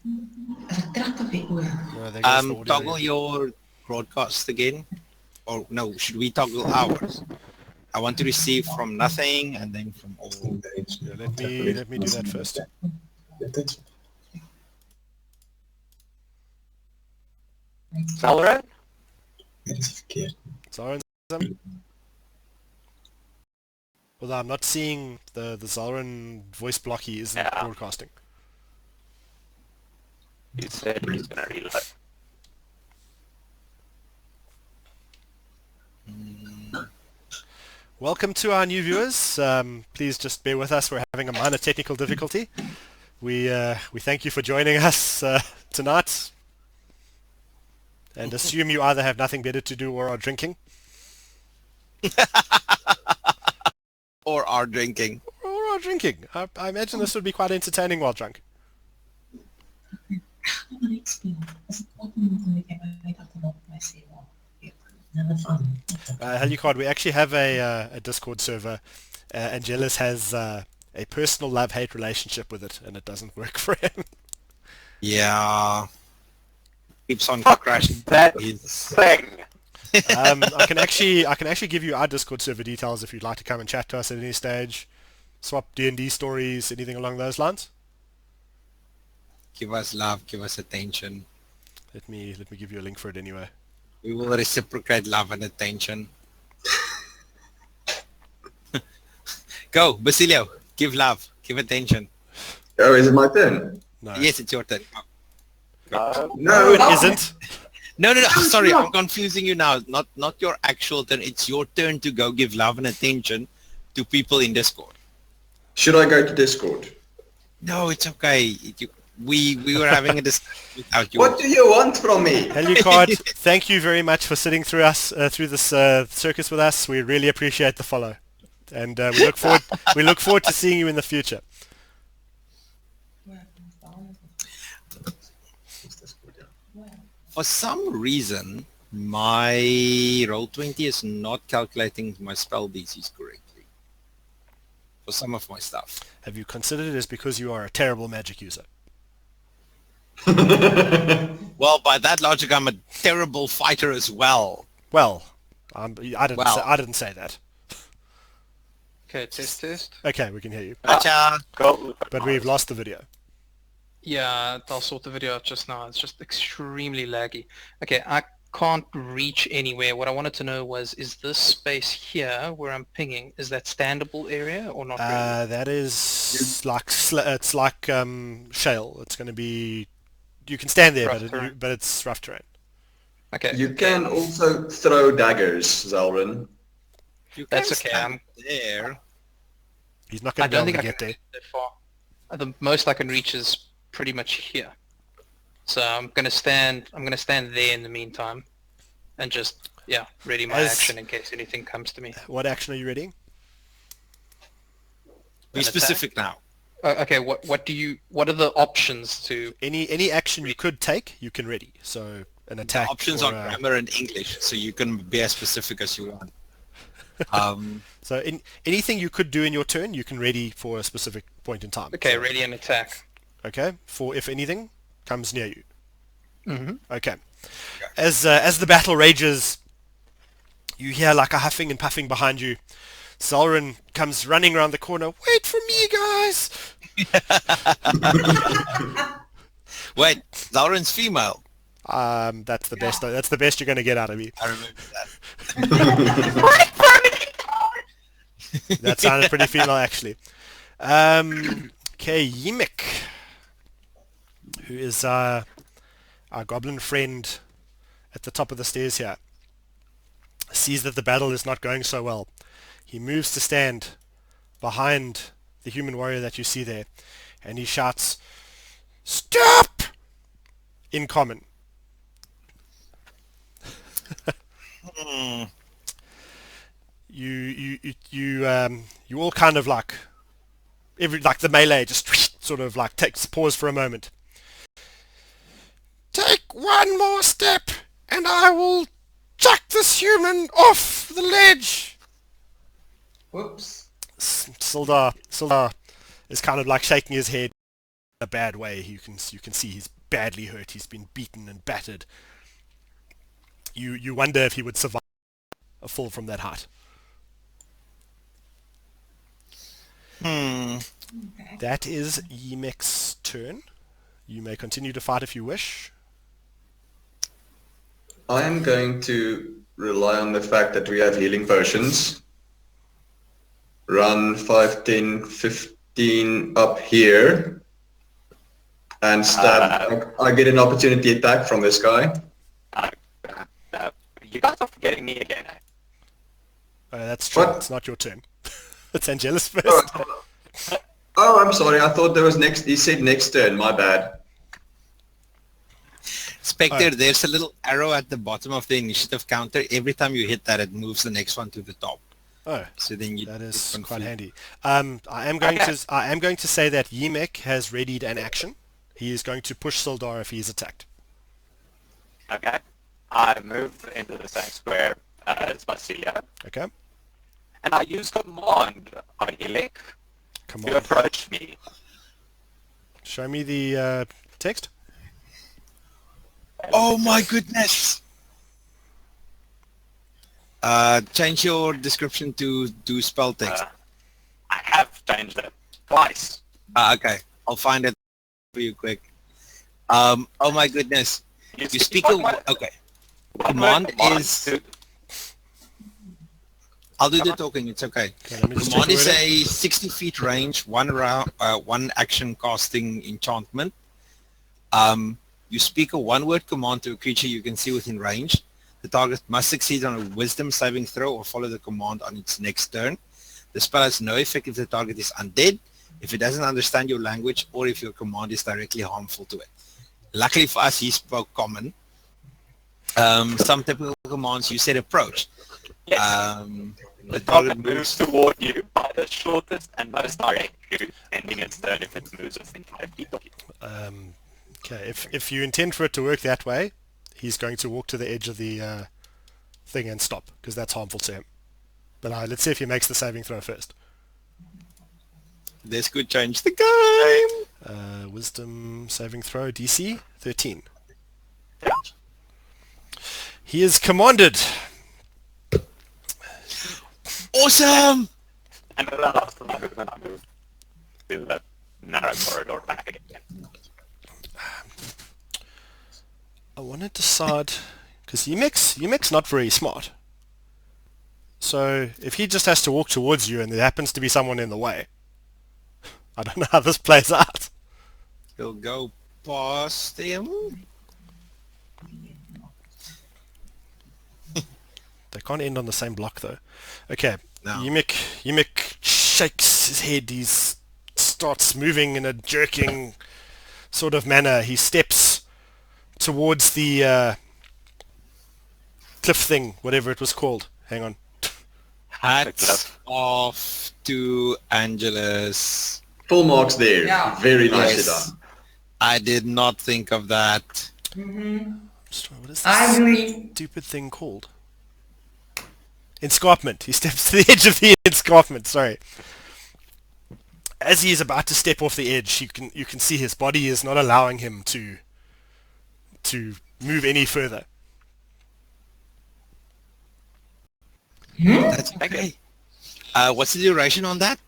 Speaker 1: No, there goes the audio.
Speaker 2: Toggle your broadcast again. Or no, should we toggle ours? I want to receive from nothing and then from all.
Speaker 1: Yeah, let me do that first.
Speaker 4: Valorant?
Speaker 1: Zulrun, something? Although I'm not seeing the Zulrun voice block, he isn't
Speaker 4: Yeah.
Speaker 1: broadcasting.
Speaker 4: He said he's gonna reload.
Speaker 1: Welcome to our new viewers. Please just bear with us. We're having a minor technical difficulty. We thank you for joining us tonight, and assume you either have nothing better to do or are drinking.
Speaker 2: Or are drinking.
Speaker 1: Or are drinking. I imagine this would be quite entertaining while drunk. Helicard, we actually have a Discord server. Angelus has a personal love-hate relationship with it, and it doesn't work for him.
Speaker 2: Yeah. Keeps on
Speaker 4: Fuck
Speaker 2: crashing.
Speaker 4: that
Speaker 2: He's-
Speaker 4: thing.
Speaker 1: I can actually give you our Discord server details if you'd like to come and chat to us at any stage. Swap D&D stories, anything along those lines.
Speaker 2: Give us love, give us attention.
Speaker 1: Let me give you a link for it anyway.
Speaker 2: We will reciprocate love and attention. Go, Basilio. Give love, give attention.
Speaker 3: Oh, is it my turn?
Speaker 1: No,
Speaker 2: Yes, it's your turn. Go.
Speaker 3: No,
Speaker 1: it isn't.
Speaker 2: No. Sorry,
Speaker 3: not.
Speaker 2: I'm confusing you now. Not your actual turn. It's your turn to go give love and attention to people in Discord.
Speaker 3: Should I go to Discord?
Speaker 2: No, it's okay. We were having a discussion without you.
Speaker 3: What do you want from me?
Speaker 1: Helicard, thank you very much for sitting through this circus with us. We really appreciate the follow, and we look forward to seeing you in the future.
Speaker 2: For some reason, my Roll20 is not calculating my spell DCs correctly. For some of my stuff.
Speaker 1: Have you considered it as because you are a terrible magic user?
Speaker 2: Well, by that logic, I'm a terrible fighter as well.
Speaker 1: Well, I didn't say that.
Speaker 6: Okay, test.
Speaker 1: Okay, we can hear you.
Speaker 2: Gotcha.
Speaker 4: Go.
Speaker 1: But we've lost the video.
Speaker 6: Yeah, I'll sort the video out just now. It's just extremely laggy. Okay, I can't reach anywhere. What I wanted to know was, is this space here where I'm pinging, is that standable area or not really?
Speaker 1: That is like it's like shale. It's going to be. You can stand there,
Speaker 6: Rough terrain.
Speaker 1: but it's rough terrain.
Speaker 6: Okay,
Speaker 3: You can also throw daggers, Zalrin.
Speaker 2: You
Speaker 6: That's
Speaker 2: can
Speaker 6: okay,
Speaker 2: stand there.
Speaker 1: He's not
Speaker 6: I
Speaker 1: going to
Speaker 6: don't
Speaker 1: be
Speaker 6: think
Speaker 1: able
Speaker 6: I
Speaker 1: to
Speaker 6: can
Speaker 1: get
Speaker 6: reach that far. The most I can reach is pretty much here. So I'm gonna stand there in the meantime, and just ready my
Speaker 1: As-
Speaker 6: action in case anything comes to me.
Speaker 1: there. What action are you ready?
Speaker 2: Be
Speaker 6: An
Speaker 2: specific now.
Speaker 6: Okay, what are the options to?
Speaker 1: Any action you could take, you can ready. So an attack.
Speaker 2: The options
Speaker 1: or
Speaker 2: are grammar and English, so you can be as specific as you want.
Speaker 1: So anything you could do in your turn, you can ready for a specific point in time.
Speaker 6: Okay,
Speaker 1: So,
Speaker 6: ready an attack.
Speaker 1: Okay, for if anything comes near you.
Speaker 6: Mm-hmm.
Speaker 1: Okay. As the battle rages, you hear like a huffing and puffing behind you. Zalrin comes running around the corner. Wait for me, guys!
Speaker 2: Wait, Lauren's female.
Speaker 1: That's the best. That's the best you're going to get out of me.
Speaker 2: I remember that.
Speaker 1: That sounded pretty female, actually. Okay, Yimik, who is our goblin friend at the top of the stairs here, sees that the battle is not going so well. He moves to stand behind the human warrior that you see there, and he shouts, "Stop!" in common. You all kind of like the melee just sort of like takes pause for a moment. Take one more step and I will chuck this human off the ledge.
Speaker 5: Whoops.
Speaker 1: Sildar is kind of like shaking his head in a bad way. You can see he's badly hurt. He's been beaten and battered. You wonder if he would survive a fall from that height. That is Yimek's turn. You may continue to fight if you wish.
Speaker 3: I am going to rely on the fact that we have healing potions. Run 5, 10, 15 up here. And stab. I get an opportunity attack from this guy.
Speaker 4: You guys are forgetting me again.
Speaker 1: That's true.
Speaker 3: What?
Speaker 1: It's not your turn. It's Angelus first.
Speaker 3: Oh, I'm sorry. I thought there was next. He said next turn. My bad.
Speaker 2: Spectre, there's a little arrow at the bottom of the initiative counter. Every time you hit that, it moves the next one to the top.
Speaker 1: Oh,
Speaker 2: So then you
Speaker 1: that is
Speaker 2: get
Speaker 1: quite
Speaker 2: confused.
Speaker 1: handy. I am going to say that Yimek has readied an action. He is going to push Sildar if he is attacked.
Speaker 4: Okay. I move into the same square as Marcia,
Speaker 1: Okay.
Speaker 4: and I use command on Ilek
Speaker 1: Come
Speaker 4: to
Speaker 1: on.
Speaker 4: approach me.
Speaker 1: Show me the text.
Speaker 2: Oh my goodness! Change your description to do spell text.
Speaker 4: I have changed it twice.
Speaker 2: Okay, I'll find it for you quick. Oh my goodness! You speak a okay. Command is. I'll do the talking. It's okay.
Speaker 1: Okay, let me just
Speaker 2: Command
Speaker 1: check
Speaker 2: is
Speaker 1: the wording.
Speaker 2: a 60 feet range, one action casting enchantment. You speak a one-word command to a creature you can see within range. The target must succeed on a wisdom saving throw or follow the command on its next turn. The spell has no effect if the target is undead, if it doesn't understand your language, or if your command is directly harmful to it. Luckily for us, he spoke common. Some typical commands you said approach.
Speaker 4: Yes.
Speaker 2: The
Speaker 4: The
Speaker 2: target
Speaker 4: target moves
Speaker 2: moves.
Speaker 4: toward you by the shortest and most direct route, ending its turn if it moves within 5 feet of you.
Speaker 1: Okay, if you intend for it to work that way, he's going to walk to the edge of the thing and stop, because that's harmful to him. But let's see if he makes the saving throw first.
Speaker 2: This could change the game.
Speaker 1: Wisdom saving throw, DC 13. He is commanded.
Speaker 2: Awesome!
Speaker 4: And then the last one I'm going to move to the narrow corridor back again.
Speaker 1: I want to decide, because Yimek's not very smart. So if he just has to walk towards you and there happens to be someone in the way, I don't know how this plays out.
Speaker 2: He'll go past him.
Speaker 1: They can't end on the same block though. Okay,
Speaker 2: No.
Speaker 1: Yimek shakes his head. He starts moving in a jerking sort of manner. He steps towards the cliff thing, whatever it was called. Hang on.
Speaker 2: Hats off to Angelus.
Speaker 3: Full marks there.
Speaker 5: Yeah.
Speaker 3: Very nicely
Speaker 2: Yes.
Speaker 3: done.
Speaker 2: I did not think of that.
Speaker 1: What is
Speaker 5: I
Speaker 1: this
Speaker 5: agree.
Speaker 1: stupid thing called? Escarpment. He steps to the edge of the escarpment. Sorry. As he is about to step off the edge, you can see his body is not allowing him to move any further.
Speaker 2: That's
Speaker 4: Thank you.
Speaker 2: okay. What's the duration on that?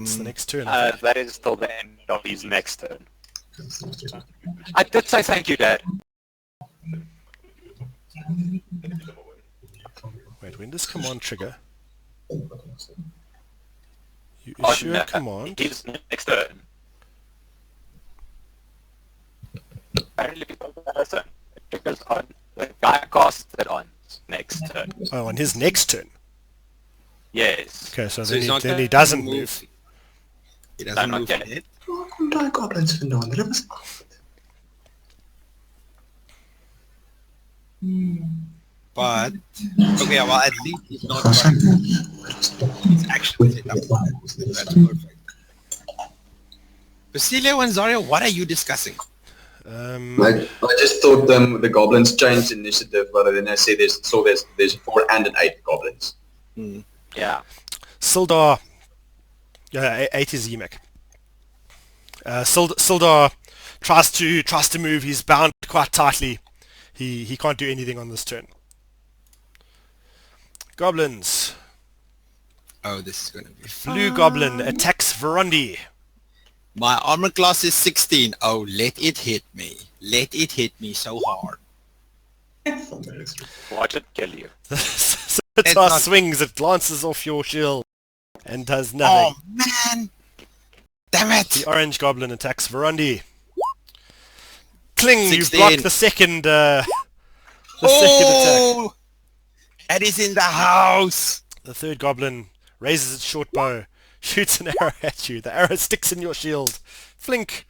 Speaker 1: It's the next turn. I think.
Speaker 4: That is till the end of his next turn. I did say thank you, Dad.
Speaker 1: Wait, when does command trigger? You
Speaker 4: On,
Speaker 1: issue a command.
Speaker 4: His next turn. Apparently, it triggers on the guy casts it on his next turn.
Speaker 1: Oh, on his next turn.
Speaker 4: Yes.
Speaker 1: Okay, so,
Speaker 2: So
Speaker 1: then,
Speaker 2: he's not
Speaker 1: then
Speaker 2: gonna
Speaker 1: he doesn't move.
Speaker 2: He doesn't
Speaker 4: not
Speaker 2: move
Speaker 4: yet.
Speaker 2: yet.
Speaker 3: Waar kom daai goblins vandaan? Hulle was
Speaker 2: But okay, well at least he's not he's actually set up. That's perfect. Basilio and Zarya, what are you discussing?
Speaker 3: I just thought the goblins changed initiative, but then I say there's 4 and an 8 goblins.
Speaker 4: Yeah.
Speaker 1: Sildar. 8 is Yemek. Sildar tries to move. He's bound quite tightly. He can't do anything on this turn. Goblins.
Speaker 2: Oh, this is gonna be fun.
Speaker 1: Blue goblin attacks Verundi.
Speaker 2: My armor class is 16. Oh, let it hit me. Let it hit me so hard.
Speaker 4: Watch it kill you.
Speaker 1: The
Speaker 2: It's
Speaker 1: scimitar
Speaker 2: not-
Speaker 1: swings. It glances off your shield and does nothing.
Speaker 2: Oh man! Damn it!
Speaker 1: The orange goblin attacks Verundi. Cling! You've
Speaker 2: 16.
Speaker 1: blocked the second. The second attack.
Speaker 2: Oh! That is in the house!
Speaker 1: The third goblin raises its short bow, shoots an arrow at you. The arrow sticks in your shield. Flink!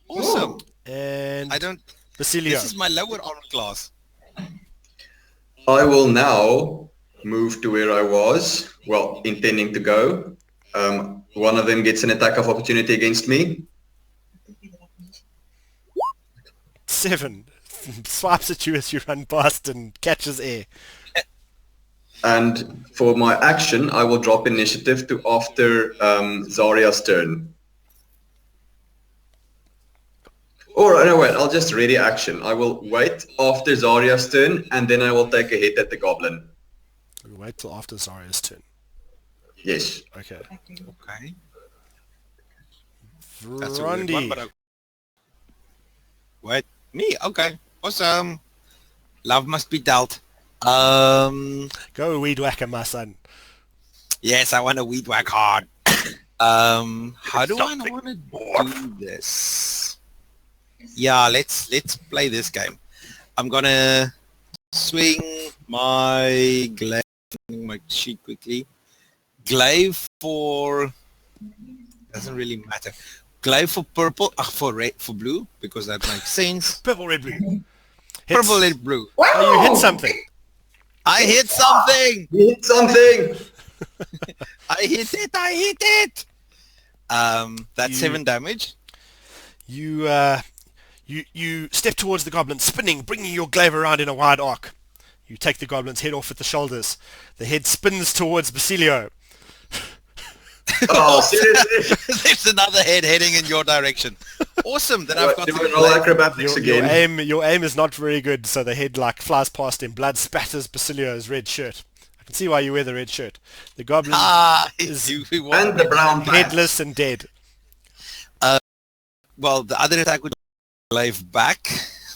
Speaker 2: Awesome.
Speaker 1: And
Speaker 2: I don't...
Speaker 1: Basilio.
Speaker 2: This is my lower armor class.
Speaker 3: I will now move to where I was, well, intending to go. One of them gets an attack of opportunity against me.
Speaker 1: 7. Swipes at you as you run past and catches air.
Speaker 3: And for my action, I will drop initiative to after Zarya's turn. Or no, wait, I'll just ready action. I will wait after Zarya's turn, and then I will take a hit at the goblin.
Speaker 1: We'll wait till after Zarya's turn.
Speaker 3: Yes.
Speaker 1: Okay.
Speaker 2: Okay. That's a weird one,
Speaker 1: Verundi.
Speaker 2: but Wait, me? Okay. Awesome. Love must be dealt.
Speaker 1: Go weed whacker, my son.
Speaker 2: Yes, I want to weed whack hard. How do I want to do this? Yeah, let's play this game. I'm gonna swing my glaive, my sheet quickly. Glaive for doesn't really matter. Glaive for purple, for red, for blue because that makes sense.
Speaker 1: Purple, red, blue. Hits.
Speaker 2: Purple, red, blue.
Speaker 5: Wow!
Speaker 1: Oh, you hit something.
Speaker 2: I hit something.
Speaker 3: You hit something!
Speaker 2: I hit it. I hit it. That's
Speaker 1: You-
Speaker 2: 7 damage.
Speaker 1: You step towards the goblin, spinning, bringing your glaive around in a wide arc. You take the goblin's head off at the shoulders. The head spins towards Basilio.
Speaker 3: Oh, seriously?
Speaker 2: There's another head heading in your direction. Awesome. Then I've got
Speaker 3: Do
Speaker 2: the
Speaker 3: an all
Speaker 2: glaive.
Speaker 3: acrobatics again.
Speaker 1: Your aim is not very good, so the head like flies past him. Blood spatters Basilio's red shirt. I can see why you wear the red shirt. The goblin is
Speaker 3: And the brown pants.
Speaker 1: headless and dead.
Speaker 2: Well, the other attack would live back.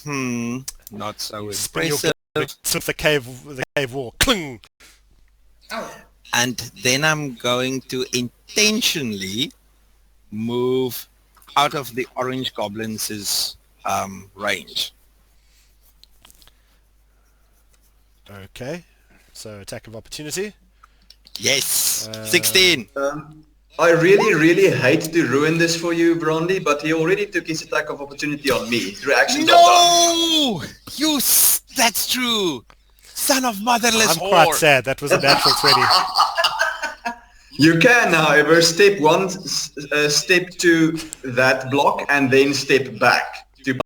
Speaker 2: Not so
Speaker 1: Spin your
Speaker 2: impressive.
Speaker 1: boots with the cave wall. Cling!
Speaker 5: Oh.
Speaker 2: And then I'm going to intentionally move out of the orange goblins' range.
Speaker 1: Okay. So attack of opportunity.
Speaker 2: Yes, 16.
Speaker 3: I really hate to ruin this for you, Brandy, but he already took his attack of opportunity on me. His reactions are done.
Speaker 2: No! That's true. Son of motherless
Speaker 1: I'm quite
Speaker 2: whore.
Speaker 1: sad. That was a natural 20.
Speaker 3: You can, however, step 1, step 2 that block, and then step back to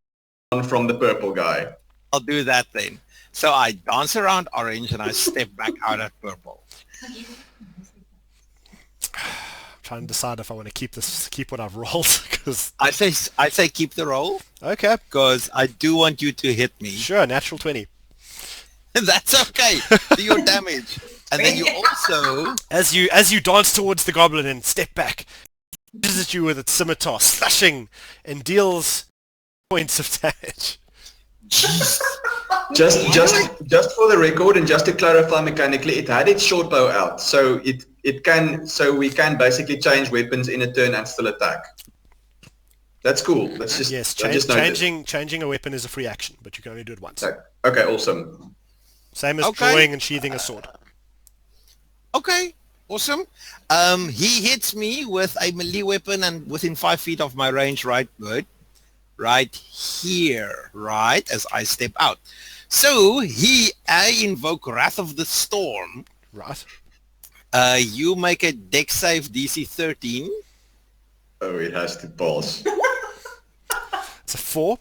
Speaker 3: one from the purple guy.
Speaker 2: I'll do that then. So I dance around orange and I step back out at purple.
Speaker 1: Trying to decide if I want to keep what I've rolled. Cause...
Speaker 2: I say keep the roll
Speaker 1: Okay.
Speaker 2: because I do want you to hit me.
Speaker 1: Sure, natural 20.
Speaker 2: That's okay. Do your damage. And then you also...
Speaker 1: As you dance towards the goblin and step back, it visits you with its scimitar, slashing, and deals points of damage.
Speaker 3: Just for the record and just to clarify mechanically, it had its short bow out, so we can basically change weapons in a turn and still attack. That's cool. That's just
Speaker 1: Yes,
Speaker 3: I just noticed.
Speaker 1: changing a weapon is a free action, but you can only do it once.
Speaker 3: Okay, awesome.
Speaker 1: Same as
Speaker 2: Okay.
Speaker 1: drawing and sheathing a sword.
Speaker 2: Okay, awesome. He hits me with a melee weapon and within 5 feet of my range, right here, right, as I step out. So I invoke Wrath of the Storm.
Speaker 1: Right.
Speaker 2: You make a dex save DC 13.
Speaker 3: Oh, it has to pass.
Speaker 1: It's a 4.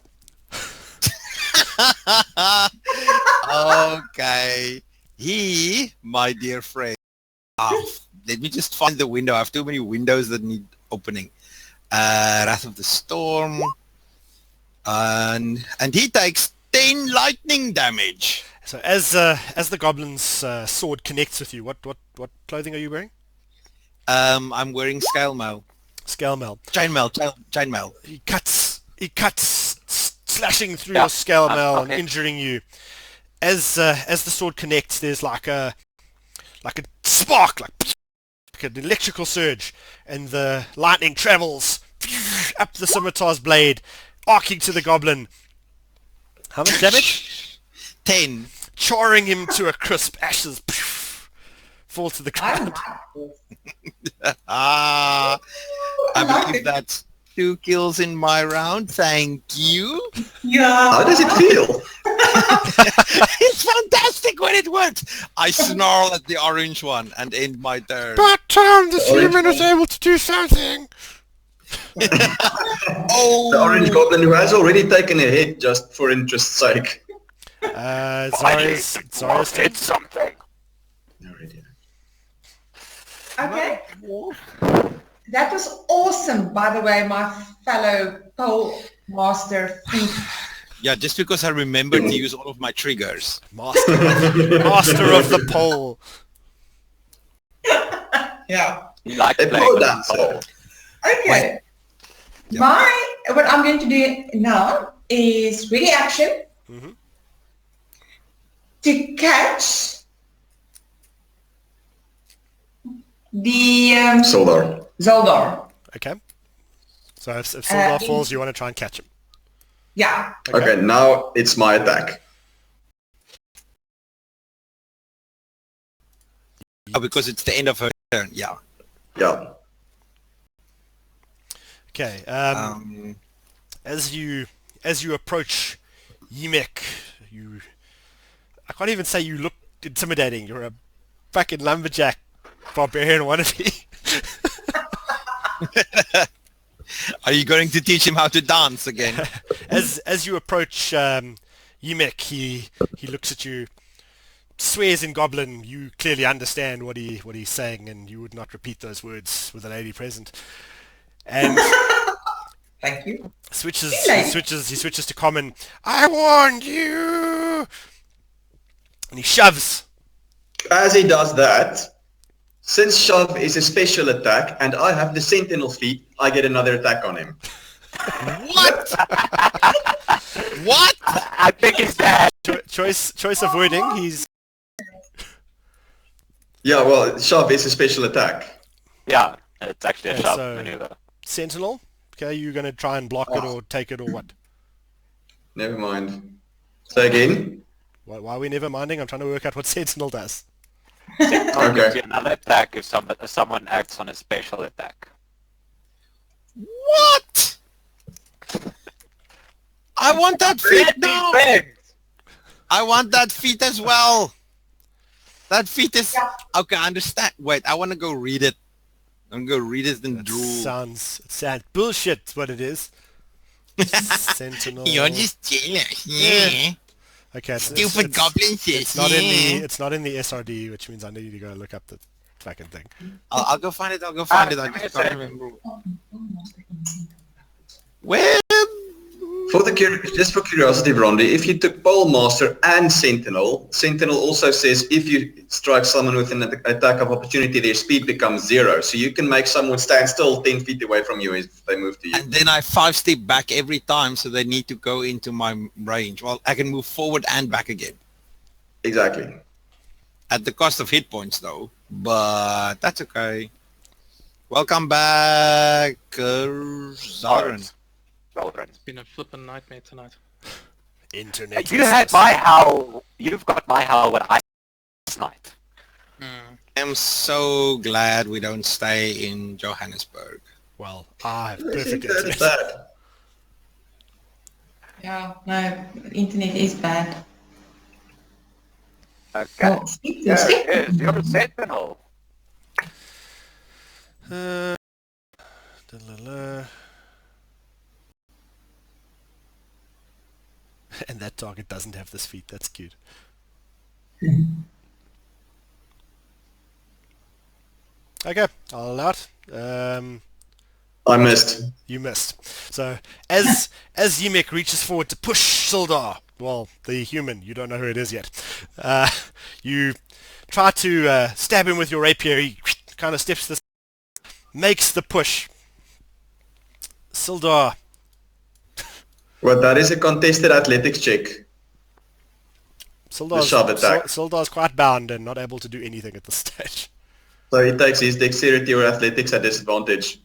Speaker 2: Okay. My dear friend. Let me just find the window. I have too many windows that need opening. Wrath of the Storm. And he takes 10 lightning damage.
Speaker 1: So as the goblin's sword connects with you, what clothing are you wearing?
Speaker 2: I'm wearing scale mail.
Speaker 1: Scale mail.
Speaker 2: Chain mail.
Speaker 1: He cuts, slashing through
Speaker 4: Yeah.
Speaker 1: your scale mail and
Speaker 4: Okay.
Speaker 1: injuring you. As the sword connects, there's like a spark, like an electrical surge, and the lightning travels up the scimitar's blade, arcing to the goblin. How much damage?
Speaker 2: 10.
Speaker 1: Charring him to a crisp. Ashes fall to the ground.
Speaker 2: I
Speaker 5: like
Speaker 2: believe
Speaker 5: it.
Speaker 2: that's 2 kills in my round. Thank you.
Speaker 5: Yeah.
Speaker 3: How does it feel?
Speaker 2: It's fantastic when it works. I snarl at the orange one and end my turn.
Speaker 1: But this human is able to do something.
Speaker 2: Oh,
Speaker 3: The orange goblin who has already taken a hit just for interest's sake.
Speaker 1: Zara's
Speaker 4: Did something.
Speaker 3: Already.
Speaker 5: Okay. That was awesome, by the way, my fellow pole master thief.
Speaker 2: yeah, just because I remembered to use all of my triggers.
Speaker 1: master of the pole.
Speaker 5: Yeah.
Speaker 4: You like
Speaker 3: A
Speaker 4: playing
Speaker 3: pole
Speaker 4: with
Speaker 3: dancer.
Speaker 5: Okay. What I'm going to do now is ready action
Speaker 1: Mhm.
Speaker 5: to catch the
Speaker 3: Soldar.
Speaker 5: Zoldar.
Speaker 1: Okay. So if Sildar falls, you want to try and catch him.
Speaker 5: Yeah.
Speaker 3: Okay, now it's my attack.
Speaker 2: Oh, because it's the end of her turn. Yeah.
Speaker 3: Yeah.
Speaker 1: Okay.
Speaker 2: Um,
Speaker 1: As you approach Yemek, I can't even say you look intimidating. You're a fucking lumberjack barbarian wannabe.
Speaker 2: are you going to teach him how to dance again?
Speaker 1: As you approach Yemek, he looks at you, swears in Goblin. You clearly understand what he's saying, and you would not repeat those words with a lady present. And
Speaker 5: Thank you.
Speaker 1: he switches to common. I warned you. And he shoves
Speaker 3: As he does that, since shove is a special attack and I have the sentinel feat, I get another attack on him.
Speaker 2: What? What?
Speaker 4: I think he's dead.
Speaker 1: Choice of wording. He's
Speaker 3: Yeah, well, shove is a special attack.
Speaker 4: Yeah, it's actually a
Speaker 1: Okay,
Speaker 4: shove
Speaker 1: so-
Speaker 4: maneuver.
Speaker 1: sentinel. Okay, you gonna try and block it or take it or what?
Speaker 3: Never mind. Say again.
Speaker 1: Why are we never minding? I'm trying to work out what sentinel does.
Speaker 4: Sentinel gives
Speaker 3: Okay.
Speaker 4: you another attack if someone acts on a special attack.
Speaker 2: What? I want that feat now. I want that feat as well. That feat is... Okay, I understand. Wait, I want to go read it. I'm going to go read it and drool.
Speaker 1: Sounds bullshit. What it is. Sentinel.
Speaker 2: You're just jealous.
Speaker 1: Yeah. Okay,
Speaker 2: Stupid goblin shit.
Speaker 1: it's not in the SRD, which means I need to go look up the fucking thing.
Speaker 2: I'll go find it. I'll go find it. I
Speaker 4: give me
Speaker 2: just
Speaker 4: a
Speaker 2: can't
Speaker 4: sec.
Speaker 2: remember. Where?
Speaker 3: Just for curiosity, Rondi, if you took Pole Master and Sentinel, Sentinel also says if you strike someone with an attack of opportunity, their speed becomes 0. So you can make someone stand still 10 feet away from you if they move to you.
Speaker 2: And then I 5-step back every time, so they need to go into my range. Well, I can move forward and back again.
Speaker 3: Exactly.
Speaker 2: At the cost of hit points, though. But that's okay. Welcome back, Zarin.
Speaker 4: Children.
Speaker 6: It's been a flippin' nightmare tonight.
Speaker 1: Internet.
Speaker 4: You had my howl. You've got my howl when I last night.
Speaker 6: Hmm.
Speaker 2: I'm so glad we don't stay in Johannesburg.
Speaker 1: Well, I have
Speaker 3: I
Speaker 1: perfect
Speaker 3: think that is
Speaker 1: internet.
Speaker 3: bad.
Speaker 5: Yeah, no, the internet is bad.
Speaker 4: Okay.
Speaker 5: Oh,
Speaker 4: Here is your sentinel.
Speaker 1: Da-la-la. And that target doesn't have this feat. That's cute. Okay, I'll allow it.
Speaker 3: I missed.
Speaker 1: You missed. So as Yemek reaches forward to push Sildar, well, the human, you don't know who it is yet. You try to stab him with your rapier. He kind of steps this, makes the push. Sildar,
Speaker 3: Well, that is a contested athletics check.
Speaker 1: Sildar's,
Speaker 3: shove attack.
Speaker 1: Sildar's quite bound and not able to do anything at this stage.
Speaker 3: So he takes his dexterity or athletics at disadvantage.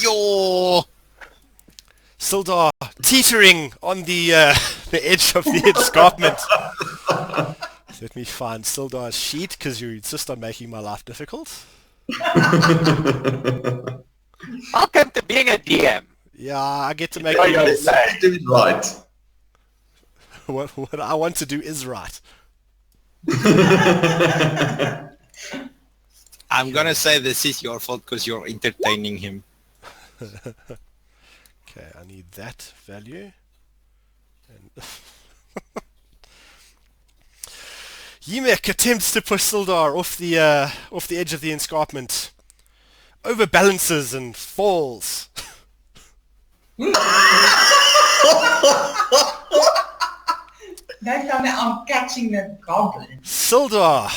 Speaker 2: Yo!
Speaker 1: Sildar teetering on the edge of the escarpment. Let me find Sildar's sheet because you insist on making my life difficult.
Speaker 4: Welcome to being a DM.
Speaker 1: Yeah, I get to make
Speaker 4: Oh, you're right.
Speaker 3: Do it right.
Speaker 1: what I want to do is right.
Speaker 2: I'm gonna say this is your fault because you're entertaining him.
Speaker 1: Okay, I need that value. And Yemek attempts to push Sildar off the edge of the escarpment, overbalances and falls.
Speaker 5: Don't tell me I'm catching the goblin.
Speaker 1: Sildar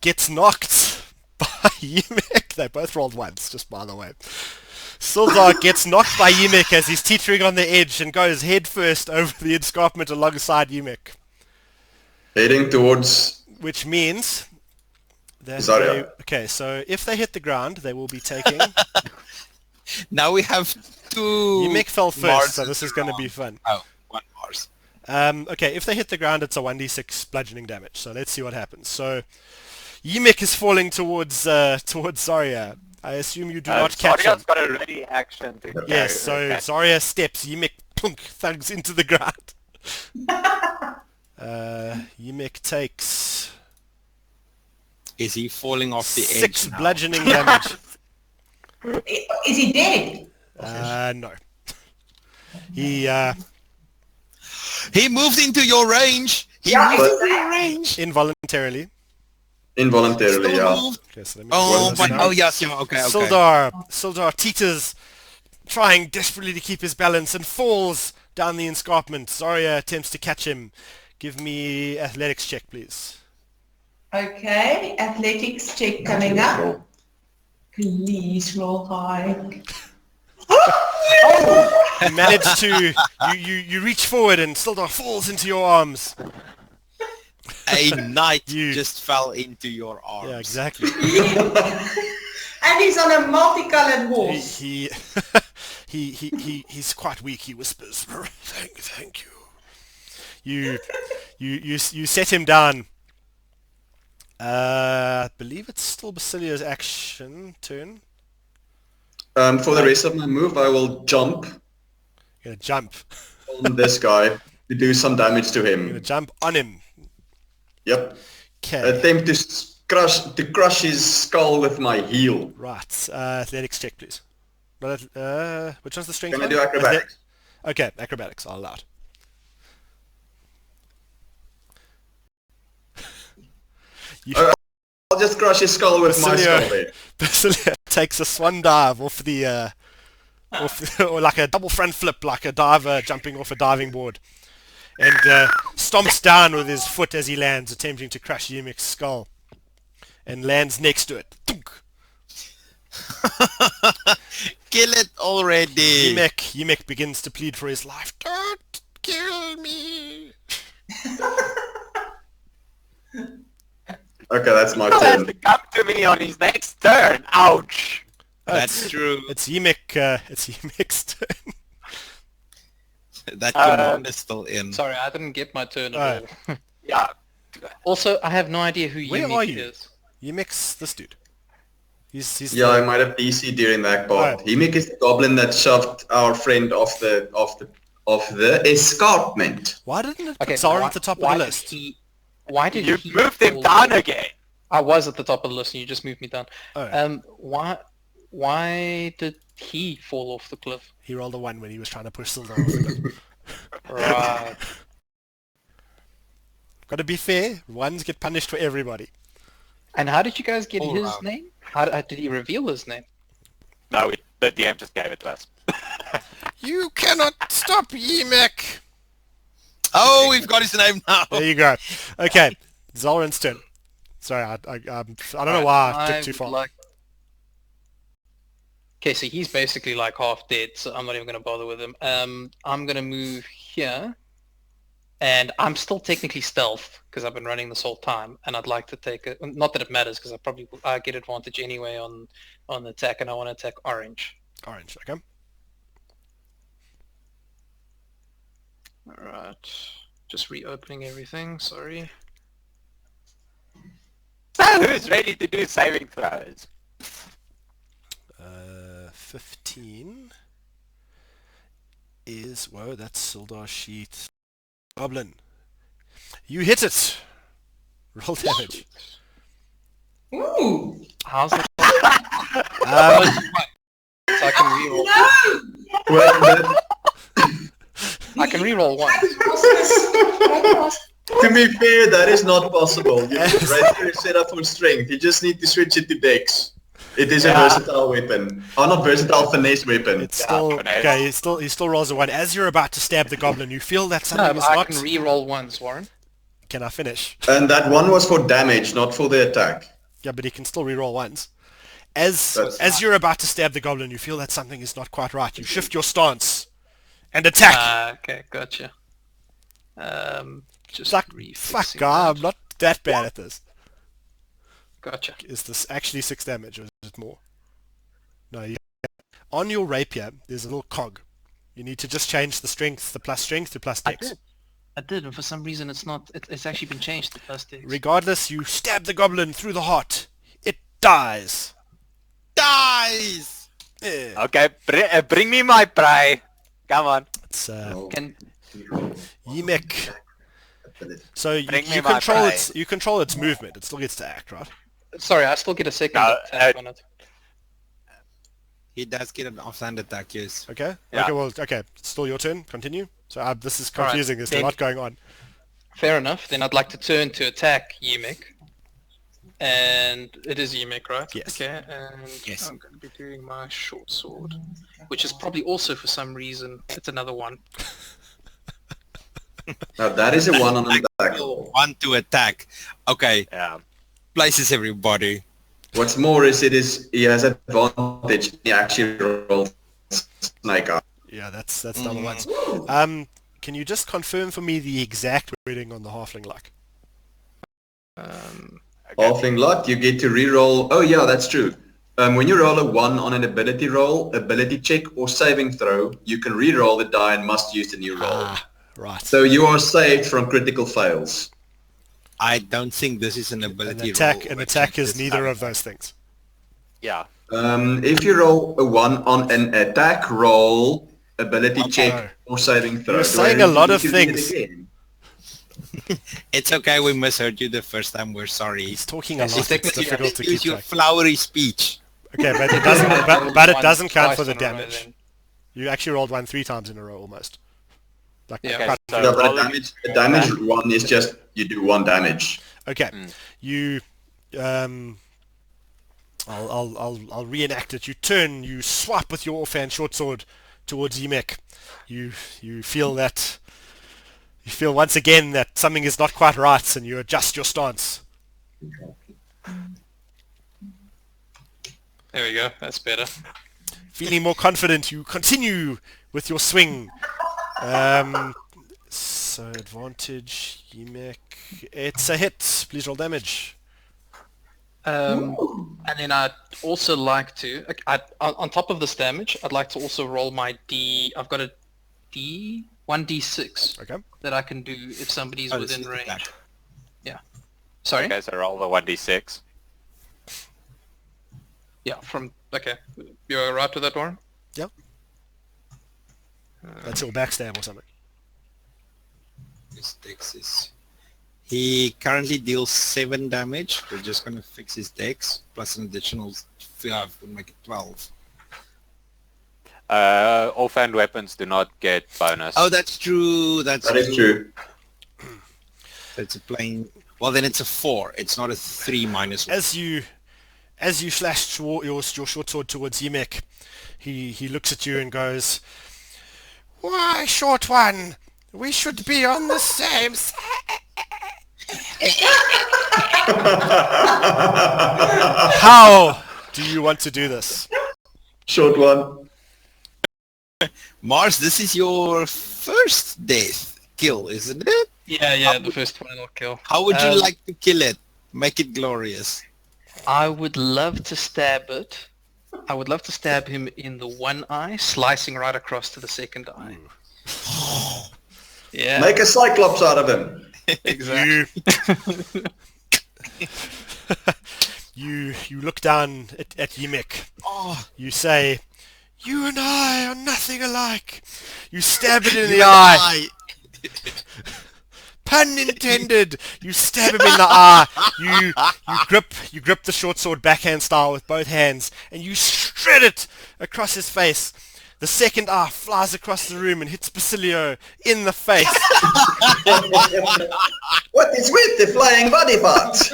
Speaker 1: gets knocked by Yemek. They both rolled once, just by the way. Sildar gets knocked by Yemek as he's teetering on the edge and goes head first over the escarpment alongside Yemek.
Speaker 3: Heading towards...
Speaker 1: Which means that
Speaker 3: Zarya.
Speaker 1: okay, so if they hit the ground, they will be taking...
Speaker 2: Now we have two...
Speaker 1: Yemek fell first,
Speaker 2: Mars
Speaker 1: so this is going to be fun.
Speaker 2: Oh, one Mars.
Speaker 1: Okay, if they hit the ground, it's a 1d6 bludgeoning damage. So let's see what happens. So Yemek is falling towards Zarya. I assume you do not catch him.
Speaker 4: Zarya's got a ready action to carry
Speaker 1: Yes, so
Speaker 4: her.
Speaker 1: Zarya steps, Yemek plunk, thugs into the ground. Yemek takes
Speaker 2: Is he falling off the
Speaker 1: 6
Speaker 2: edge now?
Speaker 1: bludgeoning damage.
Speaker 5: Is he dead?
Speaker 1: No. He
Speaker 2: He moved into your range! He
Speaker 5: Yeah,
Speaker 2: moved
Speaker 5: but-
Speaker 2: into your range!
Speaker 1: involuntarily.
Speaker 3: Involuntarily,
Speaker 2: Still
Speaker 3: yeah.
Speaker 2: moved.
Speaker 1: Okay, so let me
Speaker 2: Oh,
Speaker 1: just
Speaker 2: but,
Speaker 1: down.
Speaker 2: oh yes, yeah, okay.
Speaker 1: Sildar teeters, trying desperately to keep his balance and falls down the escarpment. Zarya attempts to catch him, Give me athletics check, please.
Speaker 5: Okay, athletics check coming up. Please roll high.
Speaker 1: You manage to you reach forward and Sildar falls into your arms.
Speaker 2: A knight
Speaker 1: You-
Speaker 2: just fell into your arms.
Speaker 1: Yeah, exactly.
Speaker 5: And he's on a multicolored horse.
Speaker 1: He's quite weak. He whispers, "Thank you." You set him down. I believe it's still Basilio's action turn.
Speaker 3: For the rest of my move, I will jump
Speaker 1: You're gonna jump.
Speaker 3: on this guy to do some damage to
Speaker 1: You're gonna
Speaker 3: him.
Speaker 1: jump on him.
Speaker 3: Yep.
Speaker 1: Okay.
Speaker 3: Attempt to crush his skull with my heel.
Speaker 1: Right. Athletics check, please. Which one's the strength
Speaker 3: Can I
Speaker 1: one?
Speaker 3: do acrobatics?
Speaker 1: Okay, acrobatics. I'll allow it.
Speaker 3: I'll just crush his skull with my
Speaker 1: Basilio.
Speaker 3: skull there.
Speaker 1: Basilio takes a swan dive off the, or like a double front flip, like a diver jumping off a diving board, and stomps down with his foot as he lands, attempting to crush Yemek's skull, and lands next to it. Thunk.
Speaker 2: Kill it already.
Speaker 1: Yemek begins to plead for his life. Don't kill me.
Speaker 3: Okay, that's my
Speaker 4: He has to
Speaker 3: turn.
Speaker 4: come to me on his next turn. Ouch.
Speaker 2: That's true.
Speaker 1: It's Yemek. It's Yemek's turn.
Speaker 2: That command is still in.
Speaker 6: Sorry, I didn't get my turn at all.
Speaker 4: Yeah.
Speaker 6: Also, I have no idea who
Speaker 1: Where
Speaker 6: Yumek
Speaker 1: are you?
Speaker 6: is.
Speaker 1: Yemek's this dude. He's
Speaker 3: Yeah, I might have DC during that part.
Speaker 1: Right.
Speaker 3: Himik is the goblin that shoved our friend off the escarpment.
Speaker 1: Why didn't it
Speaker 6: Okay,
Speaker 1: put Zara
Speaker 6: why-
Speaker 1: at the top of
Speaker 6: why
Speaker 1: the
Speaker 6: did
Speaker 1: list?
Speaker 6: Why did
Speaker 4: You
Speaker 6: he
Speaker 4: moved him
Speaker 6: fall
Speaker 4: down
Speaker 6: off?
Speaker 4: again.
Speaker 6: I was at the top of the list and you just moved me down.
Speaker 1: Oh.
Speaker 6: Why did he fall off the cliff?
Speaker 1: He rolled a 1 when he was trying to push Sildar off the cliff.
Speaker 6: Right.
Speaker 1: Gotta be fair, ones get punished for everybody.
Speaker 6: And how did you guys get
Speaker 2: All
Speaker 6: his
Speaker 2: around.
Speaker 6: name? How did he reveal his name?
Speaker 4: No, the DM just gave it to us.
Speaker 1: You cannot stop Yemek!
Speaker 2: Oh, we've got his name now.
Speaker 1: There you go. Okay, Zolran's turn. Sorry, I don't know why I took too
Speaker 6: would
Speaker 1: far.
Speaker 6: like- Okay, so he's basically like half dead, so I'm not even going to bother with him. I'm going to move here, and I'm still technically stealth because I've been running this whole time, and I'd like to take it. Not that it matters because I get advantage anyway on the attack, and I want to attack orange.
Speaker 1: Orange, okay.
Speaker 6: All right, just reopening everything. Sorry.
Speaker 4: So who's ready to do saving throws?
Speaker 1: 15 is... Whoa, that's Sildar sheet. Goblin. You hit it! Roll damage.
Speaker 5: Ooh.
Speaker 6: How's that?
Speaker 1: Um,
Speaker 6: So I can reroll.
Speaker 5: No!
Speaker 3: Well, that,
Speaker 6: I can reroll once.
Speaker 3: to be fair, that is not possible. You right here is set up for strength. You just need to switch it to dex. It is a versatile weapon. Oh, not versatile, finesse weapon.
Speaker 1: it's still...
Speaker 4: finesse.
Speaker 1: Okay, he still rolls a 1. As you're about to stab the goblin, you feel that something
Speaker 6: No,
Speaker 1: is
Speaker 6: I
Speaker 1: not...
Speaker 6: can reroll once, Warren.
Speaker 1: Can I finish?
Speaker 3: And that one was for damage, not for the attack.
Speaker 1: Yeah, but he can still reroll ones. As
Speaker 3: That's
Speaker 1: you're about to stab the goblin, you feel that something is not quite right. You shift your stance and attack.
Speaker 6: Okay, gotcha. Just
Speaker 1: Fuck,
Speaker 6: refixing
Speaker 1: I'm
Speaker 6: that.
Speaker 1: not that bad at this.
Speaker 6: Gotcha.
Speaker 1: Is this actually 6 damage or is it more? No, on your rapier, there's a little cog. You need to just change the strength to plus dex.
Speaker 6: I did, and for some reason it's not. It's actually been changed to plus dex.
Speaker 1: Regardless, you stab the goblin through the heart. It dies.
Speaker 2: Dies!
Speaker 1: Yeah.
Speaker 4: Okay, bring me my prey. Come on.
Speaker 1: It's
Speaker 6: Can
Speaker 1: Yemek. So you
Speaker 4: Bring me my
Speaker 1: control
Speaker 4: prey.
Speaker 1: its movement. It still gets to act, right?
Speaker 6: sorry, I still get a second
Speaker 4: No,
Speaker 6: attack on it.
Speaker 2: He does get an offhand attack, yes.
Speaker 1: Okay.
Speaker 4: Yeah.
Speaker 1: Okay. Still your turn. Continue. So this is
Speaker 6: All right,
Speaker 1: confusing. There's a
Speaker 6: then-
Speaker 1: lot going on.
Speaker 6: Fair enough. Then I'd like to turn to attack Yemek. And it is Yemek, right?
Speaker 1: Yes.
Speaker 6: Okay, and
Speaker 2: Yes.
Speaker 6: I'm going to be doing my short sword, which is probably also for some reason it's another one.
Speaker 3: Now that is a 1 on an attack roll.
Speaker 2: 1 to attack. Okay,
Speaker 4: Yeah.
Speaker 2: places everybody.
Speaker 3: What's more is he has advantage. He actually rolled snake eye.
Speaker 1: Yeah, that's double ones.
Speaker 5: Ooh.
Speaker 1: Can you just confirm for me the exact wording on the halfling luck?
Speaker 3: Halfling luck, you get to re-roll. Oh yeah, that's true. When you roll a 1 on an ability roll, ability check, or saving throw, you can re-roll the die and must use the new roll.
Speaker 1: Ah, right.
Speaker 3: So you are saved from critical fails.
Speaker 2: I don't think this is an ability roll.
Speaker 1: An attack is neither of those things.
Speaker 4: Yeah.
Speaker 3: If you roll a 1 on an attack roll, ability check, or saving throw.
Speaker 1: You're
Speaker 3: do I
Speaker 1: saying a lot
Speaker 3: need
Speaker 1: of
Speaker 3: to read it
Speaker 1: things.
Speaker 3: again?
Speaker 2: It's okay, we misheard you the first time, we're sorry.
Speaker 1: He's talking a lot. It's
Speaker 6: technically-
Speaker 1: difficult to keep
Speaker 2: Use your
Speaker 1: track.
Speaker 2: flowery speech.
Speaker 1: Okay, but it doesn't. But it doesn't count
Speaker 6: Twice
Speaker 1: for the
Speaker 6: in a row
Speaker 1: damage.
Speaker 6: then.
Speaker 1: You actually rolled 1 3 times in a row almost. Like,
Speaker 6: Yeah.
Speaker 4: Okay,
Speaker 1: quite-
Speaker 4: so
Speaker 3: Yeah, but
Speaker 4: roll
Speaker 3: a damage one is just you do 1 damage.
Speaker 1: Okay, you. I'll reenact it. You turn, you swipe with your offhand short sword towards Yemek. You feel that. You feel once again that something is not quite right, and you adjust your stance.
Speaker 6: There we go. That's better.
Speaker 1: Feeling more confident, you continue with your swing. So advantage, Yemek. It's a hit. Please roll damage.
Speaker 6: And then I'd also like to, on top of this damage, I'd like to also roll my D. I've got a D, 1d6
Speaker 1: Okay.
Speaker 6: that I can do if somebody's
Speaker 2: Oh, this
Speaker 6: within
Speaker 2: is
Speaker 6: range.
Speaker 2: attack.
Speaker 6: Yeah. Sorry?
Speaker 4: Okay, so roll the 1d6.
Speaker 6: Yeah, okay. You're right with that, Warren?
Speaker 1: Yep. That's your backstab or something.
Speaker 2: His dex is... He currently deals 7 damage. We're just going to fix his dex, plus an additional 5 would make it 12.
Speaker 4: Offhand weapons do not get bonus.
Speaker 2: Oh, that's true. That
Speaker 3: is true.
Speaker 2: So it's a plain... Well, then it's a 4. It's not a 3 minus 1.
Speaker 1: As you slash your short sword towards Yemek, he looks at you and goes, "Why, short one? We should be on the same side." How do you want to do this?
Speaker 3: Short one.
Speaker 2: Mars, this is your first death kill, isn't it?
Speaker 6: Yeah, the first final kill.
Speaker 2: How would you like to kill it? Make it glorious.
Speaker 6: I would love to stab it. I would love to stab him in the one eye, slicing right across to the second eye. Yeah,
Speaker 3: Make a cyclops out of him.
Speaker 6: exactly.
Speaker 1: You look down at Yemek.
Speaker 2: Oh,
Speaker 1: You say, "You and I are nothing alike." You stab it in the eye. Pun intended. You stab him in the eye. You grip the short sword backhand style with both hands, and you shred it across his face. The second eye flies across the room and hits Basilio in the face.
Speaker 3: What is with the flying body parts?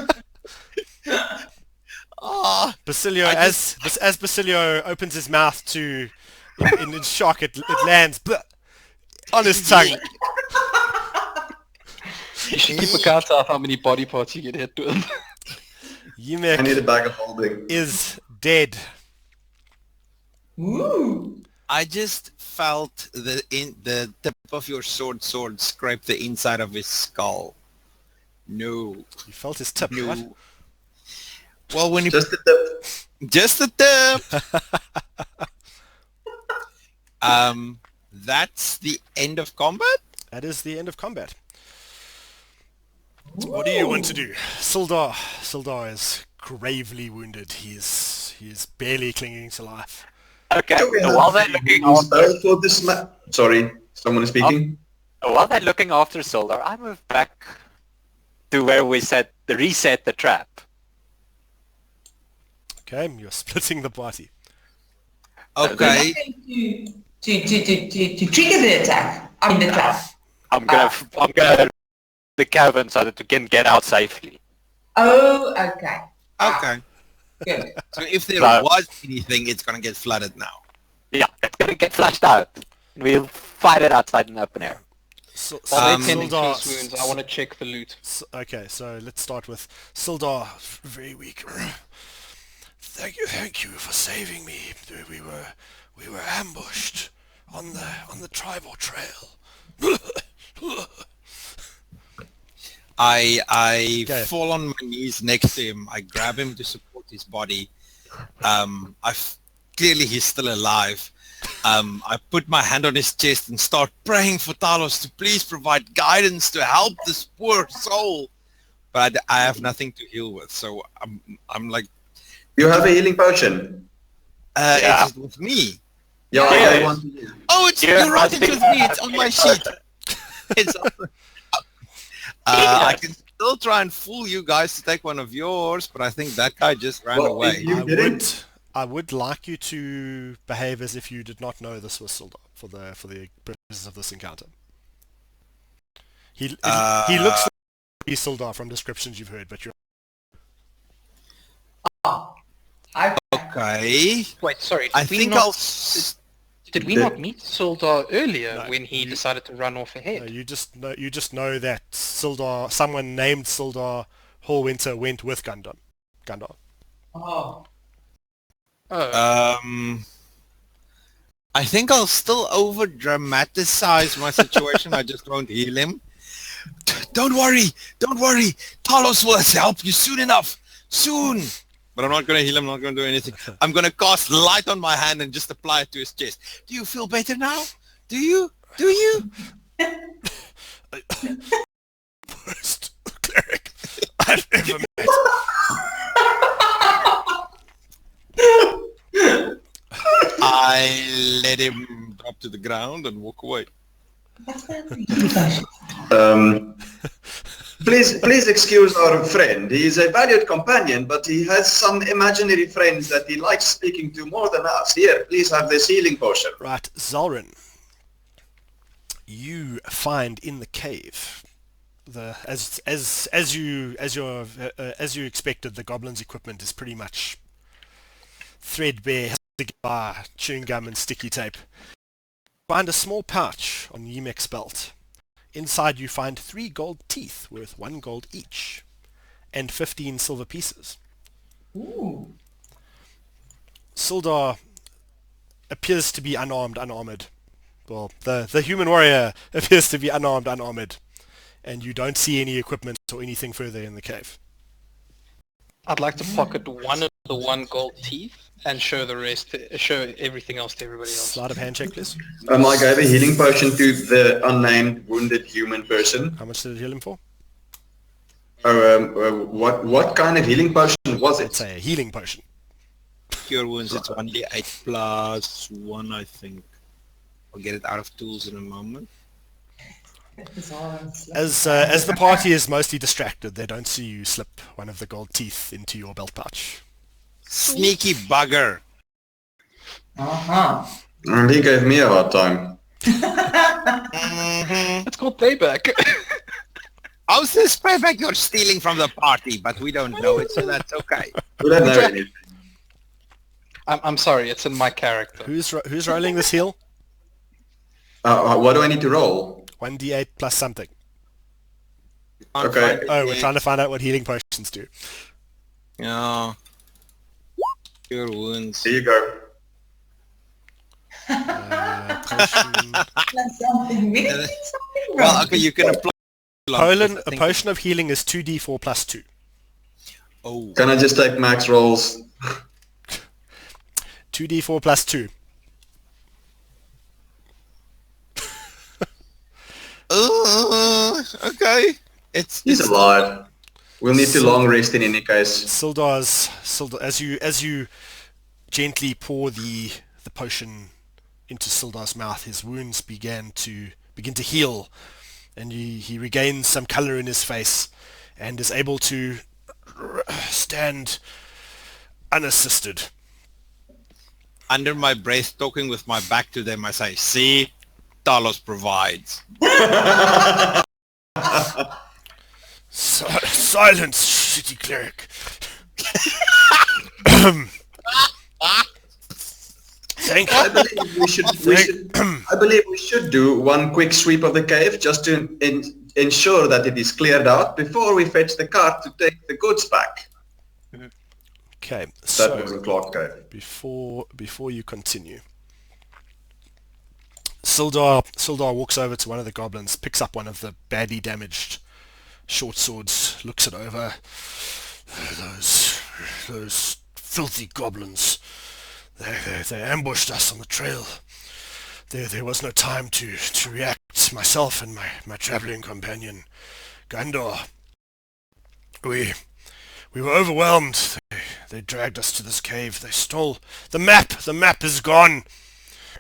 Speaker 2: Oh,
Speaker 1: Basilio, as Basilio opens his mouth to, in shock, it lands on his tongue.
Speaker 6: You should keep a count of how many body parts you get hit with.
Speaker 3: I need a
Speaker 1: Yemek
Speaker 3: bag of holding.
Speaker 1: is dead.
Speaker 5: Ooh.
Speaker 2: I just felt the tip of your sword scrape the inside of his skull. No.
Speaker 1: You felt his tip.
Speaker 2: No.
Speaker 1: What?
Speaker 2: Well, when you
Speaker 3: Just the tip.
Speaker 2: just the tip. That's the end of combat.
Speaker 1: That is the end of combat. What do you want to do? Sildar is gravely wounded. He is barely clinging to life.
Speaker 4: Okay,
Speaker 3: Do we
Speaker 4: so
Speaker 3: have
Speaker 4: while they're looking after,
Speaker 3: spell for this Sorry, someone is speaking.
Speaker 4: while they're looking after Sildar, I move back to where we reset the trap.
Speaker 1: Okay, you're splitting the party.
Speaker 2: Okay.
Speaker 5: To trigger the attack. I mean the trap.
Speaker 4: I'm gonna the cabin so that we can get out safely.
Speaker 5: Oh, okay.
Speaker 2: Okay.
Speaker 5: Good.
Speaker 2: So if there
Speaker 4: So-
Speaker 2: was anything, it's gonna get flooded now.
Speaker 4: Yeah, it's gonna get flushed out. We'll fight it outside in the open air.
Speaker 6: While they're tending to
Speaker 1: Sildar,
Speaker 6: his wounds, I want to check the loot.
Speaker 1: okay, so let's start with Sildar. Very weak. Thank you for saving me. We were ambushed on the tribal trail.
Speaker 2: I
Speaker 1: Okay.
Speaker 2: fall on my knees next to him. I grab him to support his body. Clearly he's still alive. I put my hand on his chest and start praying for Talos to please provide guidance to help this poor soul. But I have nothing to heal with, so I'm like,
Speaker 3: You have a healing potion.
Speaker 4: Yeah.
Speaker 2: it's with me.
Speaker 3: Yeah, I
Speaker 4: Yes.
Speaker 3: gave one to you.
Speaker 2: Oh,
Speaker 4: Yeah,
Speaker 2: you're right.
Speaker 4: I
Speaker 2: It's
Speaker 4: think
Speaker 2: with me.
Speaker 4: I
Speaker 2: It's
Speaker 4: have
Speaker 2: on my
Speaker 4: healing
Speaker 2: sheet. It's on. I can still try and fool you guys to take one of yours, but I think that guy just ran
Speaker 3: Well,
Speaker 2: away.
Speaker 3: if you didn't.
Speaker 1: I would like you to behave as if you did not know this was Sildar for the purposes of this encounter. He looks like he's Sildar from descriptions you've heard, but you're
Speaker 2: Okay.
Speaker 6: Wait, sorry.
Speaker 2: I think I'll...
Speaker 6: Did we not meet Sildar earlier
Speaker 1: No,
Speaker 6: when he decided to run off ahead?
Speaker 1: you just know that Sildar, someone named Sildar Hallwinter went with Gundam.
Speaker 5: Oh.
Speaker 6: Oh,
Speaker 2: I think I'll still over dramatize my situation. I just won't heal him. Don't worry. Talos will help you soon enough. Soon. But I'm not going to heal him. I'm not going to do anything. I'm going to cast light on my hand and just apply it to his chest. Do you feel better now? Do you?
Speaker 1: Worst cleric I've ever met.
Speaker 2: I let him drop to the ground and walk away.
Speaker 5: What's that for you guys?
Speaker 3: Please excuse our friend. He is a valued companion, but he has some imaginary friends that he likes speaking to more than us. Here, please have this healing potion.
Speaker 1: Right, Zalrin. You find in the cave as you expected, the goblin's equipment is pretty much threadbare, held together by chewing gum and sticky tape. Find a small pouch on Yemek's belt. Inside you find 3 gold teeth worth 1 gold each, and 15 silver pieces.
Speaker 5: Ooh.
Speaker 1: Sildar appears to be unarmed. Well, the human warrior appears to be unarmed, and you don't see any equipment or anything further in the cave.
Speaker 6: I'd like to pocket one of the 1 gold teeth and show the rest, show everything else to everybody else.
Speaker 1: Sleight of hand check, please.
Speaker 3: I gave a healing potion to the unnamed wounded human person.
Speaker 1: How much did it heal him for?
Speaker 3: What kind of healing potion was
Speaker 1: It's
Speaker 3: it?
Speaker 1: a healing potion.
Speaker 2: Cure wounds, it's only 8 plus 1, I think. I'll get it out of tools in a moment.
Speaker 1: As the party is mostly distracted, they don't see you slip one of the gold teeth into your belt pouch.
Speaker 2: Sneaky bugger.
Speaker 5: Uh-huh.
Speaker 3: And he gave me a hard time.
Speaker 6: It's called payback.
Speaker 2: How's this payback you're stealing from the party, but we don't know it, so that's okay.
Speaker 3: We don't know anything.
Speaker 6: I'm sorry, it's in my character.
Speaker 1: Who's rolling this heal?
Speaker 3: What do I need to roll?
Speaker 1: 1d8 plus something.
Speaker 3: Okay.
Speaker 1: Oh, we're trying to find out what healing potions do.
Speaker 2: Yeah. Cure wounds.
Speaker 3: Here you go.
Speaker 1: Potion.
Speaker 5: That's something. We didn't do something wrong.
Speaker 2: Well, okay, you can apply.
Speaker 1: A potion of healing is 2d4 plus 2.
Speaker 2: Oh.
Speaker 3: Can I just take max rolls?
Speaker 1: 2d4 plus 2.
Speaker 2: Okay.
Speaker 3: He's alive. We'll need to long rest in any case.
Speaker 1: Sildar, as you gently pour the potion into Sildar's mouth, his wounds begin to heal, and he regains some color in his face and is able to stand unassisted.
Speaker 2: Under my breath, talking with my back to them, I say, see, Talos provides.
Speaker 1: Silence, shitty cleric. Thank
Speaker 3: I
Speaker 1: you.
Speaker 3: believe I believe we should do one quick sweep of the cave just to ensure that it is cleared out before we fetch the cart to take the goods back.
Speaker 1: Okay,
Speaker 3: That was
Speaker 1: so
Speaker 3: a clock cave.
Speaker 1: before you continue, Sildar walks over to one of the goblins, picks up one of the badly damaged short swords, looks it over. Those filthy goblins. They ambushed us on the trail. There was no time to react. Myself and my traveling companion, Gandor. We were overwhelmed. They dragged us to this cave. They stole the map. The map is gone,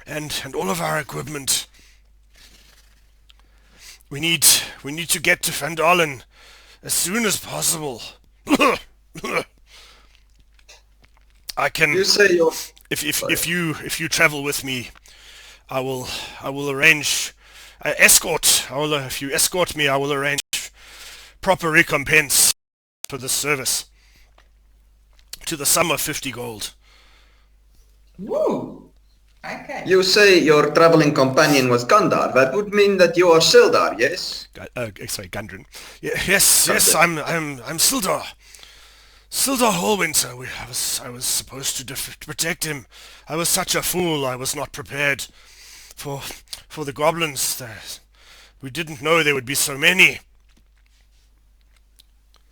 Speaker 1: and all of our equipment. We need to get to Phandelver as soon as possible. I can.
Speaker 3: You say you're...
Speaker 1: If you travel with me, I will arrange escort. If you escort me, I will arrange proper recompense for this service to the sum of 50 gold.
Speaker 5: Woo! Okay.
Speaker 3: You say your traveling companion was Gandar. That would mean that you are Sildar, yes?
Speaker 1: Sorry, Gundren. Yes, I'm Sildar. Sildar Hallwinter. I was supposed to protect him. I was such a fool. I was not prepared for the goblins. We didn't know there would be so many.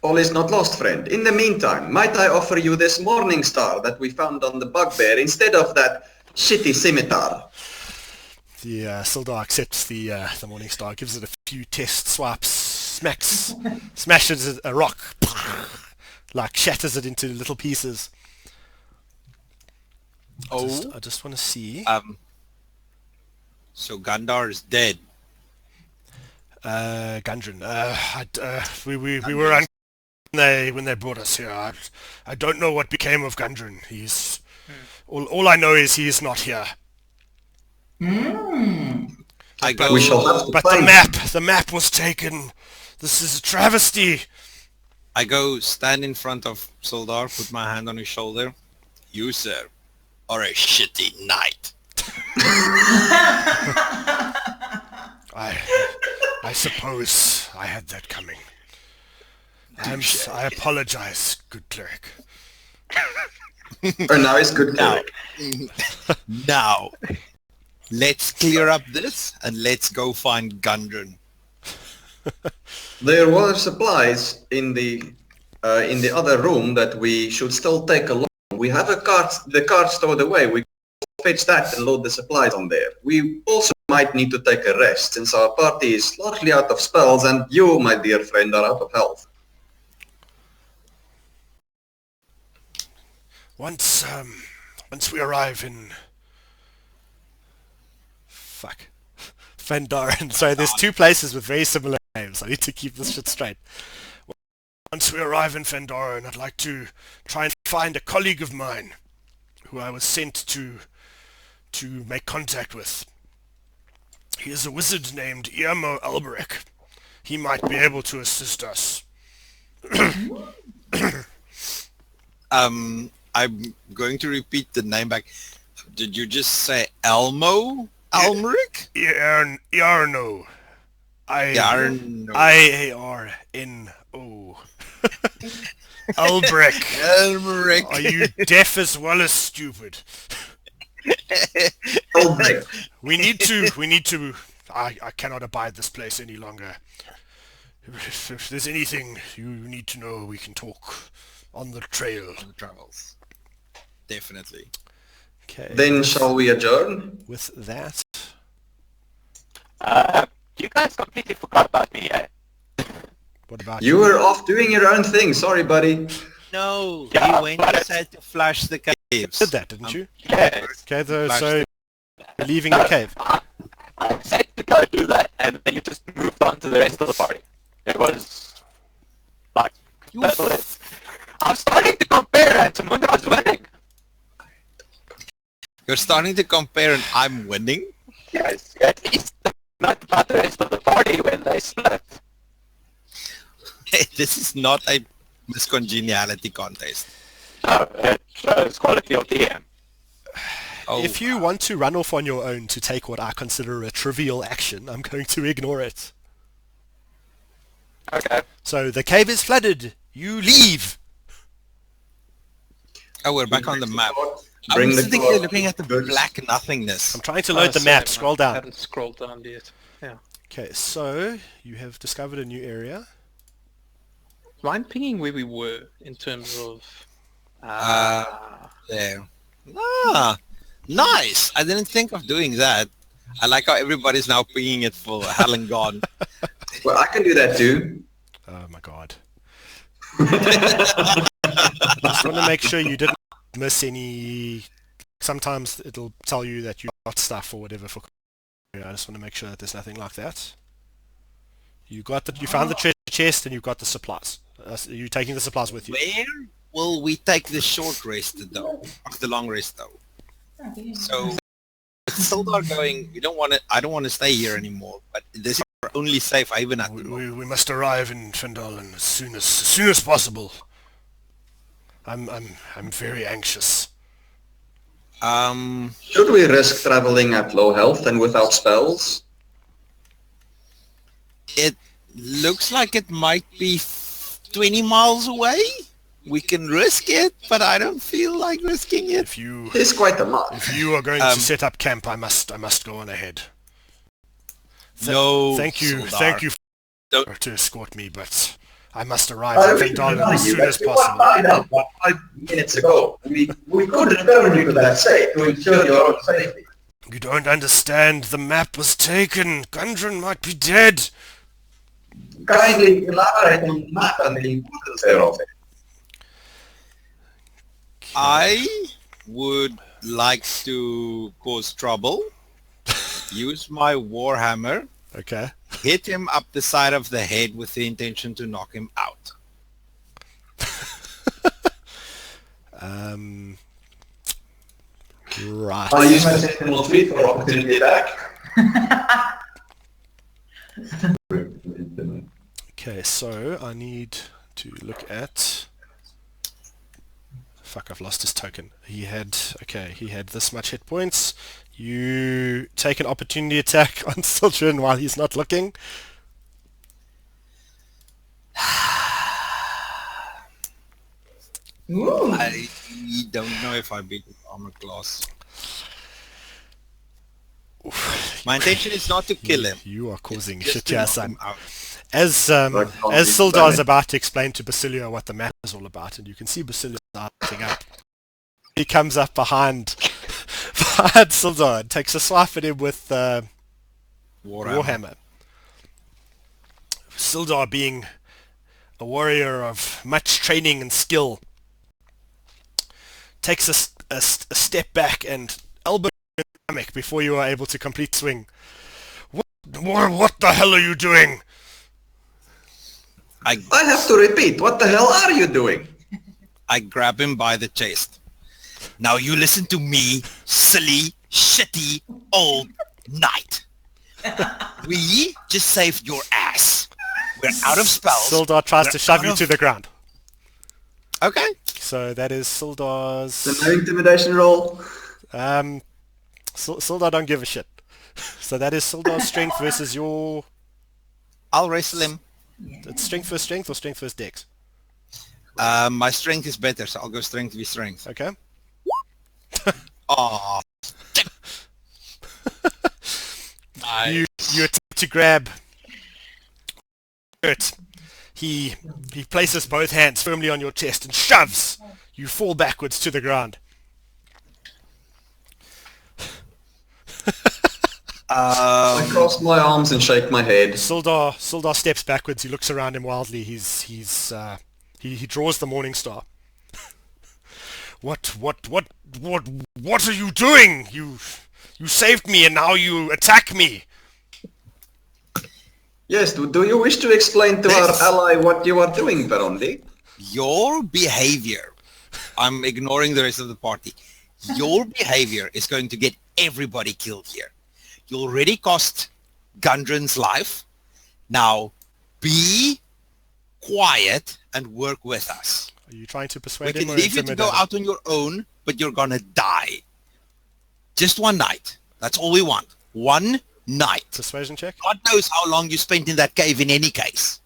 Speaker 3: All is not lost, friend. In the meantime, might I offer you this morning star that we found on the bugbear instead of that shitty scimitar?
Speaker 1: The Sildar accepts the morning star, gives it a few test swipes, smashes a rock, like shatters it into little pieces. I just want to see.
Speaker 2: So Gandar is dead.
Speaker 1: Gundren. We were when they brought us here. I don't know what became of Gundren. He's all I know is he is not here.
Speaker 2: I go.
Speaker 3: We shall have to
Speaker 1: But
Speaker 3: find
Speaker 1: the map was taken. This is a travesty.
Speaker 2: I go stand in front of Sildar, put my hand on his shoulder. You, sir, are a shitty knight.
Speaker 1: I suppose I had that coming. I apologize, good cleric.
Speaker 3: Oh, now it's good.
Speaker 2: Now, now, let's clear up this and let's go find Gundren.
Speaker 3: There were supplies in the other room that we should still take along. We have the cart stored away. We fetch that and load the supplies on there. We also might need to take a rest since our party is largely out of spells and you, my dear friend, are out of health.
Speaker 1: Once we arrive in Phandelver. Sorry, there's two places with very similar names. I need to keep this shit straight. Once we arrive in Phandelver, I'd like to try and find a colleague of mine who I was sent to make contact with. He is a wizard named Irmo Alberic. He might be able to assist us.
Speaker 2: I'm going to repeat the name back. Did you just say Elmo? Almeric?
Speaker 1: Yarno.
Speaker 2: Yarno.
Speaker 1: Iarno. Albrecht.
Speaker 2: Elmeric.
Speaker 1: Are you deaf as well as stupid?
Speaker 3: Albrecht.
Speaker 1: We need to. I cannot abide this place any longer. If there's anything you need to know, we can talk on the trail.
Speaker 2: The travels. Definitely.
Speaker 1: Okay.
Speaker 3: Then shall we adjourn?
Speaker 1: With that,
Speaker 4: You guys completely forgot about me, eh?
Speaker 1: what about
Speaker 3: You were off doing your own thing. Sorry, buddy.
Speaker 2: No,
Speaker 4: Yeah,
Speaker 2: he went
Speaker 4: but
Speaker 2: inside to flash the caves.
Speaker 1: You did that, didn't you?
Speaker 4: Yes.
Speaker 1: Okay,
Speaker 2: Flash
Speaker 1: so you're leaving the cave.
Speaker 4: I said to go do that, and then you just moved on to the rest of the party. It was like that's what it is. I'm starting to compare, and Samundra's winning.
Speaker 2: You're starting to compare and I'm winning?
Speaker 4: Yes, at least not about the rest of the party when they split.
Speaker 2: This is not a miscongeniality contest.
Speaker 4: No, it shows quality of DM.
Speaker 2: Oh,
Speaker 1: if you want to run off on your own to take what I consider a trivial action, I'm going to ignore it.
Speaker 4: Okay.
Speaker 1: So the cave is flooded. You leave.
Speaker 2: oh, we're back on the map.
Speaker 3: Bring
Speaker 2: I'm
Speaker 3: the
Speaker 2: sitting
Speaker 3: car.
Speaker 2: here looking at the
Speaker 3: Goods.
Speaker 2: black nothingness.
Speaker 1: I'm trying to load the map. Scroll
Speaker 6: I
Speaker 1: down.
Speaker 6: haven't scrolled down yet. Yeah.
Speaker 1: Okay, so you have discovered a new area.
Speaker 6: Mind pinging where we were in terms of...
Speaker 2: There. Ah, nice. I didn't think of doing that. I like how everybody's now pinging it for hell and gone.
Speaker 3: Well, I can do that too.
Speaker 1: Oh my god. Just want to make sure you didn't miss any... Sometimes it'll tell you that you got stuff or whatever for... I just want to make sure that there's nothing like that. You found the treasure chest and you've got the supplies. You're taking the supplies with you.
Speaker 2: Where will we take the short rest though? The long rest though. So it's still not going. We don't want to. I don't want to stay here anymore. But this is our only safe haven at the moment.
Speaker 1: We must arrive in Phandelver as soon as possible. I'm very anxious.
Speaker 3: Should we risk traveling at low health and without spells?
Speaker 2: It looks like it might be 20 miles away. We can risk it, but I don't feel like risking it.
Speaker 3: It's quite a lot.
Speaker 1: If you are going to set up camp, I must go on ahead.
Speaker 2: No,
Speaker 1: Thank you
Speaker 2: Don't-
Speaker 1: to escort me, but I must arrive in Phandelver as soon as possible.
Speaker 3: 5 minutes ago. We could return you to that safe to ensure your own safety.
Speaker 1: You don't understand. The map was taken. Gundren might be dead.
Speaker 3: Kindly elaborate on the map and the importance thereof.
Speaker 2: I would like to cause trouble, use my warhammer,
Speaker 1: Okay.
Speaker 2: hit him up the side of the head with the intention to knock him out.
Speaker 1: Right.
Speaker 3: I use my sentinel feet for opportunity attack.
Speaker 1: Okay, so I need to look at... Fuck, I've lost his token. He had this much hit points. You take an opportunity attack on Sildren while he's not looking.
Speaker 5: Ooh.
Speaker 2: I don't know if I beat the armor class. My intention is not to kill him.
Speaker 1: You are causing
Speaker 2: Just
Speaker 1: shit
Speaker 2: to
Speaker 1: here,
Speaker 2: knock
Speaker 1: son.
Speaker 2: him out.
Speaker 1: As
Speaker 3: Right,
Speaker 1: Sildar is about to explain to Basilio what the map is all about, and you can see Basilio starting up. He comes up behind Sildar and takes a swipe at him with Warhammer. Sildar, being a warrior of much training and skill, takes a step back and elbow your stomach before you are able to complete swing. What the hell are you doing?
Speaker 3: I have to repeat, what the hell are you doing?
Speaker 2: I grab him by the chest. Now you listen to me, silly, shitty, old knight. We just saved your ass. We're out of spells.
Speaker 1: Sildar tries to
Speaker 2: We're
Speaker 1: shove
Speaker 2: out
Speaker 1: you
Speaker 2: of-
Speaker 1: to the ground.
Speaker 2: Okay.
Speaker 1: So that is Sildar's...
Speaker 3: The no intimidation roll.
Speaker 1: Sildar don't give a shit. So that is Sildar's strength versus your...
Speaker 2: I'll wrestle him.
Speaker 1: It's strength versus strength or strength versus dex?
Speaker 2: My strength is better, so I'll go strength v strength.
Speaker 1: Okay.
Speaker 2: Aw.
Speaker 1: You attempt to grab Kurt. He places both hands firmly on your chest and shoves. You fall backwards to the ground.
Speaker 3: I cross my arms and shake my head.
Speaker 1: Sildar steps backwards. He looks around him wildly. He draws the morning star. What are you doing? You saved me and now you attack me.
Speaker 3: Yes, do you wish to explain to our ally what you are doing, Verondi?
Speaker 2: Your behavior, I'm ignoring the rest of the party. Your behavior is going to get everybody killed here. You already cost Gundren's life. Now, be quiet and work with us.
Speaker 1: Are you trying to
Speaker 2: We
Speaker 1: persuade
Speaker 2: can
Speaker 1: him or
Speaker 2: leave you to
Speaker 1: intimidate
Speaker 2: go
Speaker 1: him?
Speaker 2: out on your own, but you're gonna die. Just one night. That's all we want. One night.
Speaker 1: Persuasion check.
Speaker 2: God knows how long you spent in that cave in any case.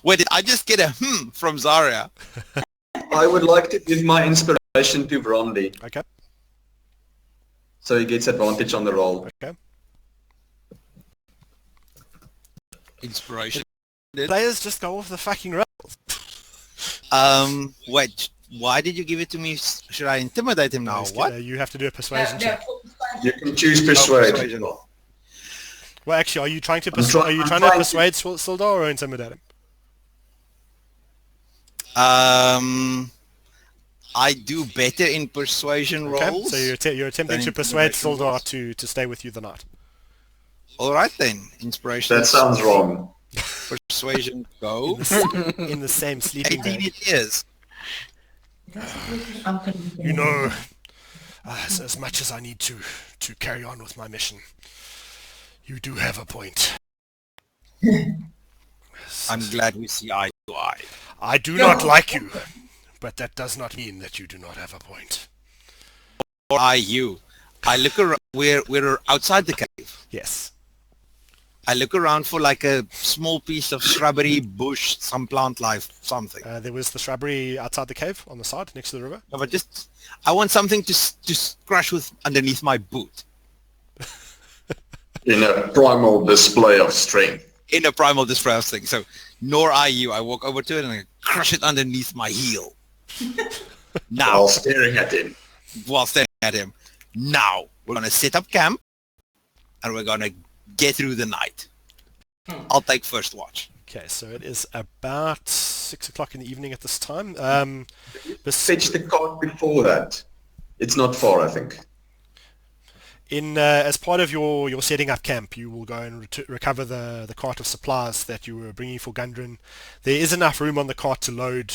Speaker 2: Wait, did I just get a from Zarya?
Speaker 3: I would like to give my inspiration to Vrondi,
Speaker 1: Okay.
Speaker 3: so he gets advantage on the roll.
Speaker 1: Okay.
Speaker 2: Inspiration.
Speaker 1: Players just go off the fucking rails.
Speaker 2: Wait, why did you give it to me? Should I intimidate him now? What?
Speaker 1: You have to do a persuasion check.
Speaker 3: You can choose persuade.
Speaker 2: persuasion.
Speaker 1: Well, actually, are you trying to
Speaker 3: I'm trying
Speaker 1: to
Speaker 3: to-
Speaker 1: persuade Sildar or intimidate him?
Speaker 2: I do better in persuasion
Speaker 1: Okay.
Speaker 2: rolls.
Speaker 1: So you're attempting
Speaker 2: Than
Speaker 1: to persuade
Speaker 2: intimidation
Speaker 1: Sildar
Speaker 2: rolls.
Speaker 1: to stay with you the night.
Speaker 2: All right then, inspiration.
Speaker 3: That sounds wrong.
Speaker 2: Persuasion go.
Speaker 1: In the same sleeping
Speaker 2: 18
Speaker 1: bag.
Speaker 2: it is.
Speaker 1: You know, as much as I need to carry on with my mission, you do have a point.
Speaker 2: I'm glad we see eye to eye.
Speaker 1: I do not like you, but that does not mean that you do not have a point.
Speaker 2: Or I you. I look around. We're outside the cave.
Speaker 1: Yes.
Speaker 2: I look around for like a small piece of shrubbery, bush, some plant life, something.
Speaker 1: There was the shrubbery outside the cave on the side next to the river.
Speaker 2: No, but just I want something to scratch with underneath my boot.
Speaker 3: In a primal display of strength.
Speaker 2: In a primal display of thing. So, nor I you. I walk over to it and I crush it underneath my heel. Now,
Speaker 3: While staring at him.
Speaker 2: while staring at him. Now, we're going to set up camp and we're going to get through the night. I'll take first watch.
Speaker 1: Okay, so it is about 6 o'clock in the evening at this time.
Speaker 3: Fetch the cart before that. It's not far, I think.
Speaker 1: As part of your setting up camp, you will go and recover the cart of supplies that you were bringing for Gundren. There is enough room on the cart to load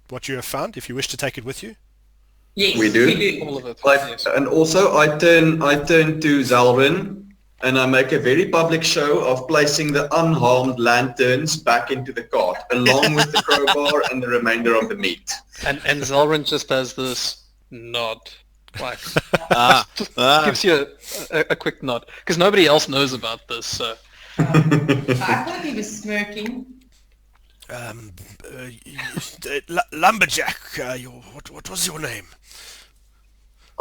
Speaker 1: what you have found, if you wish to take it with you.
Speaker 5: Yes,
Speaker 3: We do.
Speaker 6: All of it.
Speaker 3: Like,
Speaker 6: Yes.
Speaker 3: and also I turn to Zalrin and I make a very public show of placing the unharmed lanterns back into the cart, along with the crowbar and the remainder of the meat.
Speaker 6: And Zelrin just does this nod, like gives you a quick nod, because nobody else knows about this. So
Speaker 5: I thought he was smirking.
Speaker 1: Lumberjack, what was your name?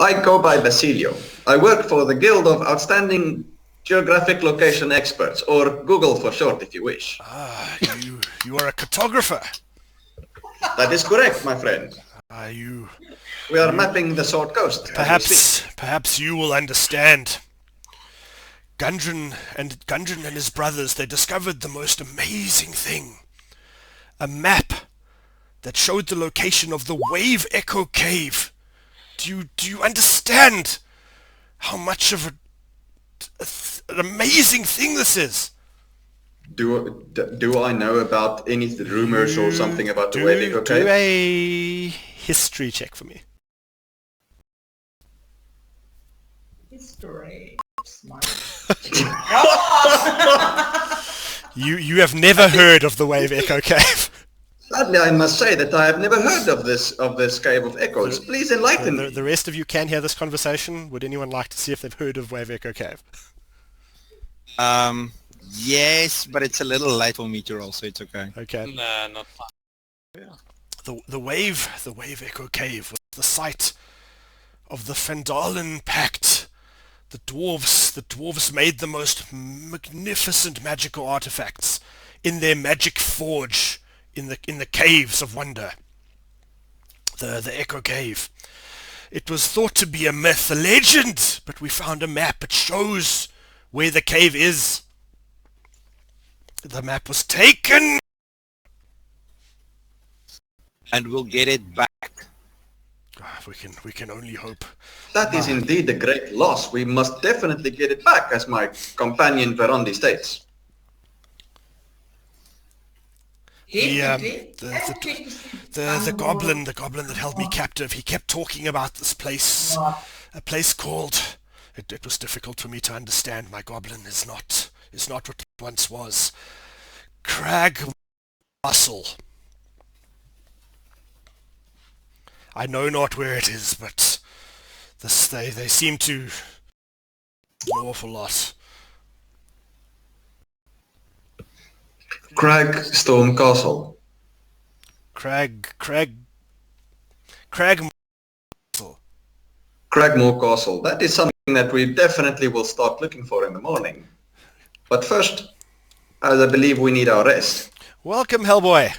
Speaker 3: I go by Basilio. I work for the Guild of Outstanding Geographic Location Experts, or Google for short if you wish.
Speaker 1: You are a cartographer.
Speaker 3: That is correct, my friend.
Speaker 1: You
Speaker 3: We are mapping the Sword Coast. as we speak.
Speaker 1: perhaps you will understand. Gundren and his brothers, they discovered the most amazing thing. A map that showed the location of the Wave Echo Cave. Do you understand how much of an amazing thing this is?
Speaker 3: Do I know about any rumors or something about the Wave Echo
Speaker 1: Do
Speaker 3: Cave?
Speaker 1: a history check for me.
Speaker 5: History.
Speaker 1: You have never heard of the Wave Echo Cave.
Speaker 3: Sadly, I must say that I have never heard of this Cave of Echoes. Please enlighten me.
Speaker 1: The rest of you can hear this conversation. Would anyone like to see if they've heard of Wave Echo Cave?
Speaker 2: Yes, but it's a little late for me to roll, so it's okay.
Speaker 1: Okay.
Speaker 6: nah, not fun.
Speaker 1: The Wave Echo Cave was the site of the Phandelver Pact. The dwarves made the most magnificent magical artifacts in their magic forge in the caves of wonder. The Echo Cave. It was thought to be a myth, a legend, but we found a map. It shows where the cave is. The map was taken.
Speaker 2: And we'll get it back.
Speaker 1: We can only hope.
Speaker 3: That is indeed a great loss. We must definitely get it back, as my companion Verondi states.
Speaker 5: Definitely.
Speaker 1: The goblin that held me captive, he kept talking about this place, a place called. It was difficult for me to understand. My goblin is not what it once was. Crag Muscle. I know not where it is, but they seem to an awful lot.
Speaker 3: Cragstone Castle.
Speaker 1: Cragmore.
Speaker 3: Cragmore Castle. That is something that we definitely will start looking for in the morning. But first, as I believe we need our rest.
Speaker 1: Welcome, Hellboy.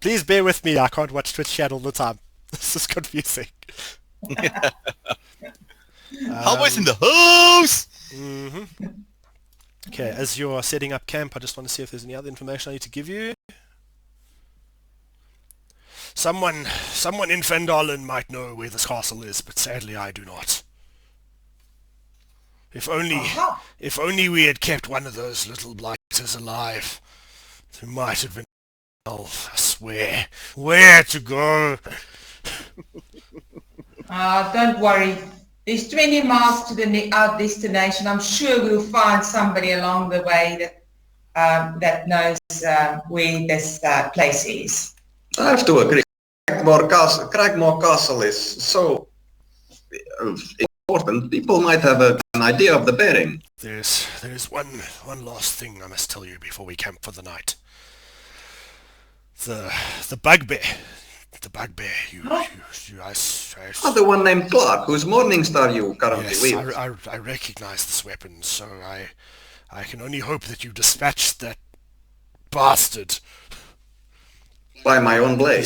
Speaker 1: Please bear with me. I can't watch Twitch chat all the time. This is confusing.
Speaker 2: Hellboy's in the house!
Speaker 1: Okay, as you're setting up camp, I just want to see if there's any other information I need to give you. Someone in Phandelver might know where this castle is, but sadly I do not. If only we had kept one of those little blighters alive. There might have been I swear. Where to go?
Speaker 5: Don't worry. There's 20 miles to our destination. I'm sure we'll find somebody along the way that knows where this place is.
Speaker 3: I have to agree. Cragmore Castle is so important. People might have an idea of the bearing.
Speaker 1: There's one last thing I must tell you before we camp for the night. The bugbear. The bugbear.
Speaker 3: The one named Clark, whose Morningstar you currently wield.
Speaker 1: I recognize this weapon, so I can only hope that you dispatched that bastard.
Speaker 3: By my own blade.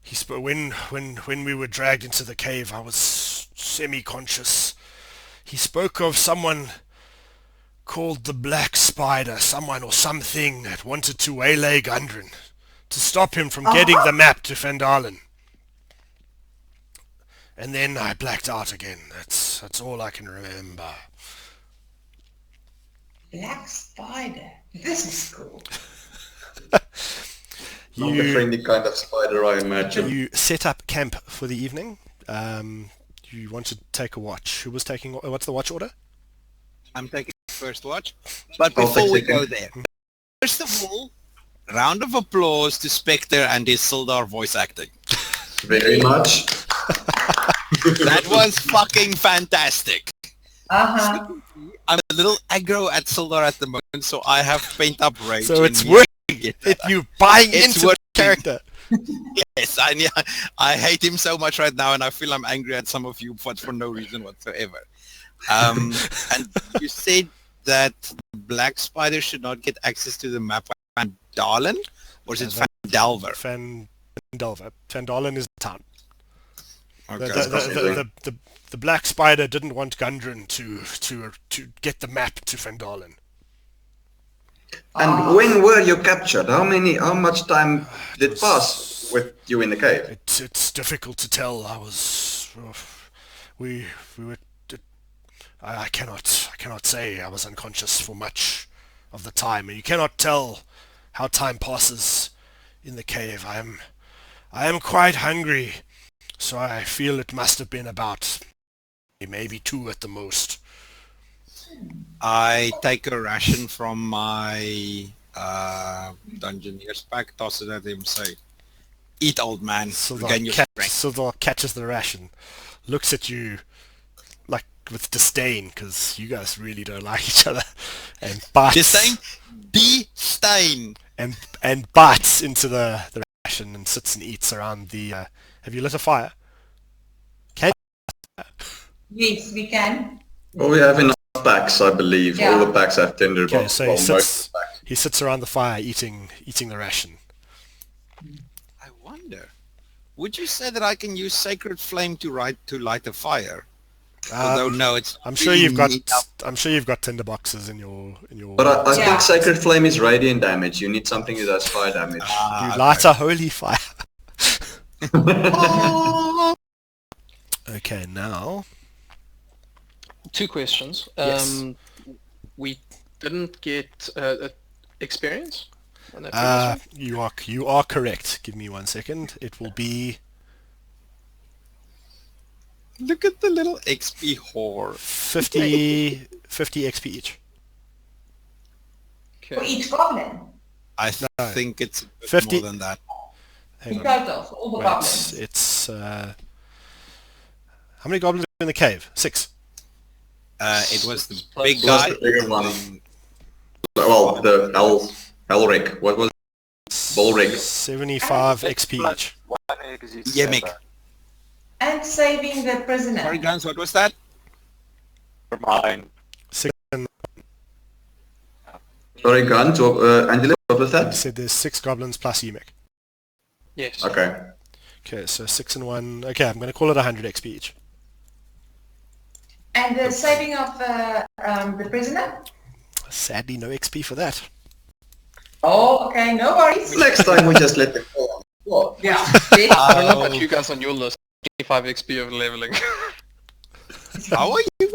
Speaker 1: He spoke when we were dragged into the cave. I was semi-conscious. He spoke of someone called the Black Spider, someone or something that wanted to waylay Gundren to stop him from getting the map to Phandelver. And then I blacked out again. That's all I can remember.
Speaker 5: Black Spider. This is cool.
Speaker 3: Not the friendly kind of spider I imagine.
Speaker 1: You set up camp for the evening. You want to take a watch. Who was taking? What's the watch order?
Speaker 2: I'm taking first watch. But before we go there, first of all, round of applause to Spectre and his Sildar voice acting.
Speaker 3: Very much.
Speaker 2: That was fucking fantastic.
Speaker 5: Uh-huh.
Speaker 2: I'm a little aggro at Sildar at the moment, so I have pent up rage.
Speaker 1: So it's working. You buying into the character.
Speaker 2: Yes, I hate him so much right now, and I feel I'm angry at some of you for no reason whatsoever. And you said that Black Spider should not get access to the map by Phandelver, or is it Phandelver?
Speaker 1: Phandelver. Phandelver is the town.
Speaker 2: Okay.
Speaker 1: The Black Spider didn't want Gundren to get the map to Phandelver.
Speaker 3: And when were you captured? How much time did pass with you in the cave?
Speaker 1: It's difficult to tell. We were. I cannot say. I was unconscious for much of the time. You cannot tell how time passes in the cave. I am quite hungry, so I feel it must have been about maybe 2 at the most.
Speaker 2: I take a ration from my Dungeoneer's pack, toss it at him, say, "Eat, old man, regain your strength."
Speaker 1: Sildar catches the ration, looks at you like with disdain, because you guys really don't like each other, and bites.
Speaker 2: Disdain.
Speaker 1: And bites into the ration and sits and eats around the. Have you lit a fire? Can you?
Speaker 5: Yes, we can.
Speaker 3: Well, we have enough packs, I believe.
Speaker 5: Yeah.
Speaker 3: All the packs have tinder.
Speaker 1: Okay, so he sits around the fire eating the ration.
Speaker 2: I wonder, would you say that I can use Sacred Flame to light a fire? Although no, it's.
Speaker 1: I'm sure you've got tinder boxes in your.
Speaker 3: But I think Sacred Flame is radiant damage. You need something that does fire damage.
Speaker 1: You light a holy fire. Okay, now.
Speaker 6: 2 questions.
Speaker 1: Yes.
Speaker 6: We didn't get experience on that previous one?
Speaker 1: You are correct. Give me 1 second. It will be
Speaker 2: Look at the little XP whore.
Speaker 1: 50 XP each.
Speaker 5: For
Speaker 6: Okay.
Speaker 5: each goblin.
Speaker 2: I think it's a bit
Speaker 1: 50
Speaker 2: more than that.
Speaker 1: hang
Speaker 5: In
Speaker 1: on.
Speaker 5: total, for all the
Speaker 1: Wait,
Speaker 5: goblins.
Speaker 1: it's how many goblins are in the cave? 6.
Speaker 2: It was the big
Speaker 3: Plus
Speaker 2: guy.
Speaker 3: the bigger one.
Speaker 2: then-
Speaker 3: Well, the Hellrick. What was Bullrig?
Speaker 1: 75 XP each.
Speaker 2: Yeah, Mick.
Speaker 5: And saving the prisoner.
Speaker 2: Sorry, Guns, what was that?
Speaker 4: For mine.
Speaker 1: 6 and
Speaker 3: Sorry, Guns. Angela, what was
Speaker 1: you
Speaker 3: that?
Speaker 1: said there's 6 goblins plus you, Mick.
Speaker 6: Yes.
Speaker 3: Okay.
Speaker 1: Okay, so 6 and 1. Okay, I'm going to call it 100 XP each.
Speaker 5: And the saving of the prisoner?
Speaker 1: Sadly, no XP for that.
Speaker 5: Oh, okay, no worries.
Speaker 3: Next time we just let them go.
Speaker 5: Well, yeah.
Speaker 6: I don't know about you guys on your list. 25 XP of leveling.
Speaker 2: How are you?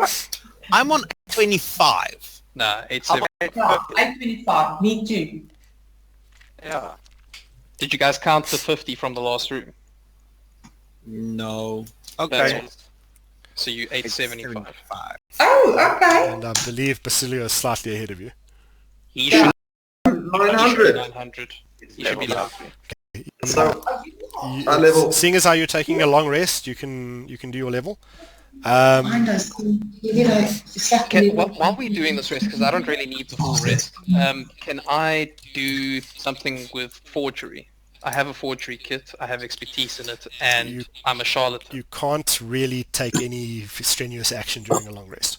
Speaker 2: I'm on 25.
Speaker 6: Nah, it's
Speaker 4: How
Speaker 6: 7.
Speaker 4: about
Speaker 5: Yeah, 825. Me too.
Speaker 4: Yeah.
Speaker 6: Did you guys count the 50 from the last room?
Speaker 2: No.
Speaker 6: That's
Speaker 2: Okay.
Speaker 6: all. So you 875.
Speaker 5: Oh, okay.
Speaker 1: And I believe Basilio is slightly ahead of you.
Speaker 6: He should be
Speaker 3: 900.
Speaker 6: 900. He should be
Speaker 4: Level
Speaker 6: low.
Speaker 3: So,
Speaker 1: You,
Speaker 3: Our level.
Speaker 1: Seeing as how you're taking a long rest, you can do your level.
Speaker 6: Okay, while we're doing this rest, because I don't really need the full rest, can I do something with forgery? I have a forgery kit, I have expertise in it, and I'm a charlatan.
Speaker 1: You can't really take any strenuous action during a long rest.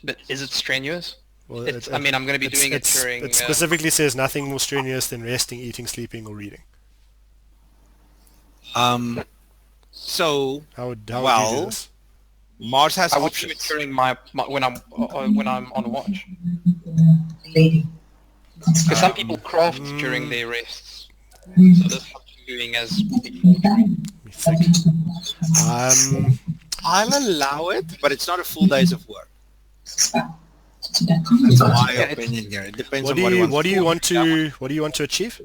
Speaker 6: But is it strenuous?
Speaker 1: Well,
Speaker 6: I mean, I'm going to be doing it during...
Speaker 1: It specifically says nothing more strenuous than resting, eating, sleeping, or reading.
Speaker 2: So
Speaker 1: How would you
Speaker 2: Well-
Speaker 1: do this?
Speaker 2: Mars has
Speaker 6: I would do it
Speaker 2: options.
Speaker 6: during when I'm on watch. Because some people craft during their rests. So that's what I'm doing as...
Speaker 1: Let me think.
Speaker 2: I'll allow it, but it's not a full days of work. That's my opinion here. It depends
Speaker 1: What
Speaker 2: on
Speaker 1: do you want to achieve?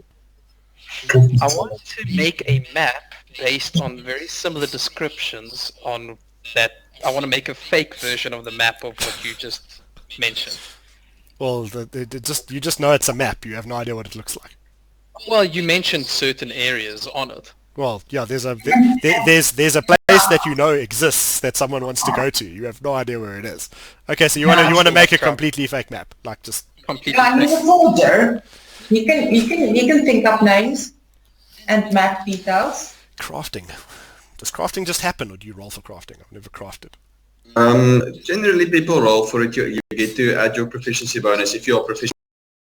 Speaker 6: I want to make a map based on very similar descriptions on that. I want to make a fake version of the map of what you just mentioned.
Speaker 1: Well, you just know it's a map. You have no idea what it looks like.
Speaker 6: Well, you mentioned certain areas on it.
Speaker 1: Well, yeah, there's a place that you know exists that someone wants to go to. You have no idea where it is. Okay, so you want to make a completely fake map, like just
Speaker 6: Completely
Speaker 5: Yeah, he's
Speaker 6: fake.
Speaker 5: a forger. You can think up names and map details.
Speaker 1: crafting. Does crafting just happen, or do you roll for crafting? I've never crafted.
Speaker 3: Generally, people roll for it. You get to add your proficiency bonus if you're proficient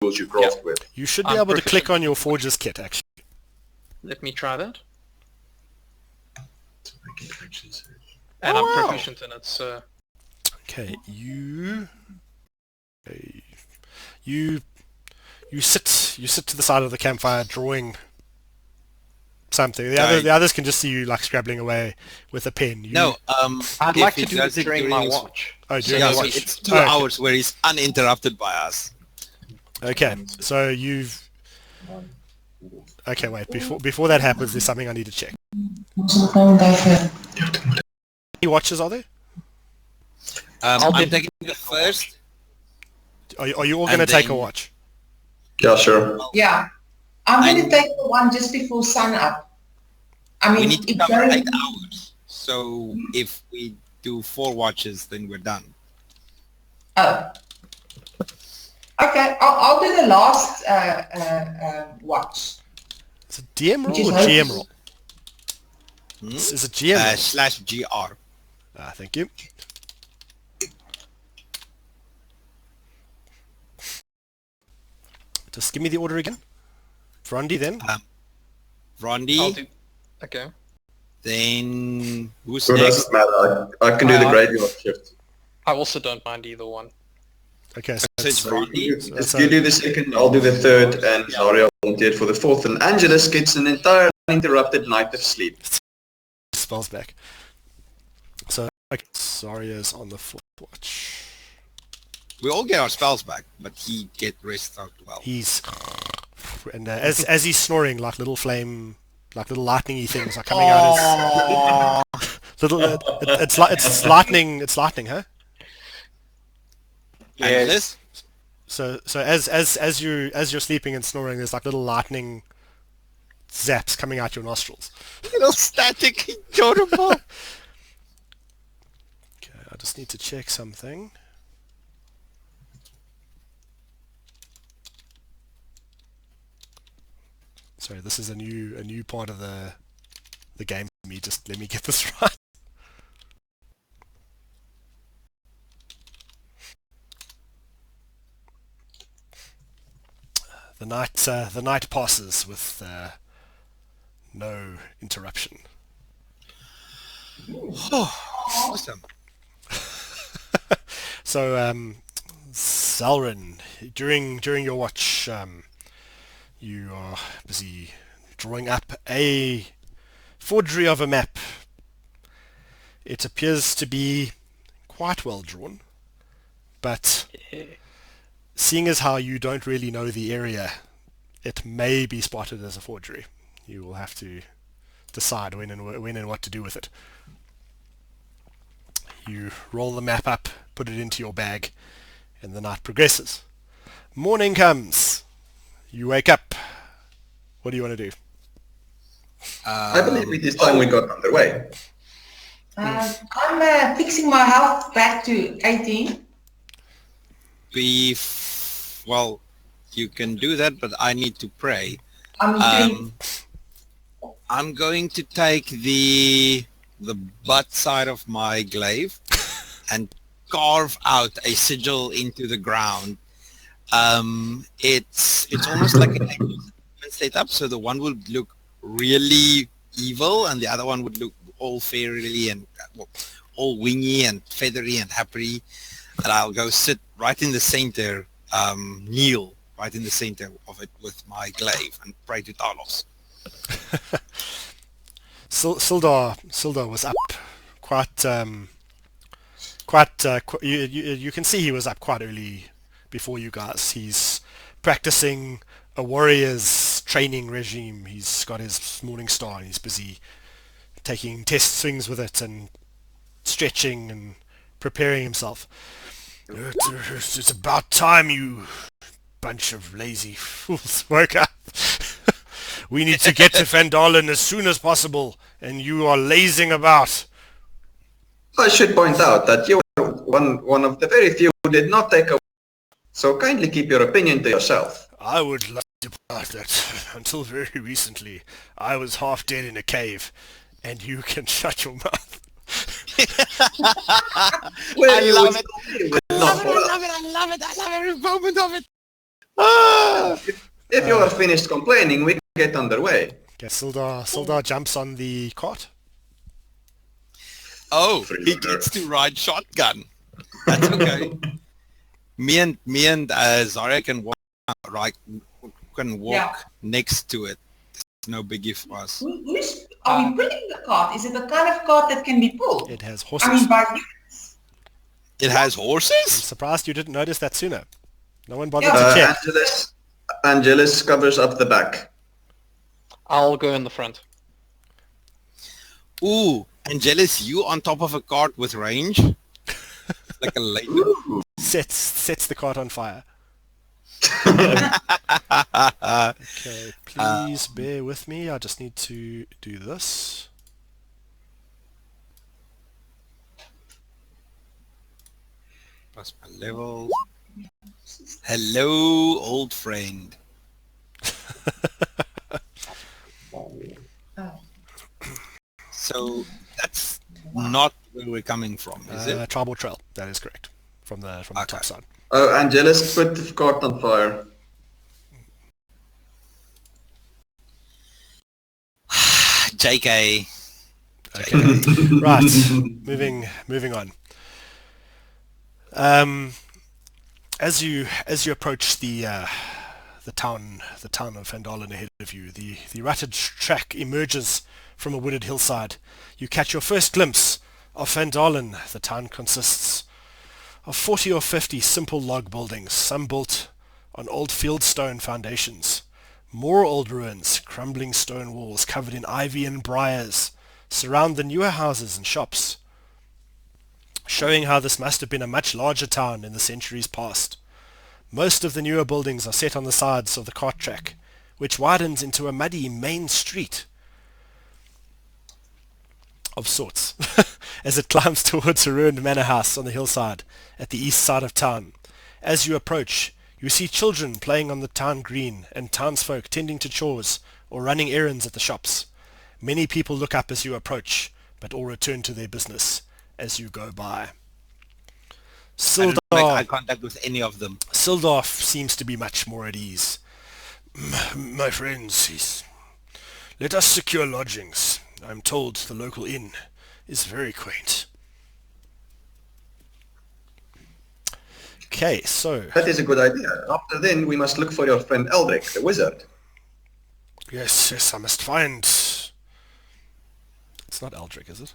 Speaker 3: in tools you craft with.
Speaker 1: You should be
Speaker 6: I'm
Speaker 1: able to
Speaker 6: proficient.
Speaker 1: click on your forger's kit, actually.
Speaker 6: Let me try that.
Speaker 3: Oh,
Speaker 6: And I'm proficient in it, so...
Speaker 1: Okay, you sit to the side of the campfire drawing something. The others can just see you like scrabbling away with a pen.
Speaker 6: I'd like to do it during my watch.
Speaker 1: Oh, during
Speaker 2: Yeah,
Speaker 1: your
Speaker 2: so
Speaker 1: watch.
Speaker 2: it's 2
Speaker 1: Okay.
Speaker 2: hours where he's uninterrupted by us.
Speaker 1: Okay, so you've... Okay, wait, before that happens, there's something I need to check. How many watches are there?
Speaker 2: I'm taking the first.
Speaker 1: Are you all going to
Speaker 2: And
Speaker 1: take a
Speaker 2: then-
Speaker 1: watch?
Speaker 3: Yeah, sure.
Speaker 5: Yeah. I'm going to take the one just before sun up. I mean,
Speaker 2: We need to
Speaker 5: it's
Speaker 2: cover
Speaker 5: very-
Speaker 2: 8 hours. So if we do 4 watches, then we're done.
Speaker 5: Oh. Okay, I'll do the last watch.
Speaker 1: Is it DM roll
Speaker 5: Which is
Speaker 1: or
Speaker 5: hopeful.
Speaker 1: GM roll? Is it GM roll?
Speaker 2: /GR.
Speaker 1: Thank you. Just give me the order again. Vrondi then.
Speaker 2: Rondi,
Speaker 6: I'll do... Okay.
Speaker 2: then who's
Speaker 3: So it
Speaker 2: next?
Speaker 3: doesn't matter. I can do the graveyard shift.
Speaker 6: I also don't mind either one.
Speaker 1: Okay, so
Speaker 2: So it's Rondi.
Speaker 3: If you do the second, I'll do the third, and Zaria volunteered for the fourth, and Angelus gets an entire uninterrupted night of sleep.
Speaker 1: spells back. So okay, Zarya's on the fourth watch.
Speaker 2: We all get our spells back, but he get rest out well.
Speaker 1: He's and as he's snoring, like little lightningy things are coming out. Little, it's lightning. It's lightning, huh?
Speaker 2: Angelus?
Speaker 1: So as you're sleeping and snoring, there's like little lightning zaps coming out your nostrils.
Speaker 2: Little static, adorable.
Speaker 1: Okay, I just need to check something. Sorry, this is a new part of the game for me. Just let me get this right. The night passes with no interruption.
Speaker 2: Awesome.
Speaker 1: So, Zalrin, during your watch, you are busy drawing up a forgery of a map. It appears to be quite well drawn, but seeing as how you don't really know the area, it may be spotted as a forgery. You will have to decide when and what to do with it. You roll the map up, put it into your bag, and the night progresses. Morning comes. You wake up. What do you want to do?
Speaker 3: I believe it is time we got underway.
Speaker 5: I'm fixing my health back to 18.
Speaker 2: Well, you can do that, but I need to pray. I'm going to take the butt side of my glaive and carve out a sigil into the ground. It's almost like an setup, so the one would look really evil and the other one would look all fairy and all wingy and feathery and happy. And I'll go sit right in the center, kneel right in the center of it with my glaive and pray to Talos.
Speaker 1: Sildar was up you can see he was up quite early before you guys. He's practicing a warrior's training regime. He's got his morning star and he's busy taking test swings with it and stretching and preparing himself. It's about time you bunch of lazy fools woke up. We need to get to Phandelver as soon as possible, and you are lazing about.
Speaker 3: I should point out that you are one of the very few who did not take a... So kindly keep your opinion to yourself.
Speaker 1: I would like to point out that until very recently, I was half dead in a cave, and you can shut your mouth.
Speaker 2: I love it. I love every moment of it.
Speaker 3: If you are finished complaining, we can get underway.
Speaker 1: Okay, Sildar jumps on the cart.
Speaker 2: Oh, he gets to ride shotgun. That's okay. me and Zarya can walk next to it. It's no biggie for us.
Speaker 5: Are we pulling the cart? Is it the kind of cart that can be pulled?
Speaker 1: It has horses.
Speaker 5: I mean, by humans.
Speaker 2: It has
Speaker 1: I'm
Speaker 2: horses?
Speaker 1: surprised you didn't notice that sooner. No one bothered to check.
Speaker 3: Angelus covers up the back.
Speaker 6: I'll go in the front.
Speaker 2: Ooh, Angelus, you on top of a cart with range? Like a laser.
Speaker 1: Sets the cart on fire. Okay, please bear with me. I just need to do this.
Speaker 2: Plus my level. Hello, old friend. So that's not where we're coming from, is it?
Speaker 1: Tribal trail. That is correct. From the top side.
Speaker 3: Oh, Angelus, put the cart on fire.
Speaker 2: JK.
Speaker 1: Okay. Right. Moving on. As you approach the town of Phandelver ahead of you, the rutted track emerges from a wooded hillside. You catch your first glimpse of Phandelver. The town consists of 40 or 50 simple log buildings, some built on old fieldstone foundations. More old ruins, crumbling stone walls covered in ivy and briars, surround the newer houses and shops, showing how this must have been a much larger town in the centuries past. Most of the newer buildings are set on the sides of the cart track, which widens into a muddy main street of sorts as it climbs towards a ruined manor house on the hillside at the east side of town. As you approach, you see children playing on the town green and townsfolk tending to chores or running errands at the shops. Many people look up as you approach, but all return to their business as you go by.
Speaker 2: I don't make eye
Speaker 1: Sildar,
Speaker 2: contact with any of them.
Speaker 1: Sildar seems to be much more at ease. My friends, let us secure lodgings. I'm told the local inn is very quaint. Okay, so
Speaker 3: That is a good idea. After then, we must look for your friend Eldrick, the wizard.
Speaker 1: yes, I must find. It's not Eldrick, is it?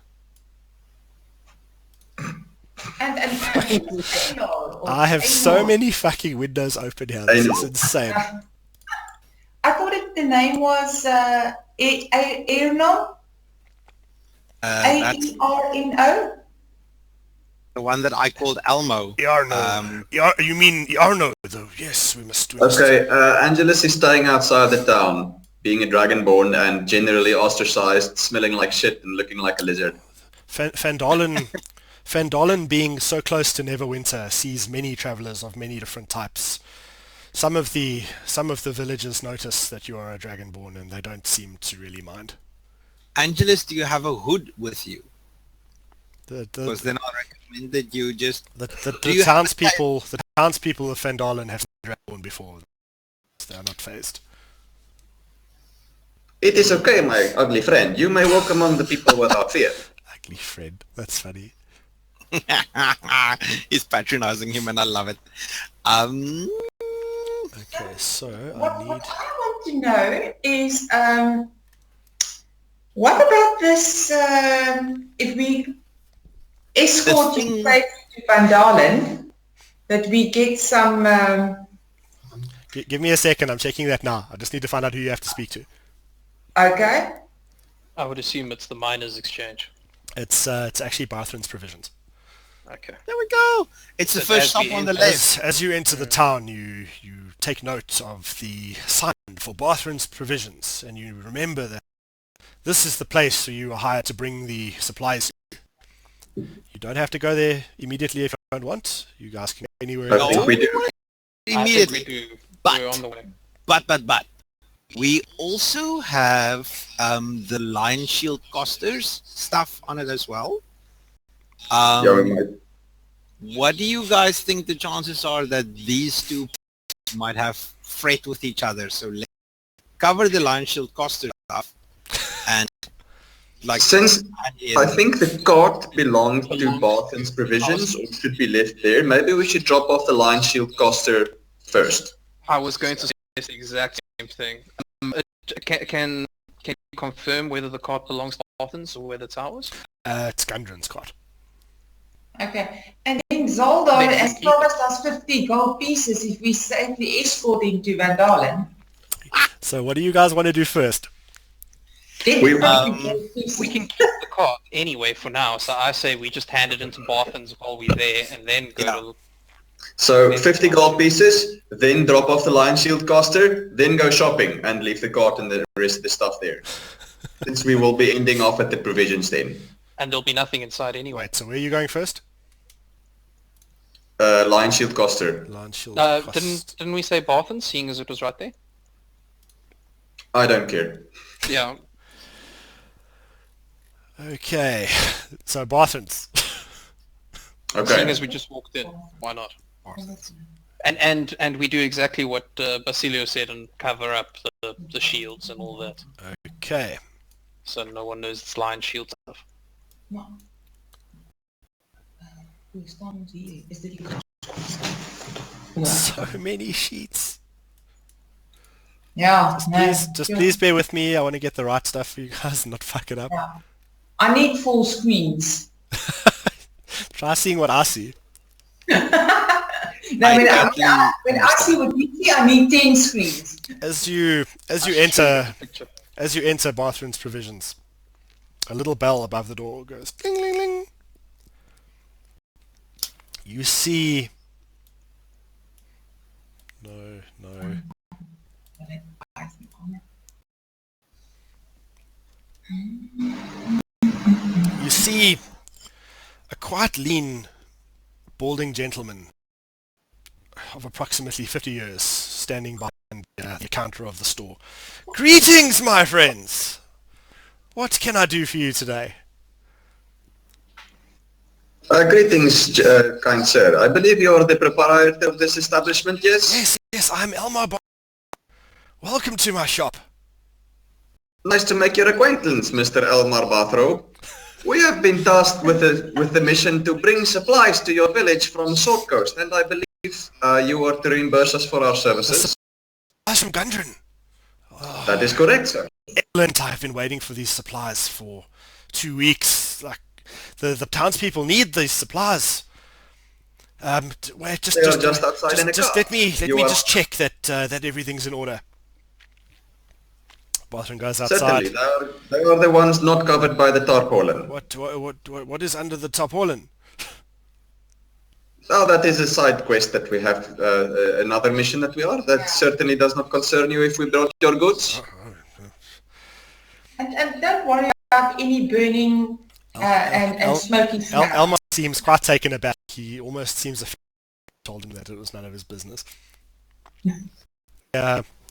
Speaker 5: And Aenor, or
Speaker 1: I have so
Speaker 5: Aenor.
Speaker 1: many fucking windows open here. This is insane.
Speaker 5: I thought the name was Aerno.
Speaker 2: That's
Speaker 5: Aerno.
Speaker 2: the one that I called Elmo.
Speaker 1: Yarno. You mean Yarno, though? Yes, we must.
Speaker 3: Okay, Angelus is staying outside the town, being a dragonborn and generally ostracized, smelling like shit and looking like a lizard.
Speaker 1: Phandelver, being so close to Neverwinter, sees many travelers of many different types. Some of the villagers notice that you are a dragonborn, and they don't seem to really mind.
Speaker 2: Angelus, do you have a hood with you?
Speaker 1: The
Speaker 2: Because then I recommend that you just...
Speaker 1: the
Speaker 2: Do you have a
Speaker 1: townspeople of Phandelver have been dragonborn before. They are not phased.
Speaker 3: It is okay, my ugly friend. You may walk among the people without fear.
Speaker 1: Ugly friend. That's funny.
Speaker 2: He's patronizing him and I love it.
Speaker 1: Okay, so
Speaker 5: What
Speaker 1: I need.
Speaker 5: I want to know is, what about this, if we escort
Speaker 2: The
Speaker 5: you
Speaker 2: thing-
Speaker 5: safely to Van Dalen, that we get some,
Speaker 1: Give me a second. I'm checking that now. I just need to find out who you have to speak to.
Speaker 5: okay?
Speaker 6: I would assume it's the miners' exchange.
Speaker 1: It's actually Barthren's provisions.
Speaker 6: Okay.
Speaker 2: There we go. It's the
Speaker 6: So
Speaker 2: first
Speaker 6: as
Speaker 2: stop
Speaker 6: we
Speaker 2: on the
Speaker 6: enter-
Speaker 2: left.
Speaker 1: As you enter the town, you take note of the sign for Barthren's provisions, and you remember that this is the place where you are hired to bring the supplies. You don't have to go there immediately if you don't want. You guys can go anywhere.
Speaker 3: I think we do.
Speaker 2: Immediately.
Speaker 6: I think we do.
Speaker 2: But-
Speaker 6: We're on the way.
Speaker 2: But. We also have the Lion Shield Costers stuff on it as well.
Speaker 3: Yeah, we might.
Speaker 2: What do you guys think the chances are that these two might have fret with each other? So let's cover the Lion Shield Coster stuff and like
Speaker 3: Since
Speaker 2: add in-
Speaker 3: I think the cart belonged to Barthen's provisions or should be left there, maybe we should drop off the Lion Shield Coster first.
Speaker 6: I was going to say the exact same thing. Can you confirm whether the cart belongs to Athens or whether it's ours?
Speaker 1: It's Gundren's cart.
Speaker 5: Okay. And then Zaldar
Speaker 6: Then
Speaker 5: has
Speaker 6: we-
Speaker 5: promised us 50 gold pieces if we safely escort him to Van Dalen.
Speaker 1: So what do you guys want to do first?
Speaker 3: We-
Speaker 6: We can keep the cart anyway for now, so I say we just hand it into Barthens while we're there and then go
Speaker 2: Yeah.
Speaker 6: to...
Speaker 3: So 50 gold pieces, then drop off the Lion Shield Coster, then go shopping and leave the cart and the rest of the stuff there. Since we will be ending off at the provisions then.
Speaker 6: And there'll be nothing inside anyway.
Speaker 1: Wait, so where are you going first?
Speaker 3: Lion Shield Coster.
Speaker 1: Launch Shield cost.
Speaker 6: Didn't we say Barthens, seeing as it was right there?
Speaker 3: I don't care.
Speaker 6: Yeah.
Speaker 1: Okay, so Barthens.
Speaker 6: Seeing
Speaker 3: Okay.
Speaker 6: as we just walked in, why not? And we do exactly what Basilio said and cover up the shields and all that,
Speaker 1: Okay.
Speaker 6: so no one knows it's lion shield stuff.
Speaker 1: So many sheets.
Speaker 5: Yeah,
Speaker 1: Please bear with me. I want to get the right stuff for you guys and not fuck it up.
Speaker 5: Yeah. I need full screens.
Speaker 1: Try seeing what I see.
Speaker 5: No, when I see what you see, I need 10 screens.
Speaker 1: As you enter Barthren's provisions, a little bell above the door goes ding ling ling. You see no. see a quite lean, balding gentleman of approximately 50 years standing behind the counter of the store. Greetings, my friends! What can I do for you today?
Speaker 3: Greetings, kind sir. I believe you are the proprietor of this establishment, yes?
Speaker 1: Yes, I'm Elmar Welcome to my shop.
Speaker 3: Nice to make your acquaintance, Mr. Elmar Bathrobe. We have been tasked with the mission to bring supplies to your village from Sword Coast, and I believe you are to reimburse us for our services.
Speaker 1: Supplies from Gundren.
Speaker 3: That is correct, sir.
Speaker 1: Excellent. I've been waiting for these supplies for 2 weeks. Like, the townspeople need these supplies. Wait,
Speaker 3: They are just outside in a car.
Speaker 1: let me just check that everything's in order. Bathroom goes outside.
Speaker 3: Certainly, they are the ones not covered by the tarpaulin.
Speaker 1: What is under the tarpaulin?
Speaker 3: Oh, that is a side quest that we have, another mission that we are. That certainly does not concern you if we brought your goods.
Speaker 5: And don't worry about any burning and smoking smell.
Speaker 1: Elmar seems quite taken aback. He almost seems told him that it was none of his business.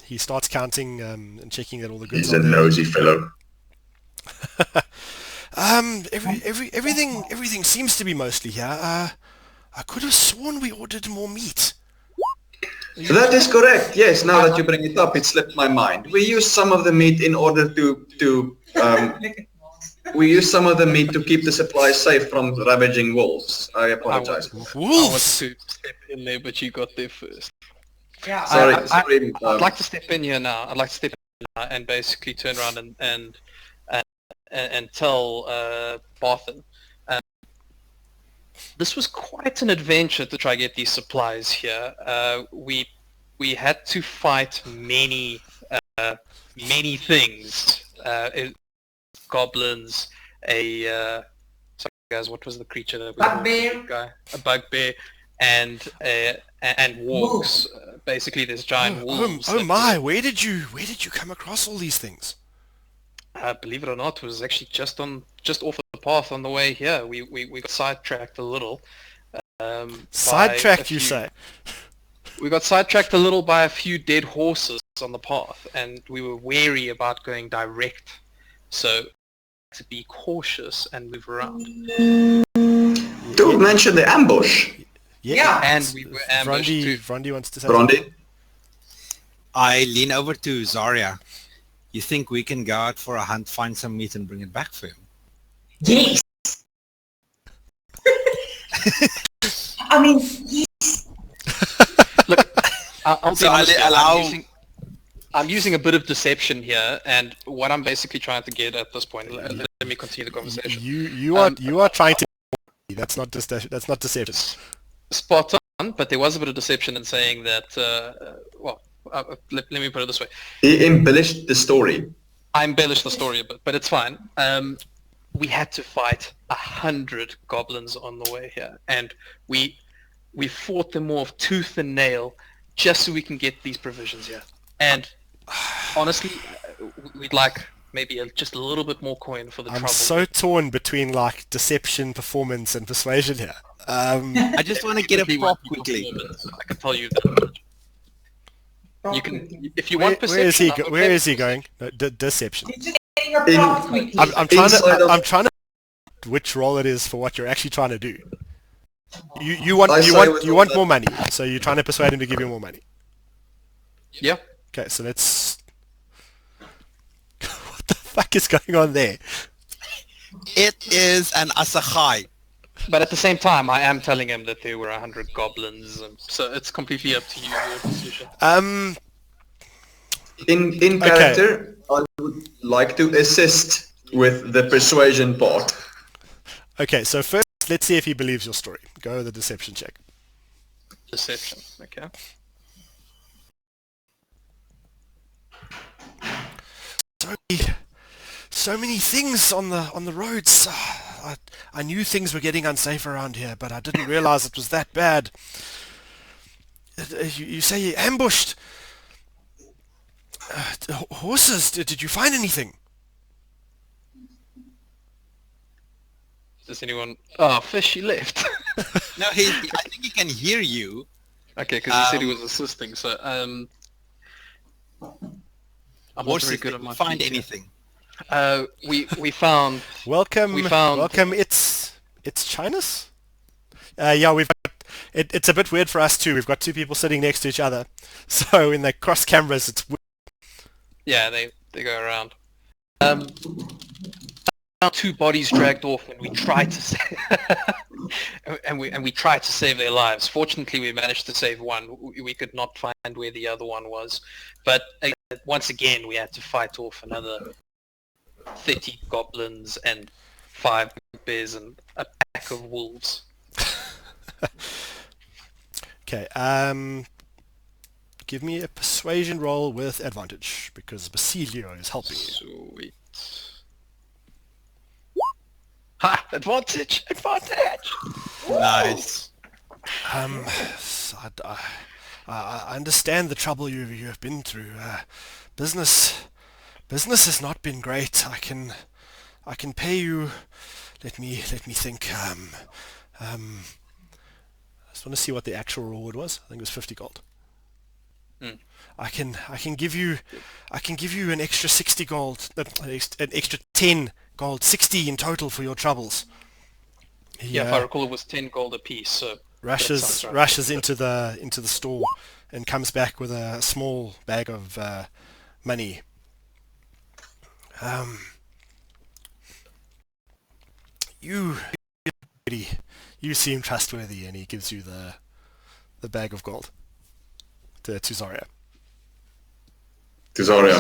Speaker 1: He starts counting and checking that all the goods
Speaker 3: He's a nosy fellow.
Speaker 1: Everything seems to be mostly here. I could have sworn we ordered more meat.
Speaker 3: That is correct. Yes, now that you bring it up, it slipped my mind. We use some of the meat in order to keep the supplies safe from ravaging wolves. I apologize.
Speaker 6: I
Speaker 1: Wolves!
Speaker 6: wanted to step in there, but you got there first.
Speaker 5: Yeah.
Speaker 3: Sorry.
Speaker 6: I'd like to step in here now. I'd like to step in now and basically turn around and tell Barthen. This was quite an adventure to try get these supplies here. We had to fight many things. Goblins, sorry guys, what was the creature that we
Speaker 5: Bugbear.
Speaker 6: A bugbear, and wargs. Basically, there's giant wolves.
Speaker 1: Oh my! Where did you come across all these things?
Speaker 6: Believe it or not, it was actually just off the path on the way here. We got sidetracked a little.
Speaker 1: Sidetracked, you say?
Speaker 6: We got sidetracked a little by a few dead horses on the path, and we were wary about going direct. So to be cautious and move around.
Speaker 3: Don't mention the ambush.
Speaker 5: Yeah.
Speaker 6: And we were ambushed too.
Speaker 1: Vrondi wants to say
Speaker 3: Brondi?
Speaker 2: I lean over to Zarya. You think we can go out for a hunt, find some meat, and bring it back for him?
Speaker 5: Yes. I mean, yes.
Speaker 6: Look, I'll be
Speaker 2: So
Speaker 6: honest,
Speaker 2: allow-
Speaker 6: I'm using a bit of deception here, and what I'm basically trying to get at this point. Let me continue the conversation.
Speaker 1: You are trying to. That's not deception.
Speaker 6: Spot on, but there was a bit of deception in saying that. Let me put it this way.
Speaker 3: He embellished the story.
Speaker 6: I embellished the story a bit, but it's fine. We had to fight 100 goblins on the way here, and we fought them off tooth and nail just so we can get these provisions here. And honestly, we'd like maybe just a little bit more coin for the trouble.
Speaker 1: I'm so torn between like deception, performance, and persuasion here.
Speaker 2: I just want to get a
Speaker 6: Definitely
Speaker 2: prop
Speaker 6: won't be
Speaker 2: quickly.
Speaker 6: performance, I can tell you that. You can, if you want perception.
Speaker 1: Where is he going? No, deception.
Speaker 5: He's just getting a prompt quickly.
Speaker 1: I'm trying
Speaker 3: Inside of-
Speaker 1: to. I'm trying to. Which role it is for what you're actually trying to do. You
Speaker 3: I say with all
Speaker 1: want
Speaker 3: that-
Speaker 1: more money, so you're trying to persuade him to give you more money.
Speaker 6: Yeah.
Speaker 1: Okay, so let's. What the fuck is going on there?
Speaker 2: It is an asachai.
Speaker 6: But at the same time, I am telling him that there were 100 goblins, so it's completely up to you, your decision.
Speaker 3: In character, I would like to assist with the persuasion part.
Speaker 1: Okay, so first, let's see if he believes your story. Go with the deception check.
Speaker 6: Deception, okay.
Speaker 1: So many things on the roads. I knew things were getting unsafe around here, but I didn't realize it was that bad. You say you ambushed horses. Did you find anything?
Speaker 6: Does anyone... Oh, Fish, he left.
Speaker 2: No, I think he can hear you.
Speaker 6: Okay, because he said he was assisting, so, I'm not
Speaker 2: Horses,
Speaker 6: very good
Speaker 2: did
Speaker 6: at
Speaker 2: you
Speaker 6: my
Speaker 2: find
Speaker 6: feet here.
Speaker 2: anything?
Speaker 6: We found...
Speaker 1: Welcome,
Speaker 6: We found-
Speaker 1: welcome. It's Chinese. Yeah, we've got, it's a bit weird for us too. We've got two people sitting next to each other, so when they cross cameras, it's weird.
Speaker 6: Yeah, they go around. Found two bodies dragged off, and we tried to save, and we tried to save their lives. Fortunately, we managed to save one. We could not find where the other one was, but once again, we had to fight off another 30 goblins and 5 bears and a pack of wolves.
Speaker 1: Okay. Give me a persuasion roll with advantage because Basilio is helping you.
Speaker 6: Sweet. Ha! Advantage! Advantage!
Speaker 2: Nice.
Speaker 1: I understand the trouble you have been through. Business has not been great. I can pay you. Let me think. I just want to see what the actual reward was. I think it was 50 gold. I can give you an extra 60 gold, an extra 10 gold, 60 in total for your troubles.
Speaker 6: Yeah, if I recall, it was 10 gold apiece. So
Speaker 1: rushes into the store and comes back with a small bag of money. You seem trustworthy, and he gives you the bag of gold to Zarya.
Speaker 3: To Zarya.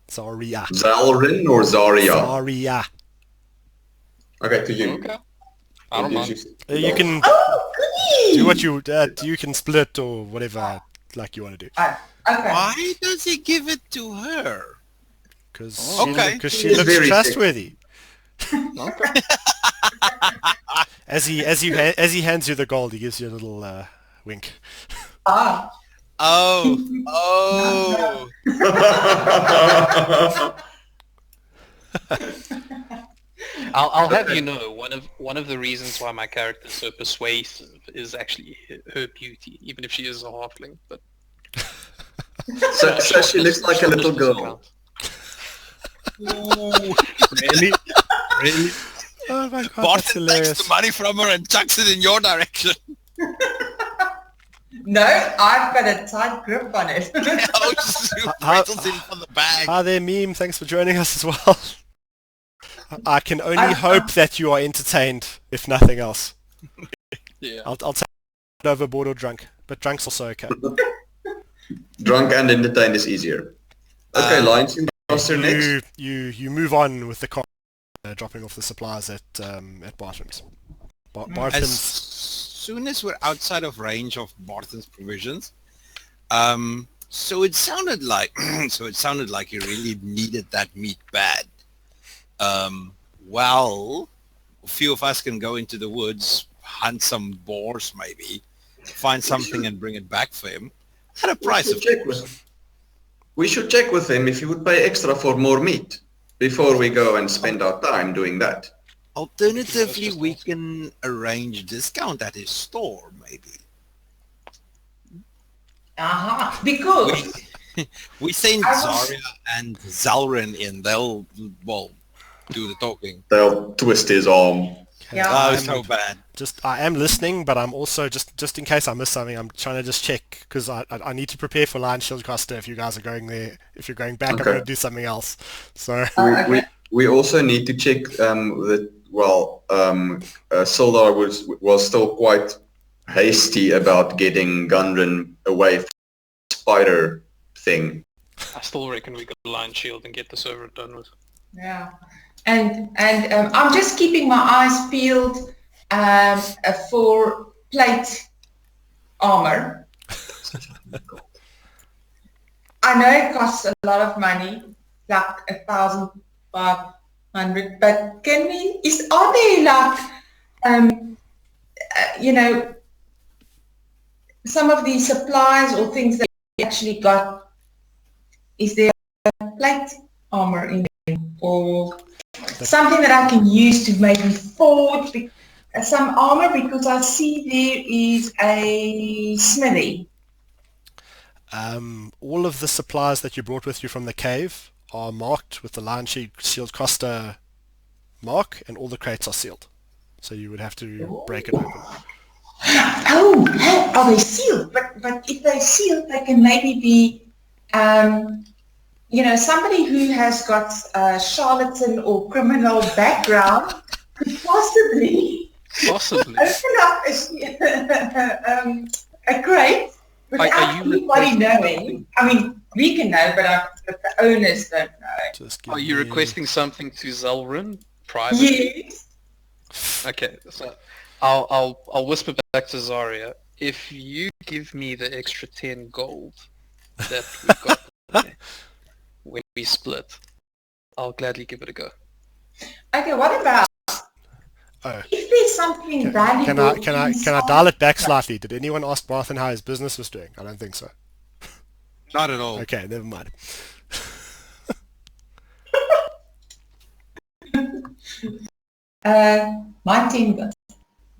Speaker 6: Sorry, yeah.
Speaker 1: Zarya.
Speaker 3: Zalrin or Zarya?
Speaker 1: Zarya.
Speaker 3: Okay, to you.
Speaker 6: Okay. I don't mind.
Speaker 1: You can
Speaker 5: Oh, goody!
Speaker 1: do what you can split or whatever like you want to do.
Speaker 5: Okay.
Speaker 2: Why does he give it to her?
Speaker 1: Because
Speaker 2: Okay.
Speaker 1: she
Speaker 3: He's
Speaker 1: looks
Speaker 3: very
Speaker 1: trustworthy.
Speaker 6: Okay.
Speaker 1: As he hands you the gold, he gives you a little wink.
Speaker 5: Ah.
Speaker 2: Oh.
Speaker 6: I'll have you know, one of the reasons why my character is so persuasive is actually her beauty, even if she is a halfling. But
Speaker 3: So she looks like a little girl.
Speaker 2: Really? Really?
Speaker 1: Oh my god, that's
Speaker 2: Barton takes
Speaker 1: hilarious.
Speaker 2: the money from her and chucks it in your direction.
Speaker 5: No, I've got a tight grip on it.
Speaker 2: Oh, just rattles in from the bag.
Speaker 1: Hi there, Meme. Thanks for joining us as well. I can only hope that you are entertained, if nothing else.
Speaker 6: yeah.
Speaker 1: I'll take it overboard or drunk, but drunk's also okay.
Speaker 3: Drunk and entertained is easier. Okay, Lions in Monster next.
Speaker 1: You move on with the car, dropping off the supplies at Bartram's.
Speaker 2: As
Speaker 1: Bartram's.
Speaker 2: soon as we're outside of range of Barton's provisions, so it sounded like you really needed that meat bad. Well, a few of us can go into the woods, hunt some boars maybe, find something and bring it back for him at a price of course.
Speaker 3: We should check with him if he would pay extra for more meat before we go and spend our time doing that.
Speaker 2: Alternatively, we can arrange a discount at his store maybe.
Speaker 5: Uh-huh. Because
Speaker 2: We send
Speaker 5: I was-
Speaker 2: Zarya and Zalrin in, they'll, well, do the talking.
Speaker 3: They'll twist his arm.
Speaker 5: Yeah.
Speaker 2: Oh,
Speaker 1: I'm
Speaker 2: so bad.
Speaker 1: I am listening, but I'm also just in case I miss something. I'm trying to just check because I need to prepare for Lion Shield Costa. If you guys are going there, if you're going back, I'm
Speaker 3: Okay.
Speaker 1: going to do something else. So
Speaker 3: We also need to check that. Well, Sildar was still quite hasty about getting Gundren away from the spider thing.
Speaker 6: I still reckon we got a Lion Shield and get this over and done with.
Speaker 5: Yeah, and I'm just keeping my eyes peeled for plate armor. I know it costs a lot of money, like 1,500, but are there like, some of the supplies or things that you actually got, is there plate armor in there, or something that I can use to maybe forge some armor, because I see there is a smithy.
Speaker 1: All of the supplies that you brought with you from the cave are marked with the Lion Shield Costa mark, and all the crates are sealed. So you would have to break it open.
Speaker 5: Oh, are they sealed? But if they're sealed, they can maybe be, somebody who has got a charlatan or criminal background could possibly open up a crate without anybody knowing. I mean, we can know, but the owners don't know.
Speaker 6: Are you requesting something to Zelrun privately?
Speaker 5: Yes.
Speaker 6: Okay, so I'll whisper back to Zarya. If you give me the extra 10 gold that we got there when we split, I'll gladly give it a go.
Speaker 5: Okay, what about if there's something valuable?
Speaker 1: Can I dial it back slightly? Did anyone ask Barthen how his business was doing? I don't think so.
Speaker 2: Not at all.
Speaker 1: Okay, never mind.
Speaker 5: My timber.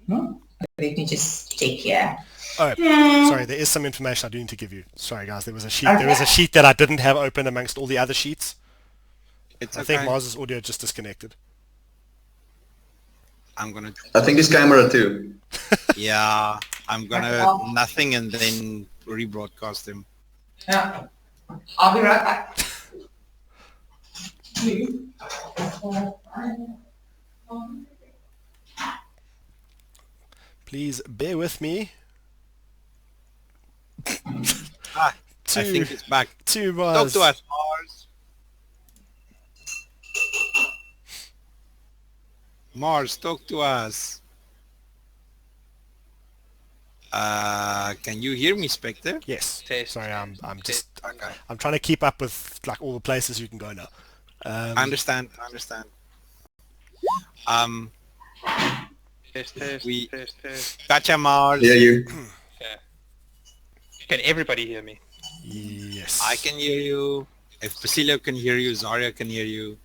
Speaker 5: Let me just check here.
Speaker 1: Oh, sorry. There is some information I do need to give you. Sorry, guys. There was a sheet.
Speaker 5: Okay.
Speaker 1: There was a sheet that I didn't have open amongst all the other sheets.
Speaker 2: It's
Speaker 1: I
Speaker 2: okay.
Speaker 1: think Mars's audio just disconnected.
Speaker 3: I think his camera too.
Speaker 2: Yeah, I'm gonna nothing and then rebroadcast him.
Speaker 5: Yeah. I'll be right back.
Speaker 1: Please bear with me.
Speaker 2: I think it's back.
Speaker 1: Two
Speaker 2: Talk
Speaker 1: Mars.
Speaker 2: to us, Mars. Mars, talk to us. Can you hear me, Spectre?
Speaker 1: Yes.
Speaker 6: Test.
Speaker 1: Sorry, I'm just
Speaker 2: Okay.
Speaker 1: I'm trying to keep up with like all the places you can go now.
Speaker 2: I understand.
Speaker 6: Test,
Speaker 2: We-
Speaker 6: test.
Speaker 2: Gotcha, Mars.
Speaker 3: Yeah, you.
Speaker 6: Can everybody hear me?
Speaker 1: Yes.
Speaker 2: I can hear you. If Basilio can hear you, Zarya can hear you.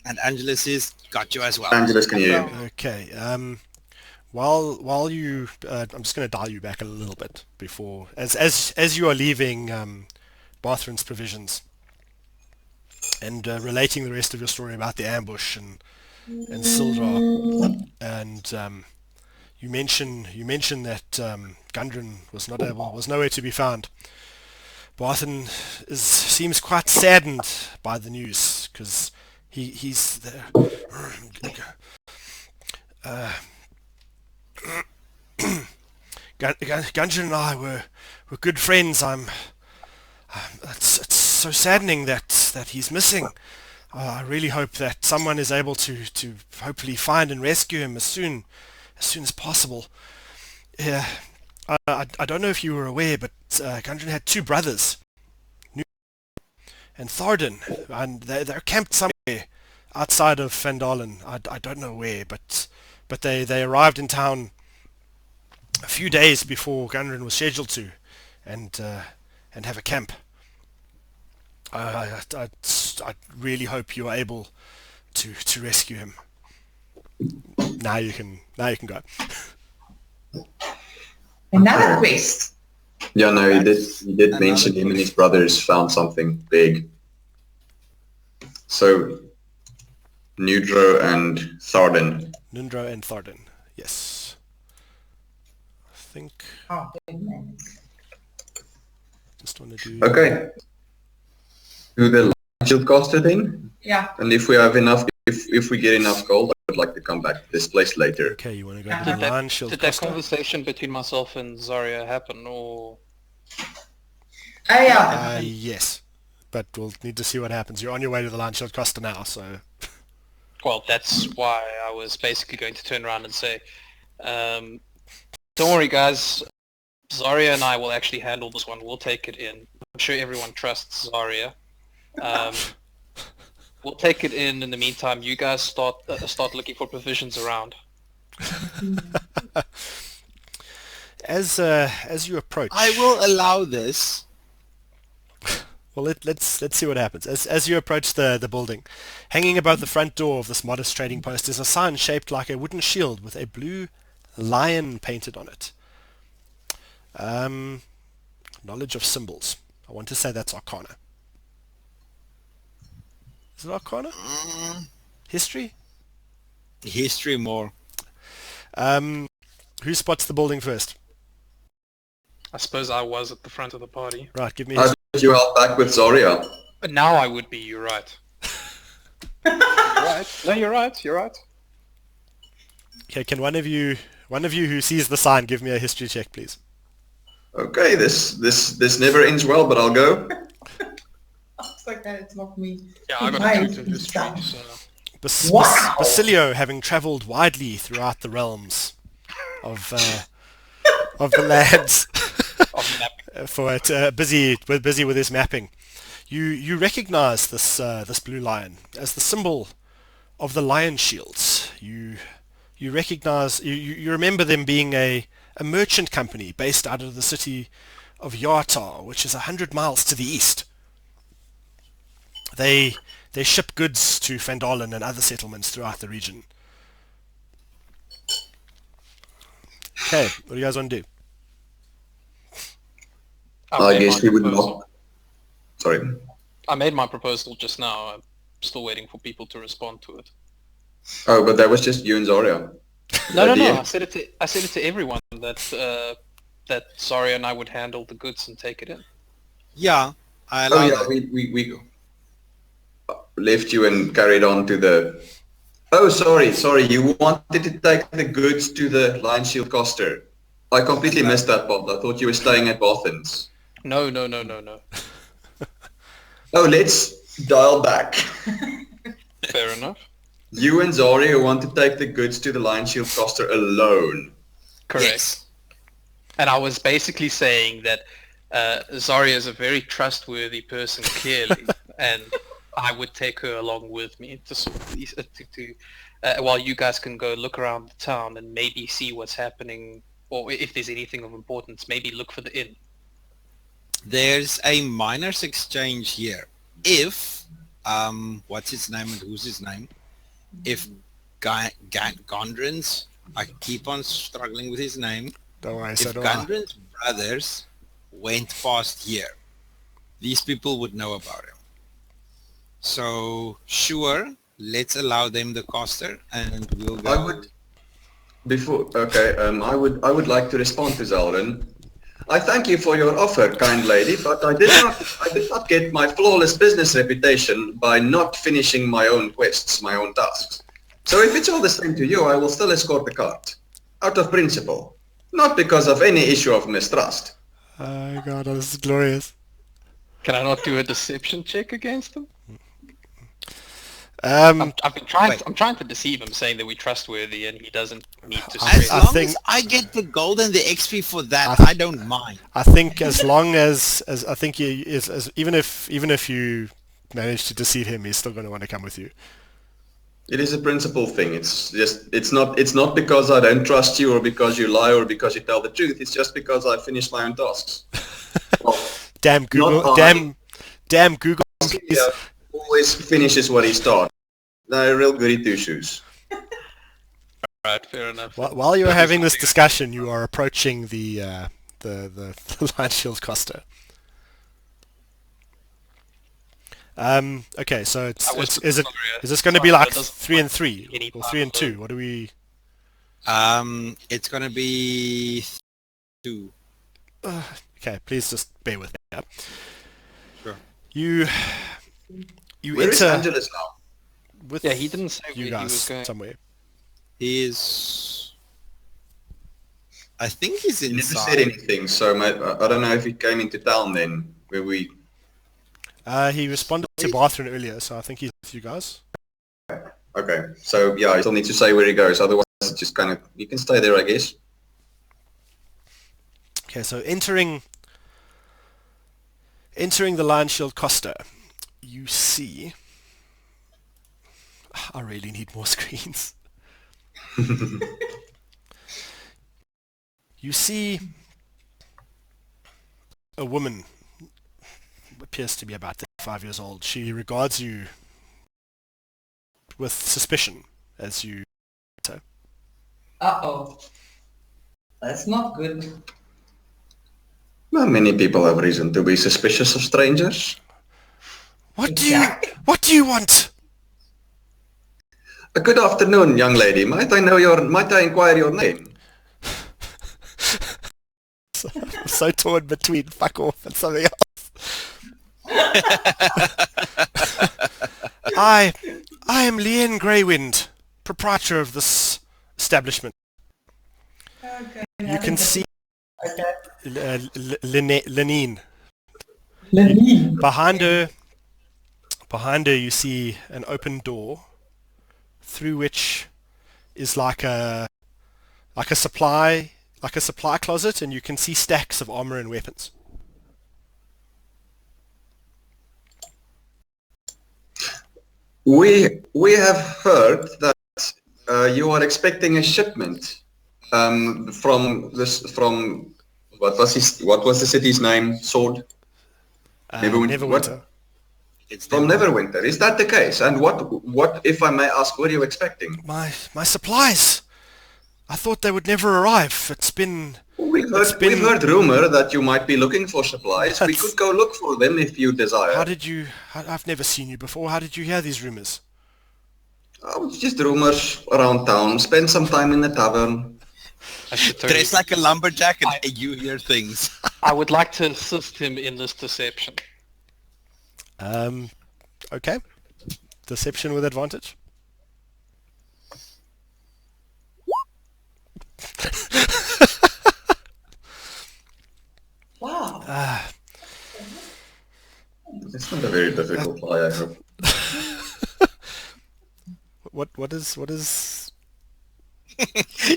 Speaker 2: And Angelus is got you as well.
Speaker 3: Angelus can hear you.
Speaker 1: Okay. While you, I'm just going to dial you back a little bit before, as you are leaving Barthren's provisions and relating the rest of your story about the ambush and Sildra, and you mention that Gundren was nowhere to be found. Barthen seems quite saddened by the news because he's there. Gundren and I were good friends. It's so saddening that he's missing. I really hope that someone is able to hopefully find and rescue him as soon as possible. Yeah, I don't know if you were aware, but Gundren had two brothers, and Tharden, and they're camped somewhere outside of Phandelver. I don't know where, but they arrived in town a few days before Gundren was scheduled to, and have a camp. I really hope you are able to rescue him. Now you can go.
Speaker 5: Another quest.
Speaker 3: Yeah, no, he did mention him and his brothers found something big. So, Nudro and Tharden.
Speaker 1: Nundro and Tharden, yes. I think
Speaker 5: Oh, goodness.
Speaker 1: just want to do.
Speaker 3: Okay. Do the shield caster then?
Speaker 5: Yeah.
Speaker 3: And if we have enough, if we get enough gold, I would like to come back to this place later.
Speaker 1: Okay, you want to go to the Lion Shield
Speaker 6: Did that
Speaker 1: Costa?
Speaker 6: conversation between myself and Zarya happen, or
Speaker 5: Oh, yeah.
Speaker 1: Yes, but we'll need to see what happens. You're on your way to the Lion Shield Costa now, so
Speaker 6: well, that's why I was basically going to turn around and say, don't worry, guys. Zarya and I will actually handle this one. We'll take it in. I'm sure everyone trusts Zarya. We'll take it in. In the meantime, you guys start looking for provisions around.
Speaker 1: as you approach,
Speaker 2: I will allow this.
Speaker 1: Well, let's see what happens. As you approach the building, hanging above the front door of this modest trading post is a sign shaped like a wooden shield with a blue lion painted on it. Knowledge of symbols. I want to say that's Arcana. Is it Arcana? History?
Speaker 2: History more.
Speaker 1: Who spots the building first?
Speaker 6: I suppose I was at the front of the party.
Speaker 1: Right, give me
Speaker 3: How
Speaker 1: history.
Speaker 3: did you help back with Zarya?
Speaker 6: But now I would be, you're right. You're right. No, you're right, you're right.
Speaker 1: Okay, can one of you who sees the sign give me a history check, please?
Speaker 3: Okay, this never ends well, but I'll go.
Speaker 5: It's like that, it's not me.
Speaker 6: Yeah, I got
Speaker 5: Right.
Speaker 6: a 2 to history, so...
Speaker 5: Wow.
Speaker 1: Basilio, having travelled widely throughout the realms of the lands for it, busy with his mapping, you recognise this blue lion as the symbol of the lion shields. You recognise you remember them being a merchant company based out of the city of Yartar, which is 100 miles to the east. They ship goods to Phandelver and other settlements throughout the region. Okay, what do you guys want to do?
Speaker 3: I guess we would not. Sorry.
Speaker 6: I made my proposal just now. I'm still waiting for people to respond to it.
Speaker 3: Oh, but that was just you and Zarya.
Speaker 6: No.
Speaker 3: DM.
Speaker 6: I said it to everyone that Zarya and I would handle the goods and take it in.
Speaker 2: Yeah, I
Speaker 3: Oh
Speaker 2: allow
Speaker 3: yeah,
Speaker 2: that.
Speaker 3: we left you and carried on to the... Oh, sorry. You wanted to take the goods to the Lion Shield Coster. I completely missed that part. I thought you were staying at Bothans.
Speaker 6: No.
Speaker 3: Oh, let's dial back.
Speaker 6: Fair enough.
Speaker 3: You and Zarya want to take the goods to the Lion Shield Coster alone.
Speaker 6: Correct.
Speaker 2: Yes.
Speaker 6: And I was basically saying that Zarya is a very trustworthy person, clearly, and I would take her along with me to sort of while you guys can go look around the town and maybe see what's happening, or if there's anything of importance, maybe look for the inn.
Speaker 2: There's a miners exchange here. If what's his name and who's his name? If Gondrins, I keep on struggling with his name.
Speaker 1: Don't worry,
Speaker 2: If
Speaker 1: so do I.
Speaker 2: Gondrins' brothers went past here, these people would know about him. So sure, let's allow them the coster, and we'll go.
Speaker 3: I would like to respond to Zaldin. I thank you for your offer, kind lady, but I did not get my flawless business reputation by not finishing my own quests, my own tasks. So if it's all the same to you, I will still escort the cart. Out of principle. Not because of any issue of mistrust.
Speaker 1: Oh god, this is glorious.
Speaker 6: Can I not do a deception check against him?
Speaker 1: Um,
Speaker 6: I've been trying. I'm trying to deceive him, saying that we're trustworthy and he doesn't need to.
Speaker 2: As
Speaker 1: I
Speaker 2: long
Speaker 1: think-
Speaker 2: as I get the gold and the XP for that, I don't mind.
Speaker 1: I think as long as I think he is, as even if you manage to deceive him, he's still going to want to come with you.
Speaker 3: It is a principle thing. It's not because I don't trust you or because you lie or because you tell the truth. It's just because I finish my own tasks. Well,
Speaker 1: Damn Google!
Speaker 3: Not I.
Speaker 1: Damn Google!
Speaker 3: yeah, always finishes what he starts. They're real goody two shoes.
Speaker 6: Right, fair enough.
Speaker 1: While you are having this discussion, you are approaching the Lion Shield Costa. Okay, so is this going to be like 3 and 3 or 3 and 2? What do we?
Speaker 2: It's gonna be 2.
Speaker 1: Okay, please just bear with me. Yeah.
Speaker 2: Sure.
Speaker 1: You
Speaker 3: Where is
Speaker 1: enter
Speaker 3: Angelus now?
Speaker 1: with
Speaker 6: Yeah, he didn't say
Speaker 1: you
Speaker 6: where he was
Speaker 1: guys
Speaker 6: going.
Speaker 1: somewhere.
Speaker 2: I think he's
Speaker 3: He never said
Speaker 2: inside.
Speaker 3: anything, so I don't know if he came into town then, where we...
Speaker 1: He responded to Barthron earlier, so I think he's with you guys.
Speaker 3: Okay, so yeah, I still need to say where he goes, otherwise it's just kind of... You can stay there, I guess.
Speaker 1: Okay, so entering the Lion Shield Costa, you see... I really need more screens. You see a woman appears to be about 5 years old. She regards you with suspicion as you...
Speaker 5: Uh-oh. That's not good.
Speaker 3: Well, many people have reason to be suspicious of strangers.
Speaker 1: What do
Speaker 5: Exactly.
Speaker 1: you want?
Speaker 3: Good afternoon, young lady. Might I inquire your name?
Speaker 1: I'm so torn between fuck off and something else. I am Leanne Greywind, proprietor of this establishment.
Speaker 5: Okay.
Speaker 1: You can see
Speaker 5: Okay.
Speaker 1: Lenine.
Speaker 5: Lenine.
Speaker 1: Behind her you see an open door through which is like a supply closet, and you can see stacks of armor and weapons.
Speaker 3: We have heard that you are expecting a shipment from what was the city's name? Sword. Neverwinter.
Speaker 1: Neverwinter.
Speaker 2: It's
Speaker 3: From
Speaker 2: never.
Speaker 3: Neverwinter. Is that the case? And what, if I may ask, what are you expecting?
Speaker 1: My supplies. I thought they would never arrive. It's been...
Speaker 3: We've heard rumor that you might be looking for supplies. We could go look for them if you desire.
Speaker 1: I've never seen you before. How did you hear these rumors?
Speaker 3: Oh, it's just rumors around town. Spend some time in the tavern.
Speaker 6: I should totally-
Speaker 2: Dress like a lumberjack and you hear things.
Speaker 6: I would like to assist him in this deception.
Speaker 1: Okay. Deception with advantage.
Speaker 5: Wow.
Speaker 3: It's not a very difficult lie, I hope.
Speaker 1: What is...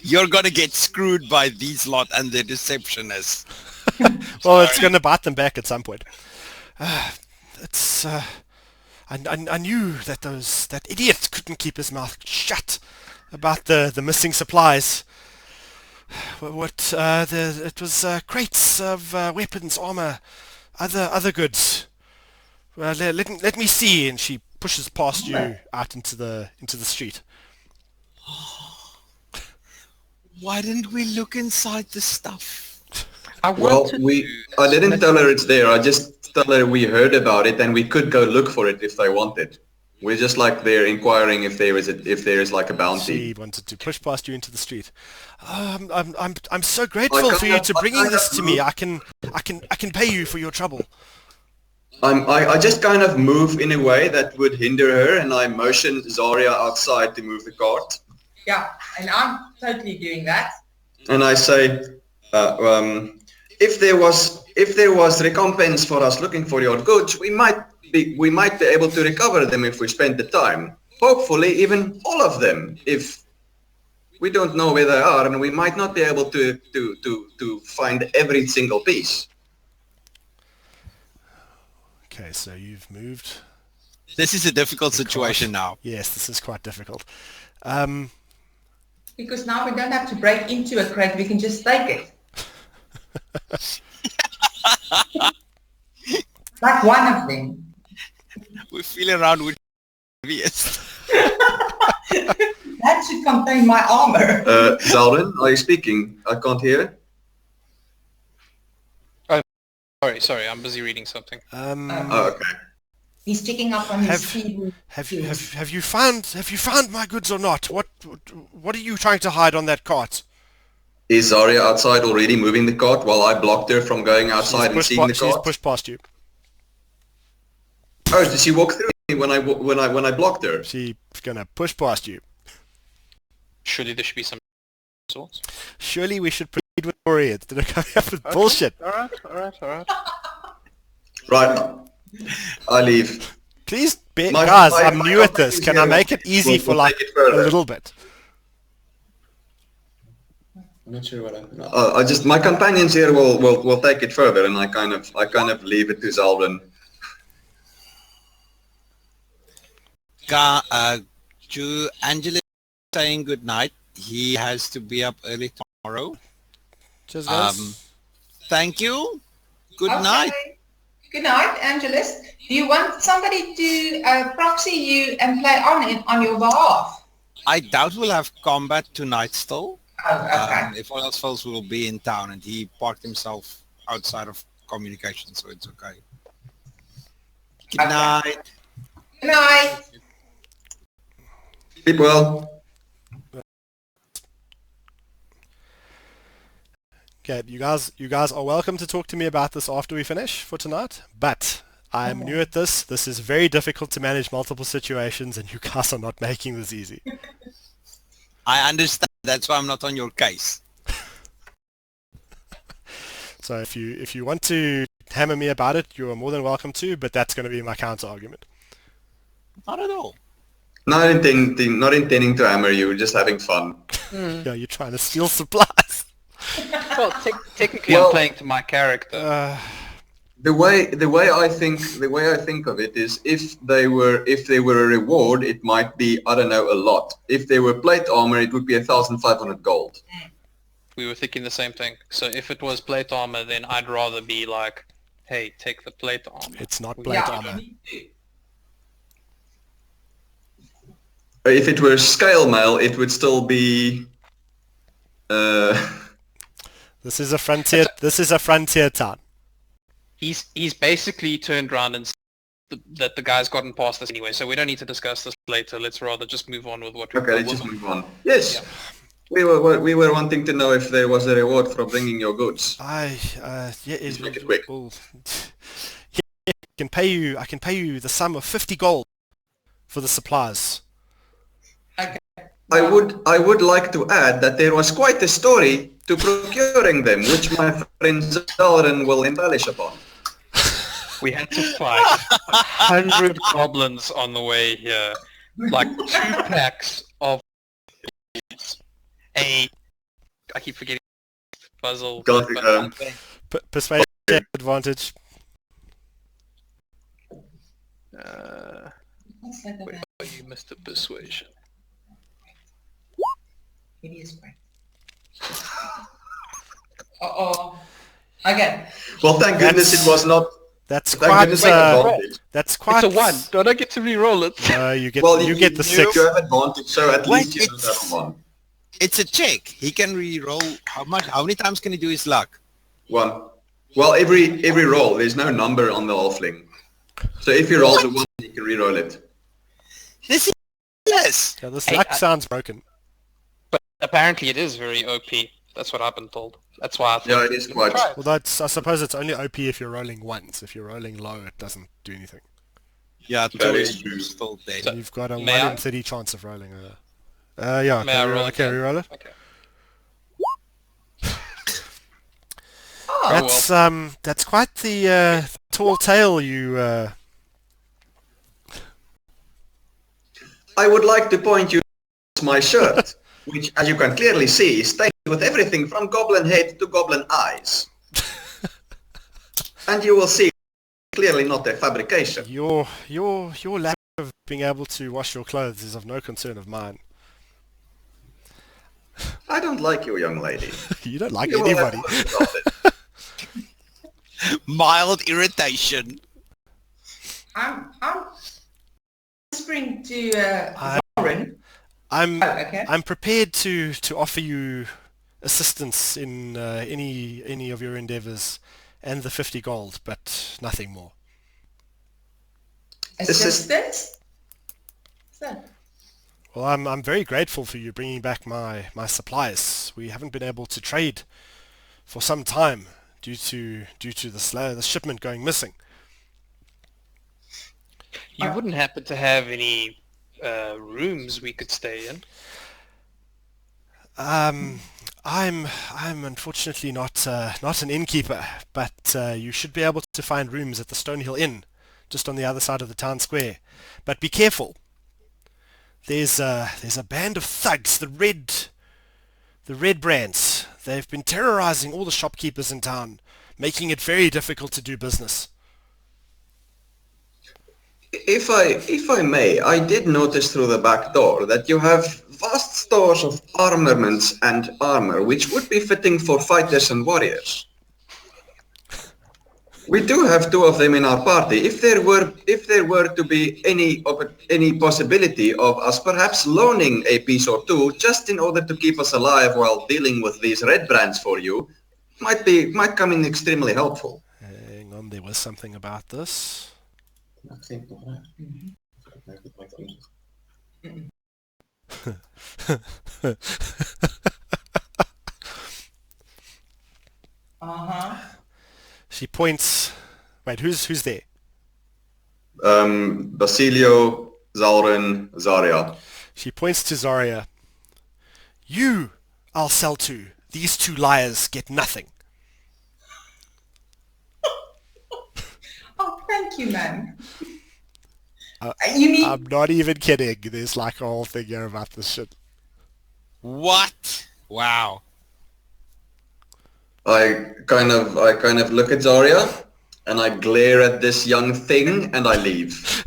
Speaker 2: You're gonna get screwed by these lot and their deceptionists.
Speaker 1: Well, it's going to bite them back at some point. It's... I knew that that idiot couldn't keep his mouth shut about the missing supplies. It was crates of weapons, armor, other goods. Let me see, and she pushes past you out into the street.
Speaker 2: Why didn't we look inside the stuff?
Speaker 6: I
Speaker 3: Well,
Speaker 6: wanted
Speaker 3: I didn't tell her it's there. I just tell her we heard about it and we could go look for it if they wanted. We're just like there inquiring if there is like a bounty.
Speaker 1: She wanted to push past you into the street. I'm so grateful for you to bringing this to me. I can pay you for your trouble.
Speaker 3: I just kind of move in a way that would hinder her, and I motion Zarya outside to move the cart.
Speaker 5: Yeah, and I'm totally doing that.
Speaker 3: And I say, if there was recompense for us looking for your goods, we might be able to recover them if we spend the time. Hopefully, even all of them. If we don't know where they are, and we might not be able to find every single piece.
Speaker 1: Okay, so you've moved.
Speaker 2: This is a difficult situation now.
Speaker 1: Yes, this is quite difficult.
Speaker 5: Because now we don't have to break into a crate, we can just take it. Like one of them.
Speaker 2: We feel around with yes.
Speaker 5: That should contain my armor.
Speaker 3: Zaldwin, are you speaking? I can't hear.
Speaker 6: Sorry, I'm busy reading something.
Speaker 3: Oh, okay.
Speaker 5: He's checking up on his feed.
Speaker 1: Have you found my goods or not? What are you trying to hide on that cart?
Speaker 3: Is Zarya outside already moving the cart while I blocked her from going outside and seeing the
Speaker 1: She's
Speaker 3: cart?
Speaker 1: pushed past you.
Speaker 3: Oh, did she walk through me when I blocked her?
Speaker 1: She's gonna push past you.
Speaker 6: Surely there should be some sorts.
Speaker 1: Surely we should proceed with Ori instead of coming up with bullshit.
Speaker 6: Alright.
Speaker 3: Right. I leave.
Speaker 1: Please,
Speaker 3: My-
Speaker 1: guys,
Speaker 3: my-
Speaker 1: I'm
Speaker 3: my
Speaker 1: new at this.
Speaker 3: company's
Speaker 1: Can
Speaker 3: here.
Speaker 1: I make it easy
Speaker 3: We'll
Speaker 1: for like
Speaker 3: take it
Speaker 1: a
Speaker 3: further.
Speaker 1: little bit?
Speaker 7: I'm not sure what happened.
Speaker 3: My companions here will take it further, and I kind of leave it to Zaldwin.
Speaker 2: To Angela saying good night. He has to be up early tomorrow.
Speaker 1: Cheers, guys.
Speaker 2: Thank you. Good
Speaker 5: Okay.
Speaker 2: night.
Speaker 5: Good night, Angelus. Do you want somebody to proxy you and play on your behalf?
Speaker 2: I doubt we'll have combat tonight still.
Speaker 5: Oh, okay.
Speaker 2: If all else fails, we'll be in town, and he parked himself outside of communication, so it's okay. Good
Speaker 5: Okay.
Speaker 2: night.
Speaker 5: Good night.
Speaker 3: Sleep well.
Speaker 1: Okay, you guys are welcome to talk to me about this after we finish for tonight, but I'm new at this. This is very difficult to manage multiple situations, and you guys are not making this easy.
Speaker 2: I understand. That's why I'm not on your case.
Speaker 1: So if you want to hammer me about it, you are more than welcome to, but that's going to be my counter argument.
Speaker 2: Not at all.
Speaker 3: Not intending to hammer you, just having fun.
Speaker 1: Yeah, you're trying to steal supplies.
Speaker 6: Well, technically
Speaker 3: Well-
Speaker 6: I'm playing to my character.
Speaker 3: The way I think of it is if they were a reward, it might be, I don't know, a lot. If they were plate armor, it would be 1,500 gold.
Speaker 6: We were thinking the same thing. So if it was plate armor, then I'd rather be like, hey, take the plate armor.
Speaker 1: It's not plate
Speaker 5: Yeah,
Speaker 1: armor.
Speaker 5: me too.
Speaker 3: If it were scale mail, it would still be.
Speaker 1: This is a frontier town.
Speaker 6: He's basically turned around and said that the guy's gotten past us anyway, so we don't need to discuss this later. Let's rather just move on with what we've
Speaker 3: Okay,
Speaker 6: got.
Speaker 3: let's just move on. Yes, we were wanting to know if there was a reward for bringing your goods.
Speaker 1: Just
Speaker 3: make it quick.
Speaker 1: I can pay you the sum of 50 gold for the supplies.
Speaker 3: I would like to add that there was quite a story to procuring them, which my friend Zalren will embellish upon.
Speaker 6: We had to fight 100 goblins on the way here. Like 2 packs of I keep forgetting puzzle.
Speaker 1: Persuasion advantage.
Speaker 5: What's that
Speaker 6: Where
Speaker 5: about?
Speaker 6: are you, Mr. Persuasion?
Speaker 5: It is great. Uh-oh. Okay.
Speaker 3: Well, thank goodness it was not.
Speaker 1: That's
Speaker 3: Thank
Speaker 1: quite.
Speaker 3: goodness it was advantage.
Speaker 1: That's quite.
Speaker 6: It's a 1. Don't I get to re-roll it?
Speaker 1: You get.
Speaker 3: Well,
Speaker 1: you get the 6.
Speaker 3: You have advantage, so at
Speaker 2: Wait,
Speaker 3: least you should have one.
Speaker 2: It's a check. He can re-roll. How many times can he do his luck?
Speaker 3: One. Well, every roll, there's no number on the halfling. So if he rolls a 1, he can re-roll it.
Speaker 2: This is yes.
Speaker 1: Yeah, this
Speaker 6: Hey,
Speaker 1: luck sounds broken.
Speaker 6: But apparently it is very OP. That's what I've been told. That's why I thought...
Speaker 3: Yeah, it is quite.
Speaker 1: Although I suppose it's only OP if you're rolling once. If you're rolling low, it doesn't do anything.
Speaker 2: Yeah,
Speaker 3: That
Speaker 2: two
Speaker 3: is
Speaker 2: is
Speaker 3: true.
Speaker 2: still dead.
Speaker 6: So-
Speaker 1: You've got a 1
Speaker 6: May I?
Speaker 1: in 30 chance of rolling. Yeah.
Speaker 6: May I roll
Speaker 1: Okay,
Speaker 6: again?
Speaker 1: reroll it.
Speaker 6: Okay.
Speaker 5: Oh,
Speaker 1: That's quite the tall tale you.
Speaker 3: I would like to point you to my shirt, which, as you can clearly see, is stained with everything from goblin head to goblin eyes. And you will see, clearly not a fabrication.
Speaker 1: Your lack of being able to wash your clothes is of no concern of mine.
Speaker 3: I don't like you, young lady.
Speaker 1: You don't like
Speaker 3: You will have
Speaker 1: anybody.
Speaker 3: to stop it.
Speaker 2: Mild irritation.
Speaker 5: I'm whispering to
Speaker 1: I-
Speaker 5: Zoran.
Speaker 1: I'm
Speaker 5: Oh, okay.
Speaker 1: I'm prepared to offer you assistance in any of your endeavours and the 50 gold, but nothing more.
Speaker 5: Assistance? So,
Speaker 1: Well, I'm very grateful for you bringing back my supplies. We haven't been able to trade for some time due to the shipment going missing.
Speaker 6: You wouldn't happen to have any rooms we could stay in?
Speaker 1: I'm unfortunately not an innkeeper, but you should be able to find rooms at the Stonehill Inn, just on the other side of the town square. But be careful. There's a band of thugs, the Red Brands. They've been terrorizing all the shopkeepers in town, making it very difficult to do business.
Speaker 3: If I may, I did notice through the back door that you have vast stores of armaments and armor, which would be fitting for fighters and warriors. We do have two of them in our party. If there were to be any possibility of us perhaps loaning a piece or two, just in order to keep us alive while dealing with these red brands for you, might come in extremely helpful.
Speaker 1: Hang on, there was something about this.
Speaker 7: Accent nog, hè? Kijk, dit maakt niet.
Speaker 5: Uh-huh.
Speaker 1: She points. Wait, who's there?
Speaker 3: Basilio, Zalrin, Zarya.
Speaker 1: She points to Zarya. You, I'll sell to. These two liars get nothing.
Speaker 5: Oh, thank you, man. You mean...
Speaker 1: I'm not even kidding. There's like a whole thing here about this shit.
Speaker 2: What? Wow.
Speaker 3: I kind of look at Zarya and I glare at this young thing and I leave.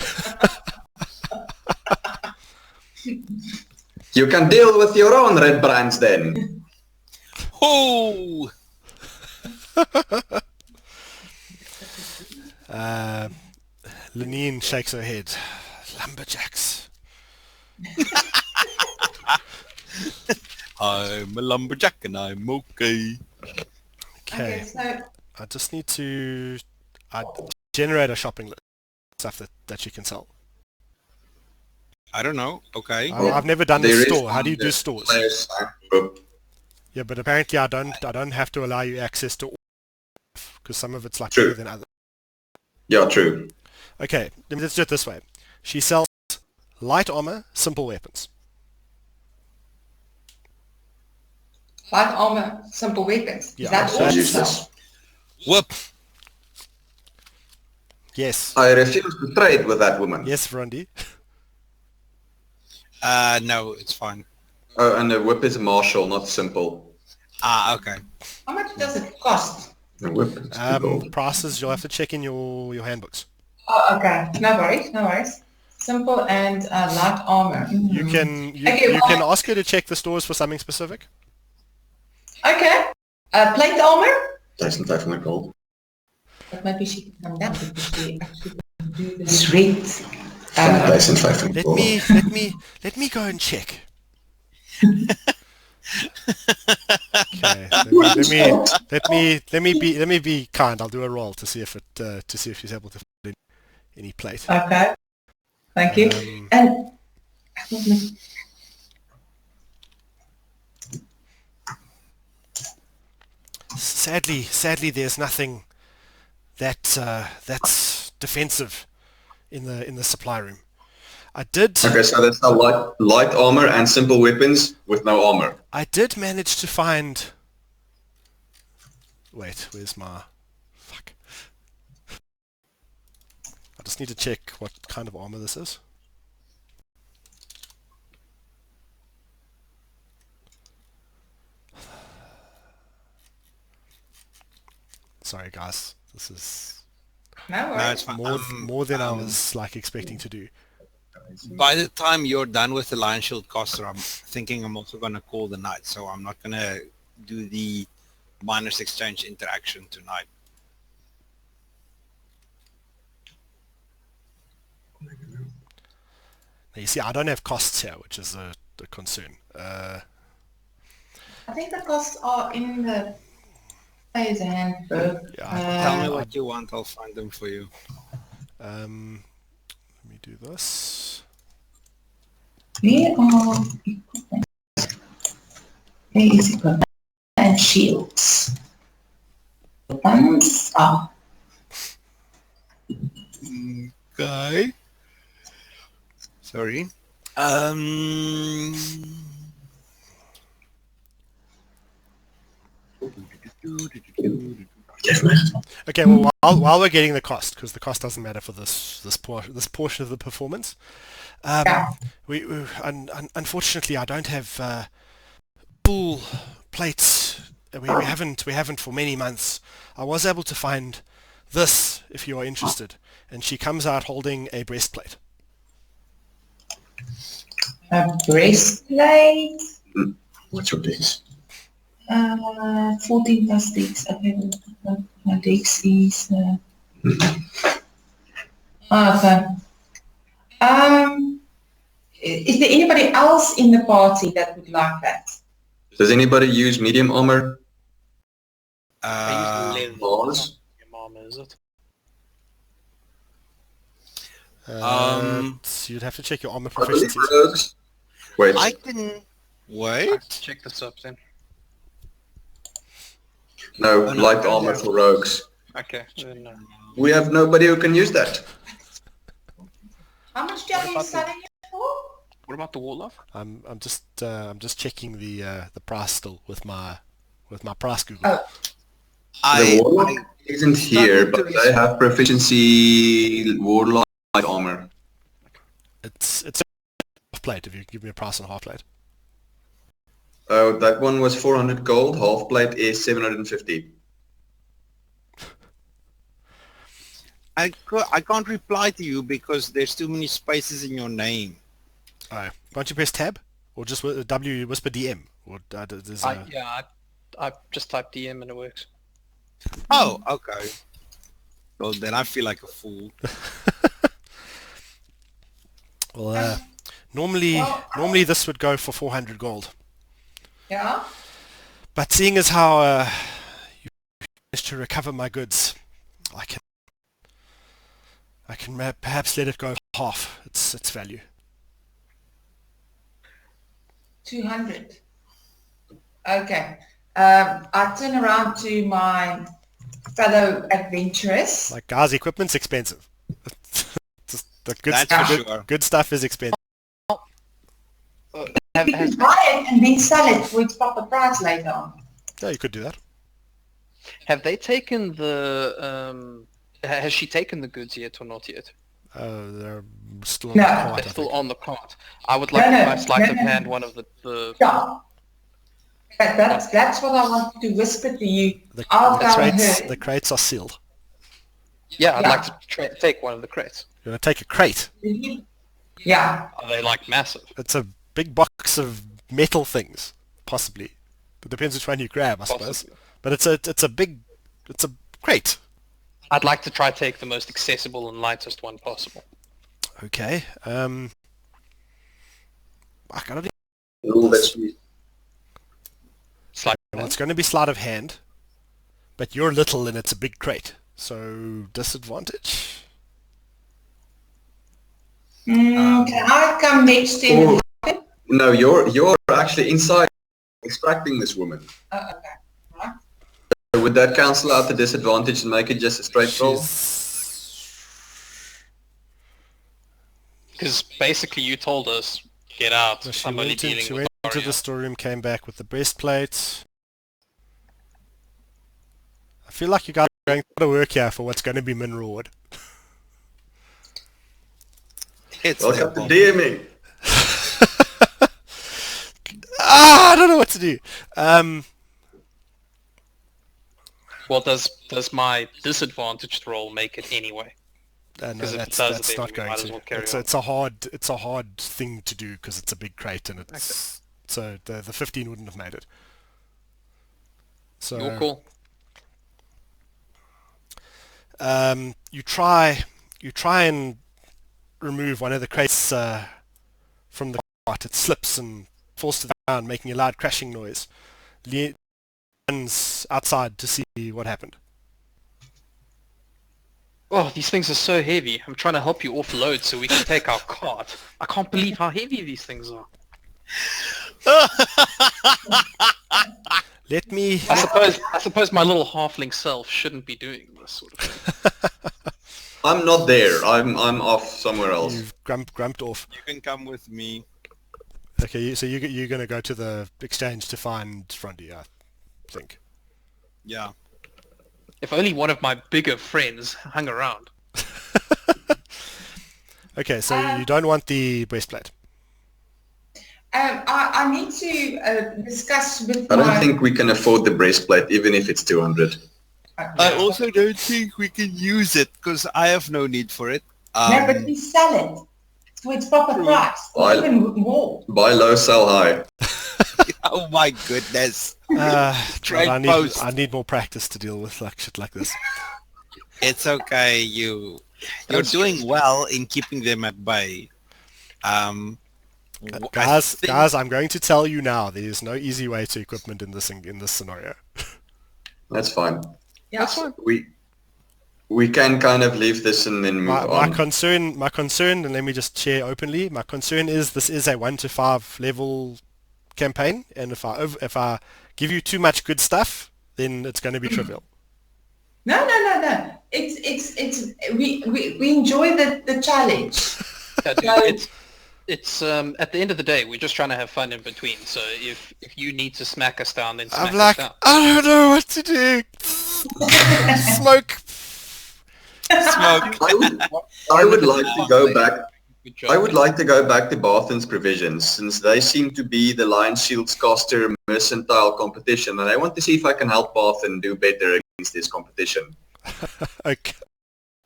Speaker 3: You can deal with your own red brands then.
Speaker 2: Oh!
Speaker 1: Lenine shakes her head. Lumberjacks.
Speaker 2: I'm a lumberjack and I'm okay.
Speaker 1: Okay.
Speaker 5: so...
Speaker 1: I just need to generate a shopping list. Stuff that you can sell.
Speaker 2: I don't know. Okay.
Speaker 1: I've never done
Speaker 3: There
Speaker 1: the
Speaker 3: is
Speaker 1: store. How
Speaker 3: on
Speaker 1: do you
Speaker 3: the
Speaker 1: do stores?
Speaker 3: player's side group.
Speaker 1: Yeah, but apparently I don't have to allow you access to all because some of it's like
Speaker 3: True.
Speaker 1: bigger than others.
Speaker 3: Yeah, true.
Speaker 1: Okay, let's do it this way. She sells light armor, simple weapons.
Speaker 5: Light armor, simple weapons.
Speaker 1: Yeah,
Speaker 5: Is that
Speaker 1: so
Speaker 5: all?
Speaker 3: Useless.
Speaker 2: Whoop.
Speaker 1: Yes.
Speaker 3: I refuse to trade with that woman.
Speaker 1: Yes, Verundi.
Speaker 2: No, it's fine.
Speaker 3: Oh, and the whip is martial, not simple.
Speaker 2: Ah, okay.
Speaker 5: How much does it cost?
Speaker 3: The whip is too gold.
Speaker 1: Prices, you'll have to check in your handbooks.
Speaker 5: Oh, okay. No worries, no worries. Simple and light armor.
Speaker 1: You can
Speaker 5: Okay,
Speaker 1: you can ask her to check the stores for something specific.
Speaker 5: Okay. Plate armor?
Speaker 3: 1500 gold.
Speaker 5: But maybe she can come down because she actually can do this red.
Speaker 3: 1500
Speaker 1: Let
Speaker 3: gold.
Speaker 1: me go and check. Okay. Let me be kind. I'll do a roll to see if she's able to find any plate.
Speaker 5: Okay. Thank you. And
Speaker 1: Sadly, there's nothing that's defensive in the supply room. I did.
Speaker 3: Okay, so that's a light armor and simple weapons with no armor.
Speaker 1: I did manage to find. Wait, where's my? Fuck. I just need to check what kind of armor this is. Sorry, guys. This is
Speaker 5: no
Speaker 2: No,
Speaker 5: worries.
Speaker 2: it's fine.
Speaker 1: more than I was like expecting to do.
Speaker 2: By the time you're done with the Lion Shield caster, I'm thinking I'm also going to call the night, so I'm not going to do the minus exchange interaction tonight.
Speaker 1: Now, you see, I don't have costs here, which is a concern.
Speaker 5: I think the costs are in the player's handbook.
Speaker 1: Yeah,
Speaker 2: Tell me what you want, I'll find them for you.
Speaker 1: let me do this.
Speaker 5: Where are equipment? Where is equipment? And shields. Ones are.
Speaker 2: Okay. Sorry.
Speaker 1: Okay, well, while we're getting the cost, because the cost doesn't matter for this portion of the performance. We unfortunately I don't have full plates. We haven't for many months. I was able to find this if you are interested, and she comes out holding a breastplate.
Speaker 5: A breastplate.
Speaker 3: What's your base?
Speaker 5: 14 plus 6. Okay, my dex is Okay. Is there anybody else in the party that would like that?
Speaker 3: Does anybody use medium armor?
Speaker 6: I use leather.
Speaker 3: Bars?
Speaker 6: Your armor, is it?
Speaker 1: So you'd have to check your armor
Speaker 3: I believe
Speaker 1: proficiencies.
Speaker 3: rogues. Wait.
Speaker 2: I can wait.
Speaker 6: Let's check this up then.
Speaker 3: No,
Speaker 2: Oh, no.
Speaker 3: light armor for rogues.
Speaker 6: Okay. Then,
Speaker 3: We have nobody who can use that.
Speaker 5: How much do you selling it for?
Speaker 6: what about the Warlock?
Speaker 1: I'm just checking the price still with my price Google.
Speaker 5: Oh.
Speaker 3: The warlock isn't here, but they have proficiency warlock light armor.
Speaker 1: It's half plate. If you give me a price on half plate.
Speaker 3: Oh, that one was 400 gold. Half plate is 750.
Speaker 2: I can't reply to you because there's too many spaces in your name.
Speaker 1: Oh, can't you press tab or just W whisper DM or there's
Speaker 6: I just typed DM and it works.
Speaker 2: Oh, okay. Well, then I feel like a fool.
Speaker 1: well normally this would go for 400 gold.
Speaker 5: Yeah.
Speaker 1: But seeing as how you managed to recover my goods, I can perhaps let it go for half its value.
Speaker 5: 200. Okay. I turn around to my fellow adventurers.
Speaker 1: Like, guys, equipment's expensive. Just the good
Speaker 2: That's
Speaker 1: stuff,
Speaker 2: for
Speaker 1: good,
Speaker 2: sure.
Speaker 1: good stuff is expensive.
Speaker 5: We can buy it and then sell it for its proper price later on.
Speaker 1: Yeah, you could do that.
Speaker 6: Have they taken the has she taken the goods yet or not yet?
Speaker 1: They're still on
Speaker 5: No.
Speaker 1: the cart, I
Speaker 6: They're still
Speaker 1: think.
Speaker 6: on the cart. I would like
Speaker 5: No,
Speaker 6: my sleight of
Speaker 5: no.
Speaker 6: hand one of the
Speaker 5: Yeah. But that's what I want to whisper to you.
Speaker 1: The,
Speaker 5: I'll
Speaker 1: the
Speaker 5: tell
Speaker 1: crates
Speaker 5: her.
Speaker 1: the crates are sealed.
Speaker 6: yeah. I'd
Speaker 5: Yeah.
Speaker 6: like to take one of the crates.
Speaker 1: You're gonna take a crate.
Speaker 5: Yeah.
Speaker 6: Are they like massive?
Speaker 1: It's a big box of metal things, possibly. It depends which one you grab, I suppose.
Speaker 6: Possibly.
Speaker 1: But it's a crate.
Speaker 6: I'd like to try take the most accessible and lightest one possible.
Speaker 1: Okay. I gotta.
Speaker 3: Rule that's used.
Speaker 6: Sleight of
Speaker 1: Well,
Speaker 6: hand.
Speaker 1: it's going to be sleight of hand, but you're little and it's a big crate, so disadvantage.
Speaker 5: Can I come next to him?
Speaker 3: No, you're actually inside extracting this woman.
Speaker 5: Oh, okay. Right.
Speaker 3: So would that cancel out the disadvantage and make it just a straight roll?
Speaker 6: Because basically you told us, get out.
Speaker 1: So she
Speaker 6: I'm only
Speaker 1: went, in,
Speaker 6: dealing
Speaker 1: she
Speaker 6: with
Speaker 1: went into
Speaker 6: Aria.
Speaker 1: the storeroom, came back with the breastplate. I feel like you guys are going to work here for what's going to be min reward.
Speaker 2: It's
Speaker 3: Welcome to
Speaker 2: no
Speaker 3: DMing.
Speaker 1: I don't know what to do.
Speaker 6: Well, does my disadvantaged roll make it anyway?
Speaker 1: No,
Speaker 6: 'Cause if it
Speaker 1: that's
Speaker 6: does, then
Speaker 1: not
Speaker 6: we
Speaker 1: going
Speaker 6: might as
Speaker 1: to.
Speaker 6: well carry
Speaker 1: It's
Speaker 6: on.
Speaker 1: it's a hard thing to do because it's a big crate and it's so the 15 wouldn't have made it. So
Speaker 6: Your call.
Speaker 1: you try and remove one of the crates from the cart. It slips and falls to the ground, making a loud crashing noise. Lee runs outside to see what happened.
Speaker 6: Oh, these things are so heavy. I'm trying to help you offload so we can take our cart. I can't believe how heavy these things are.
Speaker 1: Let me.
Speaker 6: I suppose my little halfling self shouldn't be doing this sort of thing.
Speaker 3: I'm not there. I'm off somewhere else.
Speaker 1: You've grumped off.
Speaker 2: You can come with me.
Speaker 1: Okay, so you're going to go to the exchange to find Frondy, I think.
Speaker 2: Yeah.
Speaker 6: If only one of my bigger friends hung around.
Speaker 1: Okay, so you don't want the breastplate.
Speaker 5: I need to discuss with
Speaker 3: I don't
Speaker 5: my...
Speaker 3: think we can afford the breastplate, even if it's 200.
Speaker 2: I also don't think we can use it because I have no need for it.
Speaker 5: No, but we sell it for its proper price, or
Speaker 3: Well-
Speaker 5: even more.
Speaker 3: Buy low, sell high.
Speaker 2: Oh my goodness.
Speaker 1: God,
Speaker 2: Trade
Speaker 1: I
Speaker 2: post.
Speaker 1: need more practice to deal with like shit like this.
Speaker 2: It's okay. You're doing well in keeping them at bay. I think
Speaker 1: Guys, I'm going to tell you now. There is no easy way to equipment in this scenario.
Speaker 3: That's fine.
Speaker 5: Yeah.
Speaker 6: That's fine.
Speaker 3: We can kind of leave this and then move
Speaker 1: My
Speaker 3: on.
Speaker 1: concern, and let me just share openly. My concern is this is a 1 to 5 level campaign, and if I give you too much good stuff, then it's going to be trivial.
Speaker 5: No. It's we enjoy the challenge.
Speaker 6: Yeah, dude,
Speaker 5: So-
Speaker 6: it's at the end of the day, we're just trying to have fun in between. So if you need to smack us down, then smack
Speaker 1: I'm
Speaker 6: us
Speaker 1: like,
Speaker 6: down.
Speaker 1: I don't know what to do. Smoke.
Speaker 2: smoke.
Speaker 3: I would like to go back.
Speaker 6: Good job.
Speaker 3: I would like to go back to Barthen's provisions, since they seem to be the Lion Shields caster mercantile competition, and I want to see if I can help Barthen do better against this competition.
Speaker 1: Okay.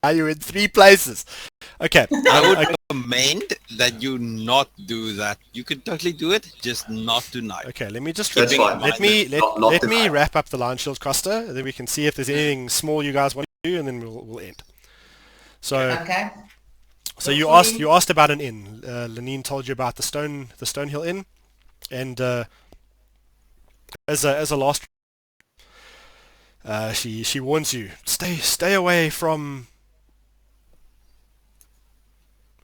Speaker 1: Are you in 3 places? Okay.
Speaker 2: I would
Speaker 1: okay.
Speaker 2: recommend that you not do that. You could totally do it, just not tonight.
Speaker 1: Okay, let me just
Speaker 3: That's fine.
Speaker 1: let me
Speaker 3: Not
Speaker 1: let me
Speaker 3: tonight.
Speaker 1: wrap up the Lion Shield Costa, and then we can see if there's anything small you guys want to do, and then we'll end. So
Speaker 5: Okay.
Speaker 1: so you asked about an inn. Lenine told you about the Stone Hill Inn, and as a last, she warns you, stay away from.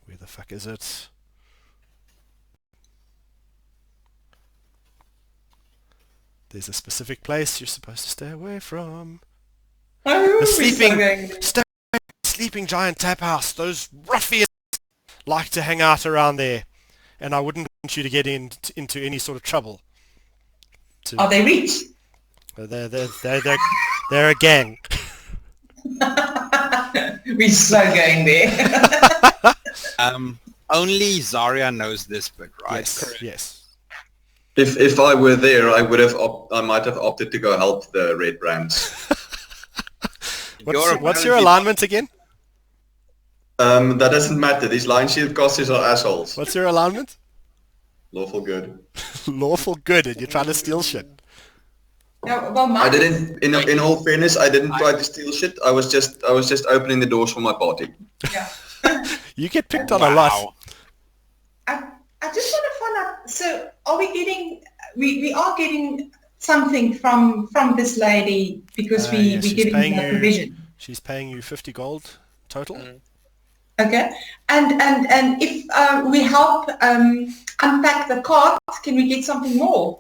Speaker 1: Where the fuck is it? There's a specific place you're supposed to stay away from.
Speaker 5: Oh,
Speaker 1: The sleeping giant tap house. Those ruffians like to hang out around there, and I wouldn't want you to get into any sort of trouble.
Speaker 5: Are they rich?
Speaker 1: They're a gang.
Speaker 5: We're so going there.
Speaker 2: Only Zarya knows this bit, right?
Speaker 1: Yes. Yes.
Speaker 3: If I were there, I might have opted to go help the Red Brands.
Speaker 1: What's your alignment again?
Speaker 3: That doesn't matter. These Lion Shield casters are assholes.
Speaker 1: What's your alignment?
Speaker 3: Lawful good.
Speaker 1: Lawful good, and you're trying to steal shit.
Speaker 5: No, well,
Speaker 3: I didn't. In all fairness, I didn't try to steal shit. I was just opening the doors for my party.
Speaker 5: Yeah.
Speaker 1: You get picked on a lot.
Speaker 5: I just want to find out. So, are we getting? We are getting something from this lady because
Speaker 1: Yes,
Speaker 5: we're
Speaker 1: she's
Speaker 5: giving
Speaker 1: paying
Speaker 5: her
Speaker 1: you-
Speaker 5: provision.
Speaker 1: She's paying you 50 gold total.
Speaker 5: Okay. And if we help unpack the cart, can we get something more?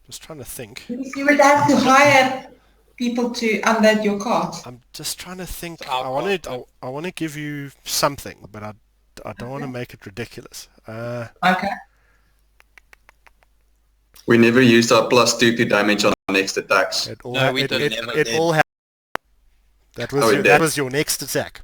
Speaker 1: Just trying to think.
Speaker 5: Because you would have to hire people to unload your cart.
Speaker 1: I'm just trying to think.
Speaker 6: It's our
Speaker 1: I want to give you something, but I don't want to make it ridiculous.
Speaker 5: Okay.
Speaker 3: We never used our +2 to damage on our next attacks.
Speaker 1: It all
Speaker 2: No,
Speaker 1: ha-
Speaker 2: we
Speaker 1: it,
Speaker 2: didn't.
Speaker 1: it,
Speaker 2: Never
Speaker 1: it
Speaker 2: did.
Speaker 1: all happened. That was
Speaker 3: Oh, it
Speaker 1: your,
Speaker 3: did.
Speaker 1: that was your next attack.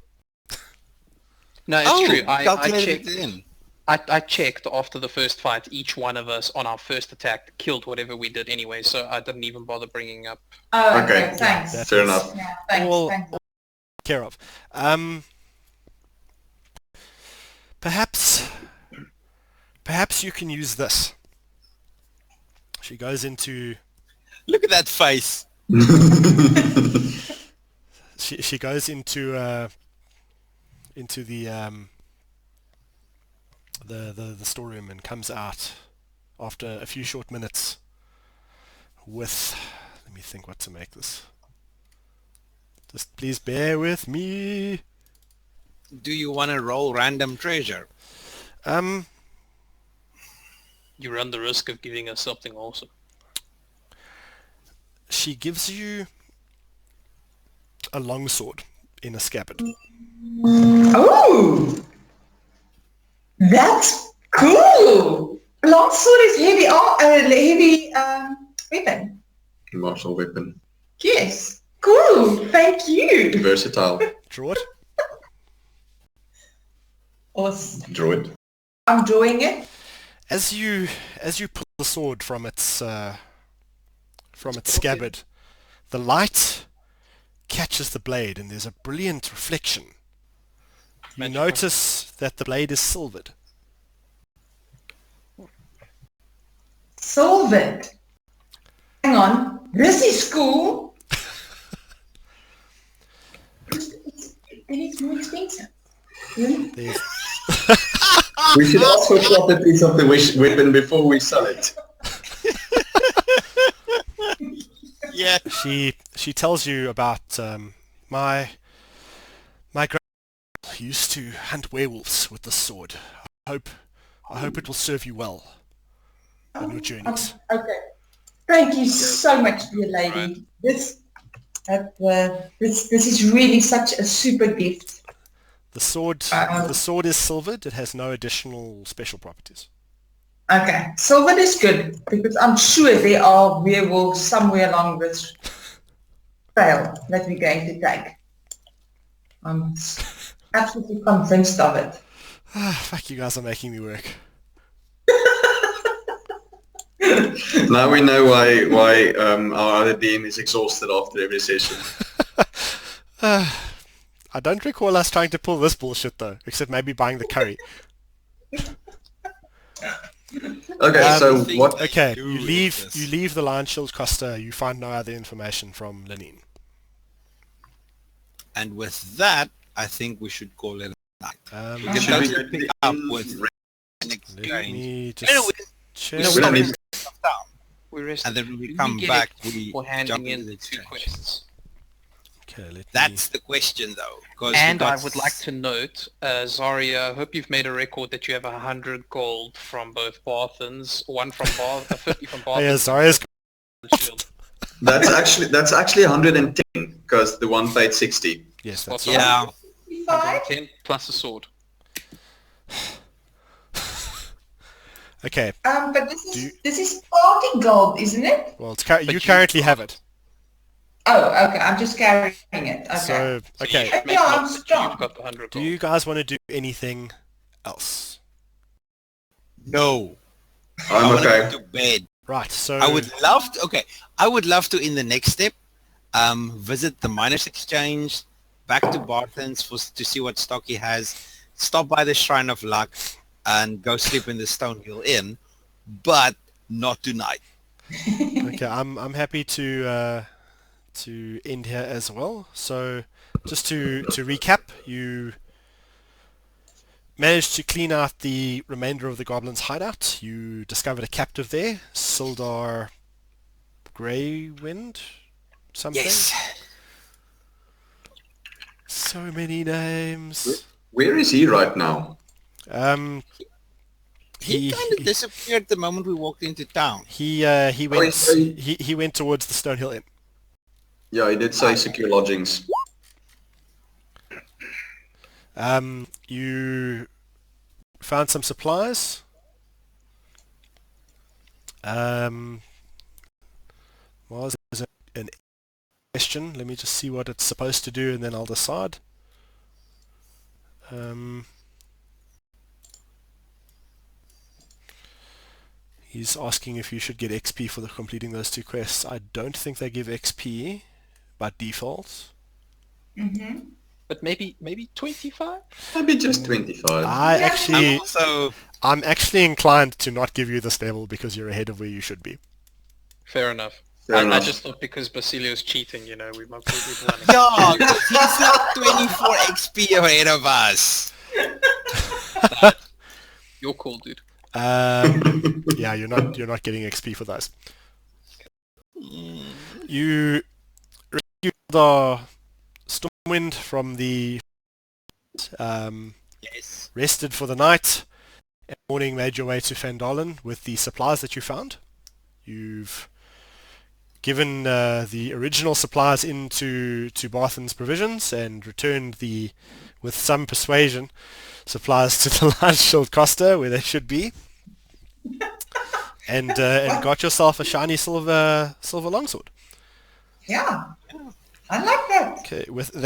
Speaker 6: No, it's true. I
Speaker 2: calculated
Speaker 6: checked.
Speaker 2: it in.
Speaker 6: I checked after the first fight. Each one of us on our first attack killed whatever we did anyway, so I didn't even bother bringing up.
Speaker 5: Oh,
Speaker 3: Okay.
Speaker 5: okay. Thanks.
Speaker 1: That
Speaker 3: Fair
Speaker 1: is
Speaker 3: enough.
Speaker 5: Yeah, thanks.
Speaker 1: all
Speaker 5: thanks.
Speaker 1: care of. Perhaps you can use this. She goes into
Speaker 2: Look at that face.
Speaker 1: she goes into the storeroom and comes out after a few short minutes with, let me think what to make this. Just please bear with me.
Speaker 2: Do you want to roll random treasure?
Speaker 6: You run the risk of giving us something awesome.
Speaker 1: She gives you a longsword in a scabbard.
Speaker 5: Oh, that's cool. Longsword is heavy weapon.
Speaker 3: Martial weapon.
Speaker 5: Yes. Cool. Thank you.
Speaker 3: Versatile.
Speaker 1: Draw it.
Speaker 5: Awesome.
Speaker 3: Droid.
Speaker 5: I'm drawing it.
Speaker 1: As you pull the sword from its scabbard, the light catches the blade and there's a brilliant reflection. You
Speaker 6: Magical.
Speaker 1: notice that the blade is silvered.
Speaker 5: Solve. Hang on. This is cool. Then it's more expensive. Yeah.
Speaker 1: There's,
Speaker 3: We should ask for properties of the weapon before we sell it.
Speaker 2: Yeah.
Speaker 1: she tells you about my grandmother used to hunt werewolves with this sword. I hope it will serve you well on your journeys.
Speaker 5: Okay. Thank you so much, dear lady. This is really such a super gift.
Speaker 1: The sword is silvered. It has no additional special properties.
Speaker 5: Okay, silver is good because I'm sure there are werewolves somewhere along this trail that we're going to take. I'm absolutely convinced of it.
Speaker 1: Fuck, you guys are making me work.
Speaker 3: Now we know why our other DM is exhausted after every session.
Speaker 1: I don't recall us trying to pull this bullshit though, except maybe buying the curry.
Speaker 3: Okay, so what?
Speaker 1: Okay, you leave the Lion Shield Costa. You find no other information from Lenine.
Speaker 2: And with that, I think we should call it a night. We
Speaker 3: Should we
Speaker 2: can
Speaker 3: go
Speaker 2: pick up with an
Speaker 1: Let
Speaker 2: exchange.
Speaker 1: me
Speaker 2: No,
Speaker 1: just check.
Speaker 3: we don't need-
Speaker 2: stuff down.
Speaker 6: We rest.
Speaker 2: And then when we
Speaker 6: Do
Speaker 2: come
Speaker 6: get
Speaker 2: back,
Speaker 6: it
Speaker 2: we
Speaker 6: for handing
Speaker 2: jump into
Speaker 6: in
Speaker 2: the
Speaker 6: the two
Speaker 2: exchange.
Speaker 6: quests.
Speaker 1: Okay,
Speaker 2: That's the question, though. 'cause
Speaker 6: And
Speaker 2: we
Speaker 6: I
Speaker 2: got
Speaker 6: would like to note, Zaria, I hope you've made a record that you have 100 gold from both Barthans, one from 50 from
Speaker 1: Oh, yeah,
Speaker 6: Barthans.
Speaker 1: Zaria's
Speaker 6: and Shield.
Speaker 3: That's actually 110 because the one paid 60.
Speaker 1: yes, that's
Speaker 6: Spot on.
Speaker 2: Yeah.
Speaker 6: 110 plus a sword.
Speaker 1: okay.
Speaker 5: But this is party gold, isn't it?
Speaker 1: Well,
Speaker 6: But
Speaker 1: you
Speaker 6: you
Speaker 1: currently have it.
Speaker 5: Oh, okay. I'm just carrying it. Okay.
Speaker 1: So okay.
Speaker 6: So you make
Speaker 5: Yeah,
Speaker 6: note
Speaker 5: I'm
Speaker 6: that
Speaker 5: strong.
Speaker 6: You've got the 100
Speaker 1: Do
Speaker 6: gold.
Speaker 1: you guys want to do anything else?
Speaker 2: No. I
Speaker 3: I'm
Speaker 2: want to
Speaker 3: okay.
Speaker 2: go to bed.
Speaker 1: Right. So
Speaker 2: I would love to. Okay, I would love to in the next step, visit the miners exchange, back to Barthen's to see what stock he has, stop by the Shrine of Luck, and go sleep in the Stonehill Inn, but not tonight.
Speaker 1: okay, I'm happy to end here as well. So just to recap, you managed to clean out the remainder of the goblin's hideout. You discovered a captive there, Sildar Greywind, something.
Speaker 2: Yes.
Speaker 1: So many names.
Speaker 3: Where is he right now?
Speaker 2: He kind of disappeared the moment we walked into town.
Speaker 1: He
Speaker 3: Oh,
Speaker 1: went
Speaker 3: sorry.
Speaker 1: he went towards the Stonehill Inn.
Speaker 3: Yeah, he did say secure lodgings.
Speaker 1: You found some supplies. Was an question? Let me just see what it's supposed to do, and then I'll decide. He's asking if you should get XP for completing those two quests. I don't think they give XP by default.
Speaker 5: Mm-hmm.
Speaker 6: But maybe 25?
Speaker 3: Maybe just 25.
Speaker 1: I'm actually inclined to not give you this level because you're ahead of where you should be.
Speaker 6: Fair enough.
Speaker 3: Fair
Speaker 6: I
Speaker 3: enough.
Speaker 6: just thought because Basilio's cheating, you know, we might be running.
Speaker 2: Yeah, he's like 24 XP ahead of us.
Speaker 6: You're cool, dude.
Speaker 1: Yeah, you're not getting XP for those. You rescued the Stormwind from the
Speaker 2: Yes.
Speaker 1: rested for the night, and morning made your way to Phandelver with the supplies that you found. You've given the original supplies into Barthen's provisions and returned with some persuasion, supplies to the Lion Shield Costa where they should be, and got yourself a shiny silver longsword.
Speaker 5: Yeah. I like that.
Speaker 1: Okay, with that.